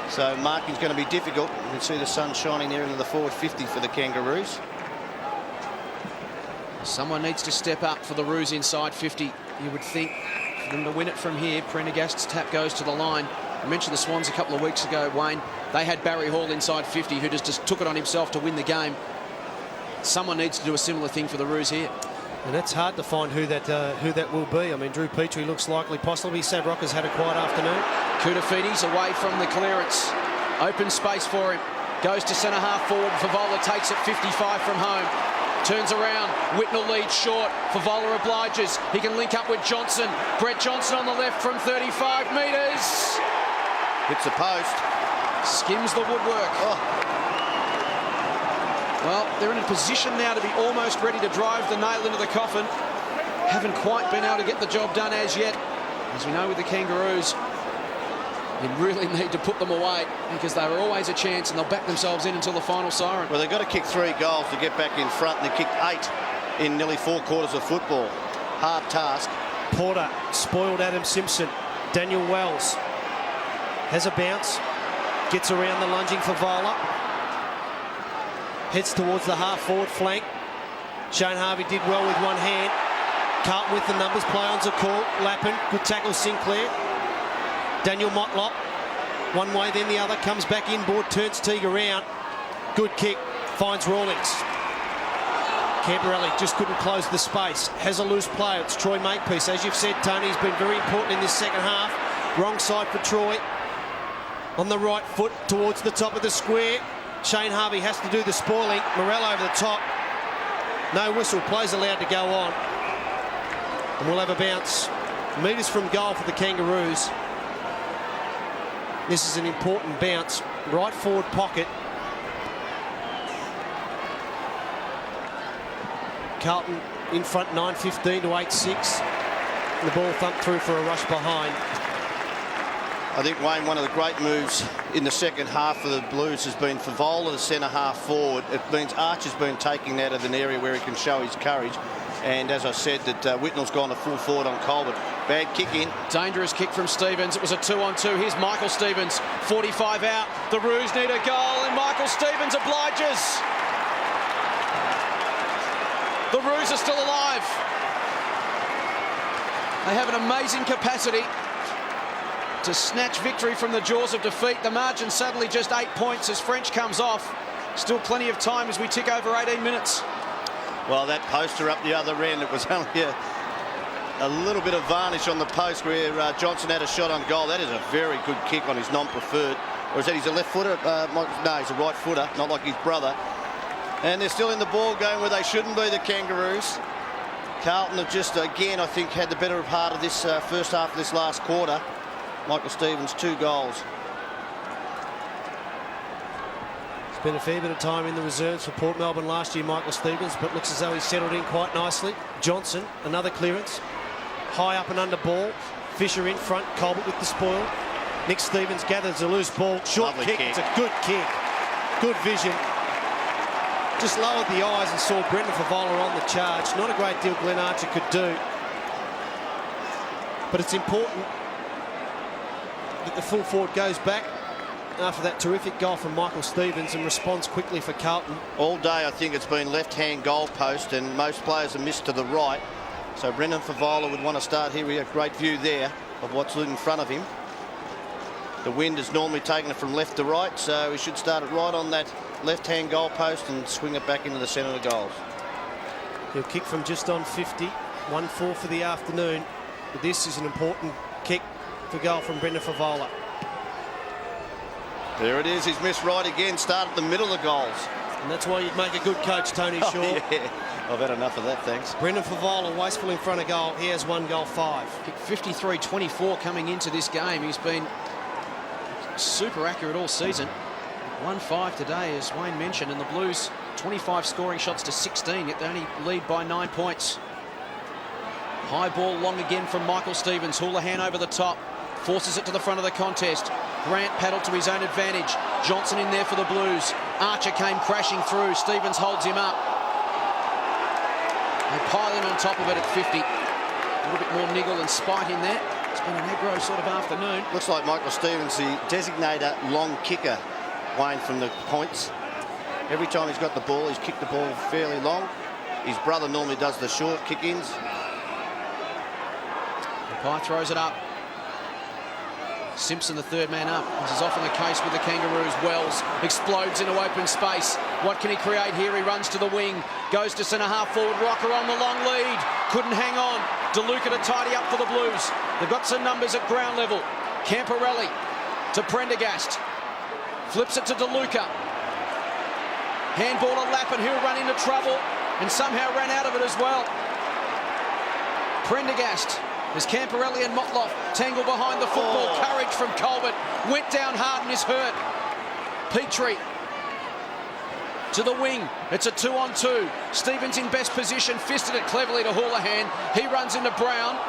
So marking's going to be difficult. You can see the sun shining there into the forward 50 for the Kangaroos. Someone needs to step up for the Roos inside 50. You would think for them to win it from here. Prendergast's tap goes to the line. I mentioned the Swans a couple of weeks ago, Wayne. They had Barry Hall inside 50, who just took it on himself to win the game. Someone needs to do a similar thing for the Roos here. And that's hard to find who that will be. I mean, Drew Petrie looks likely, possibly. Sad Rock has had a quiet afternoon. Kudafides away from the clearance. Open space for him. Goes to centre half forward. Favola takes it 55 from home. Turns around. Whitnell leads short. Favola obliges. He can link up with Johnson. Brett Johnson on the left from 35 metres. Hits the post. Skims the woodwork. Oh. Well, they're in a position now to be almost ready to drive the nail into the coffin. Haven't quite been able to get the job done as yet. As we know with the Kangaroos, you really need to put them away because they were always a chance and they'll back themselves in until the final siren. Well, they've got to kick 3 goals to get back in front, and they kicked 8 in nearly 4 quarters of football. Hard task. Porter spoiled Adam Simpson. Daniel Wells has a bounce. Gets around the lunging Favola. Heads towards the half-forward flank. Shane Harvey did well with one hand. Carlton with the numbers. Play-ons are called. Lappin. Good tackle, Sinclair. Daniel Motlop. One way, then the other. Comes back inboard. Turns Teague around. Good kick. Finds Rawlings. Camperelli just couldn't close the space. Has a loose player. It's Troy Makepeace. As you've said, Tony, has been very important in this second half. Wrong side for Troy. On the right foot towards the top of the square. Shane Harvey has to do the spoiling. Morel over the top. No whistle. Play's allowed to go on. And we'll have a bounce. Metres from goal for the Kangaroos. This is an important bounce. Right forward pocket. Carlton in front 9-15 to 8-6. The ball thumped through for a rush behind. I think, Wayne, one of the great moves in the second half for the Blues has been Favola, the centre half forward. It means Archer's been taken out of an area where he can show his courage. And as I said, that Whitnell's gone to full forward on Colbert. Bad kick in. Dangerous kick from Stevens. It was a 2-on-2. Here's Michael Stevens. 45 out. The Roos need a goal and Michael Stevens obliges. The Roos are still alive. They have an amazing capacity to snatch victory from the jaws of defeat. The margin suddenly just 8 points as French comes off. Still plenty of time as we tick over 18 minutes. Well, that poster up the other end, it was only a little bit of varnish on the post where Johnson had a shot on goal. That is a very good kick on his non-preferred. Or is that he's a left footer? No, he's a right footer, not like his brother. And they're still in the ball game where they shouldn't be, the Kangaroos. Carlton have just, again, I think, had the better part of this first half of this last quarter. Michael Stevens, 2 goals. Spent a fair bit of time in the reserves for Port Melbourne last year, Michael Stevens, but looks as though he's settled in quite nicely. Johnson, another clearance. High up and under ball. Fisher in front, Colbert with the spoil. Nick Stevens gathers a loose ball. Short kick. It's a good kick. Good vision. Just lowered the eyes and saw Brendan Favola on the charge. Not a great deal Glenn Archer could do. But it's important that the full forward goes back after that terrific goal from Michael Stevens and responds quickly for Carlton. All day, I think it's been left-hand goal post, and most players are missed to the right. So Brendan Favola would want to start here. We have a great view there of what's in front of him. The wind is normally taking it from left to right, so he should start it right on that left-hand goal post and swing it back into the centre of the goals. He'll kick from just on 50. 1-4 for the afternoon. But this is an important kick for goal from Brendan Favola. There it is. He's missed right again. Start at the middle of the goals. And that's why you'd make a good coach, Tony Shaw. Yeah. I've had enough of that, thanks. Brendan Favola, wasteful in front of goal. He has 1 goal 5. Kicked 53-24 coming into this game. He's been super accurate all season. 1-5 today, as Wayne mentioned, and the Blues 25 scoring shots to 16, yet they only lead by 9 points. High ball long again from Michael Stevens. Houlihan over the top, forces it to the front of the contest. Grant paddled to his own advantage. Johnson in there for the Blues. Archer came crashing through. Stevens holds him up. They pile in on top of it at 50. A little bit more niggle and spite in there. It's been an aggro sort of afternoon. Looks like Michael Stevens, the designator long kicker, Wayne, from the points. Every time he's got the ball, he's kicked the ball fairly long. His brother normally does the short kick-ins. Pye throws it up. Simpson, the third man up. This is often the case with the Kangaroos. Wells explodes into open space. What can he create here? He runs to the wing. Goes to centre half forward. Rocker on the long lead. Couldn't hang on. DeLuca to tidy up for the Blues. They've got some numbers at ground level. Camporelli to Prendergast. Flips it to DeLuca. Handball to Lappin, who'll run into trouble and somehow ran out of it as well. Prendergast. There's Camporelli and Motloff tangle behind the football. Courage from Colbert. Went down hard and is hurt. Petrie to the wing. It's a 2-on-2. Stevens in best position. Fisted it cleverly to Houlihan. He runs into Brown.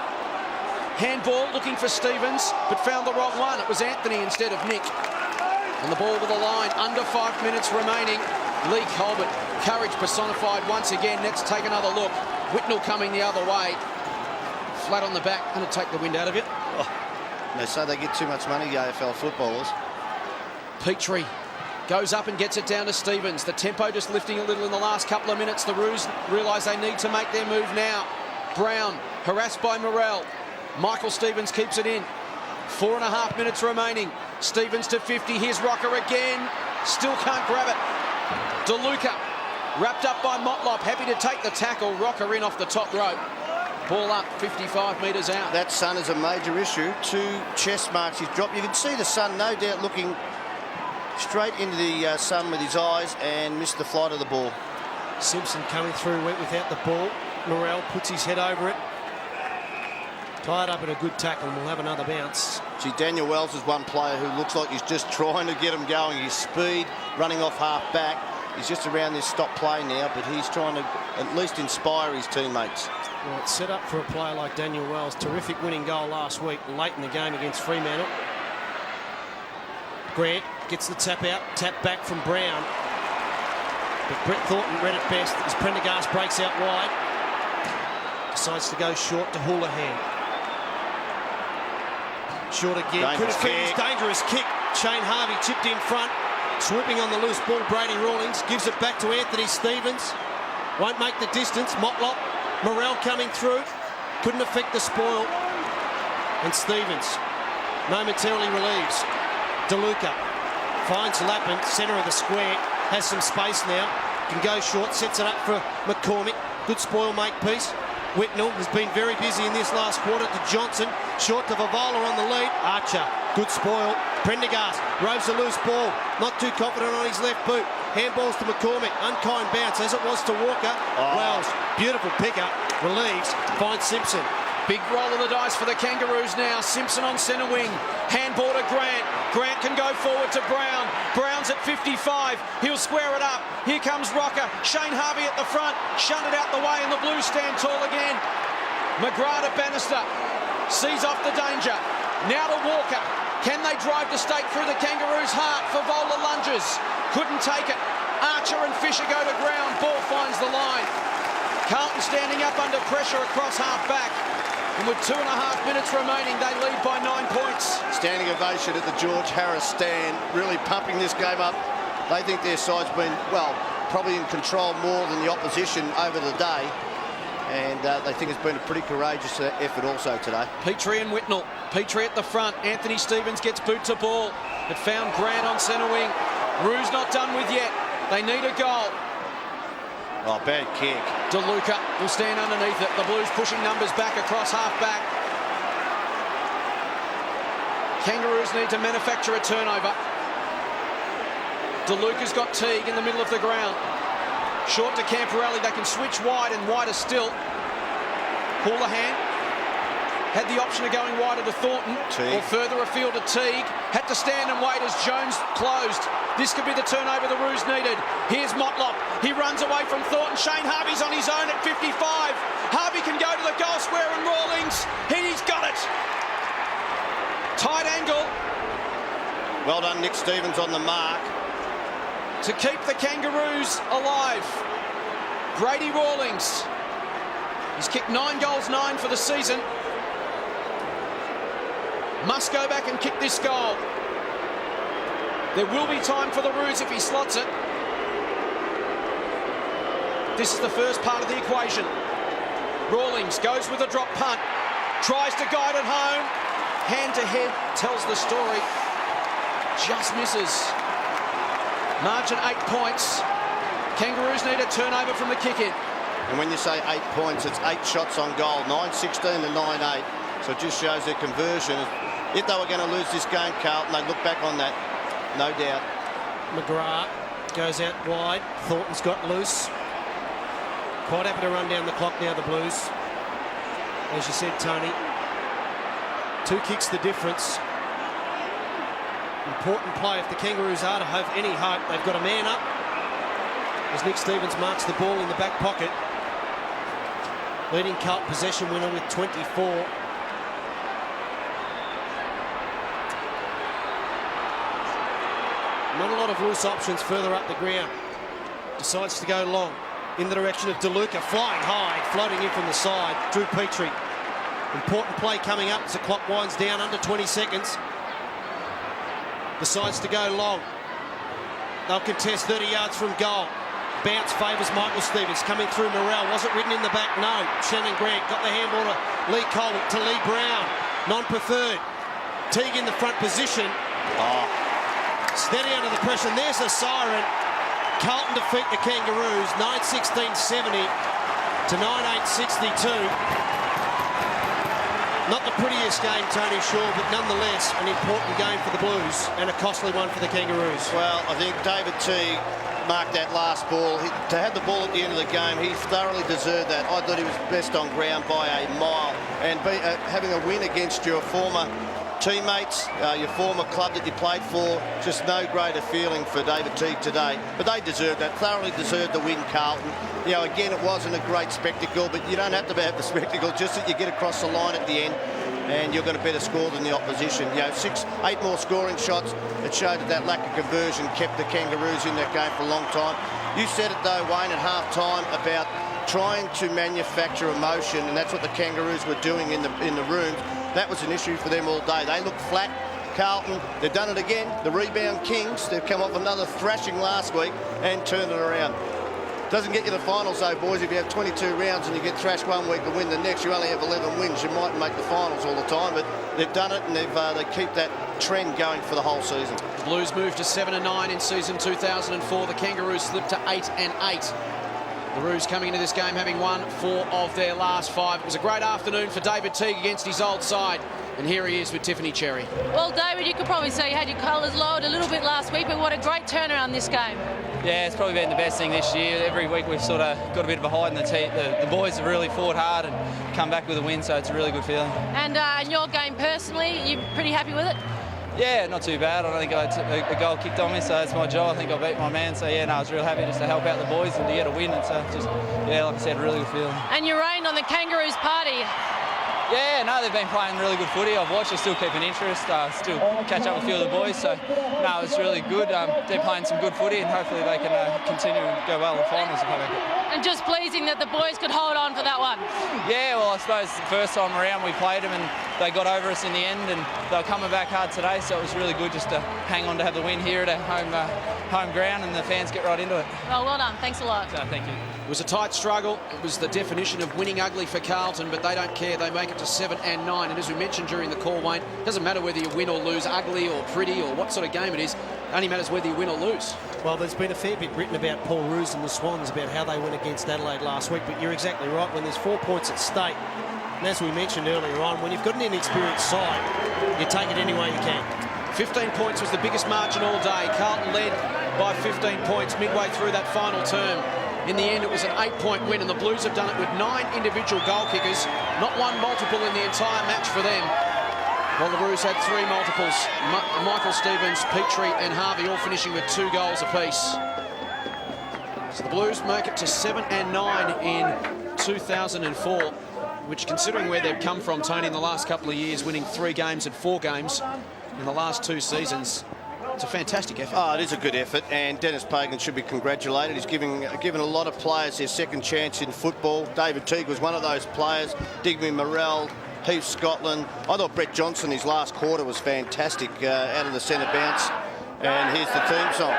Handball looking for Stevens, but found the wrong one. It was Anthony instead of Nick. And the ball to the line. Under 5 minutes remaining. Lee Colbert. Courage personified once again. Let's take another look. Whitnell coming the other way. Flat on the back, going to take the wind out of it. They say they get too much money, the AFL footballers. Petrie goes up and gets it down to Stevens. The tempo just lifting a little in the last couple of minutes. The Roos realise they need to make their move now. Brown harassed by Morrell. Michael Stevens keeps it in. 4.5 minutes remaining. Stevens to 50. Here's Rocker again. Still can't grab it. DeLuca wrapped up by Motlop. Happy to take the tackle. Rocker in off the top rope. Ball up 55 metres out. That sun is a major issue. 2 chest marks he's dropped. You can see the sun, no doubt, looking straight into the sun with his eyes and missed the flight of the ball. Simpson coming through, went without the ball. Morrell puts his head over it. Tied up in a good tackle and will have another bounce. See, Daniel Wells is one player who looks like he's just trying to get him going. His speed, running off half back. He's just around this stop play now, but he's trying to at least inspire his teammates. Well, it's set up for a player like Daniel Wells. Terrific winning goal last week, late in the game against Fremantle. Grant gets the tap out, tap back from Brown. But Brett Thornton read it best as Prendergast breaks out wide. Decides to go short to Houlihan. Short again. Dangerous kick. Shane Harvey chipped in front. Swooping on the loose ball, Brady Rawlings gives it back to Anthony Stevens. Won't make the distance. Motlop. Morrell coming through. Couldn't affect the spoil. And Stevens momentarily relieves. DeLuca finds Lappin, centre of the square. Has some space now. Can go short. Sets it up for McCormick. Good spoil make piece. Whitnell has been very busy in this last quarter to Johnson. Short to Favola on the lead. Archer. Good spoil. Prendergast roves a loose ball. Not too confident on his left boot. Handballs to McCormick. Unkind bounce as it was to Walker. Wells. Beautiful pickup. Relieves. Finds Simpson. Big roll of the dice for the Kangaroos now. Simpson on centre wing. Handball to Grant. Grant can go forward to Brown. Brown's at 55. He'll square it up. Here comes Rocker. Shane Harvey at the front. Shunted out the way and the Blues stand tall again. McGrath to Bannister. Sees off the danger. Now to Walker. Can they drive the stake through the Kangaroos' heart? Favola lunges. Couldn't take it. Archer and Fisher go to ground. Ball finds the line. Carlton standing up under pressure across half back. And with 2.5 minutes remaining, they lead by 9 points. Standing ovation at the George Harris stand, really pumping this game up. They think their side's been, well, probably in control more than the opposition over the day. And they think it's been a pretty courageous effort also today. Petrie and Whitnell. Petrie at the front. Anthony Stevens gets boot to ball. It found Grant on centre wing. Roos not done with yet. They need a goal. Oh, bad kick. DeLuca will stand underneath it. The Blues pushing numbers back across half back. Kangaroos need to manufacture a turnover. DeLuca's got Teague in the middle of the ground. Short to Camporelli. They can switch wide and wider still. Houlihan had the option of going wider to Thornton or further afield to Teague. Had to stand and wait as Jones closed. This could be the turnover the Roos needed. Here's Motlop. He runs away from Thornton. Shane Harvey's on his own at 55. Harvey can go to the goal square and Rawlings. He's got it. Tight angle. Well done, Nick Stevens on the mark. To keep the Kangaroos alive. Brady Rawlings. He's kicked 9 goals, 9 for the season. Must go back and kick this goal. There will be time for the Roos if he slots it. This is the first part of the equation. Rawlings goes with a drop punt. Tries to guide it home. Hand to head tells the story. Just misses. Margin 8 points. Kangaroos need a turnover from the kick-in. And when you say 8 points, it's 8 shots on goal, 9-16 and 9-8. So it just shows their conversion. If they were going to lose this game, Carlton, they'd look back on that, no doubt. McGrath goes out wide. Thornton's got loose. Quite happy to run down the clock now, the Blues. As you said, Tony, 2 kicks the difference. Important play if the Kangaroos are to have any hope. They've got a man up as Nick Stevens marks the ball in the back pocket. Leading Carlton possession winner with 24. Not a lot of loose options further up the ground. Decides to go long in the direction of DeLuca, flying high, floating in from the side. Drew Petrie. Important play coming up as the clock winds down under 20 seconds. Decides to go long. They'll contest 30 yards from goal. Bounce favours Michael Stevens. Coming through Morrell. Was it ridden in the back? No. Shannon Grant got the handball to Lee Colwick, to Lee Brown. Non-preferred. Teague in the front position. Steady under the pressure. And there's a siren. Carlton defeat the Kangaroos 9-16-70 to 9-8-62. Not the prettiest game, Tony Shaw, but nonetheless an important game for the Blues and a costly one for the Kangaroos. Well, I think David Teague marked that last ball. To have the ball at the end of the game, he thoroughly deserved that. I thought he was best on ground by a mile. And having a win against your former teammates, your former club that you played for, just no greater feeling for David Teague today. But they deserved that, thoroughly deserved the win, Carlton. You know, again, it wasn't a great spectacle, but you don't have to have the spectacle, just that you get across the line at the end and you're going to better score than the opposition. You know, 8 more scoring shots. It showed that lack of conversion kept the Kangaroos in that game for a long time. You said it, though, Wayne, at half-time about trying to manufacture emotion, and that's what the Kangaroos were doing in the rooms. That was an issue for them all day. They looked flat. Carlton, they've done it again. The rebound kings, they've come off another thrashing last week and turned it around. Doesn't get you to the finals, though, boys. If you have 22 rounds and you get thrashed one week and win the next, you only have 11 wins. You mightn't make the finals all the time, but they've done it, and they keep that trend going for the whole season. The Blues moved to 7-9 in season 2004. The Kangaroos slipped to 8-8. The Roos coming into this game having won 4 of their last 5. It was a great afternoon for David Teague against his old side. And here he is with Tiffany Cherry. Well, David, you could probably say you had your colours lowered a little bit last week, but what a great turnaround this game. Yeah, it's probably been the best thing this year. Every week we've sort of got a bit of a hide in the team. The boys have really fought hard and come back with a win, so it's a really good feeling. And in your game personally, you're pretty happy with it? Yeah, not too bad. I don't think a goal kicked on me, so that's my job. I think I beat my man, so yeah, no, I was real happy just to help out the boys and to get a win. And so just, yeah, like I said, a really good feeling. And you rained on the Kangaroos party. Yeah, no, they've been playing really good footy. I've watched, I still keep an interest, still catch up with a few of the boys. So, no, it's really good. They're playing some good footy and hopefully they can continue and go well in the finals if I make it. And just pleasing that the boys could hold on for that one. Yeah, well, I suppose the first time around we played them and they got over us in the end and they were coming back hard today, so it was really good just to hang on to have the win here at a home ground and the fans get right into it. Well done. Thanks a lot. So, thank you. It was a tight struggle. It was the definition of winning ugly for Carlton, but they don't care. They make it to 7-9. And as we mentioned during the call, Wayne, it doesn't matter whether you win or lose, ugly or pretty or what sort of game it is. It only matters whether you win or lose. Well, there's been a fair bit written about Paul Roos and the Swans about how they went against Adelaide last week, but you're exactly right. When there's 4 points at stake, and as we mentioned earlier on, when you've got an inexperienced side, you take it any way you can. 15 points was the biggest margin all day. Carlton led by 15 points midway through that final term. In the end, it was an 8-point win, and the Blues have done it with 9 individual goal kickers, not one multiple in the entire match for them. Well, the Blues had 3 multiples. Michael Stevens, Petrie and Harvey all finishing with 2 goals apiece. So the Blues make it to 7 and 9 in 2004, which, considering where they've come from, Tony, in the last couple of years, winning 3 games and 4 games in the last 2 seasons, it's a fantastic effort. Oh, it is a good effort, and Dennis Pagan should be congratulated. He's given a lot of players their second chance in football. David Teague was one of those players. Digby Morrell, Heath Scotland. I thought Brett Johnson, his last quarter was fantastic out of the centre bounce. And here's the theme song.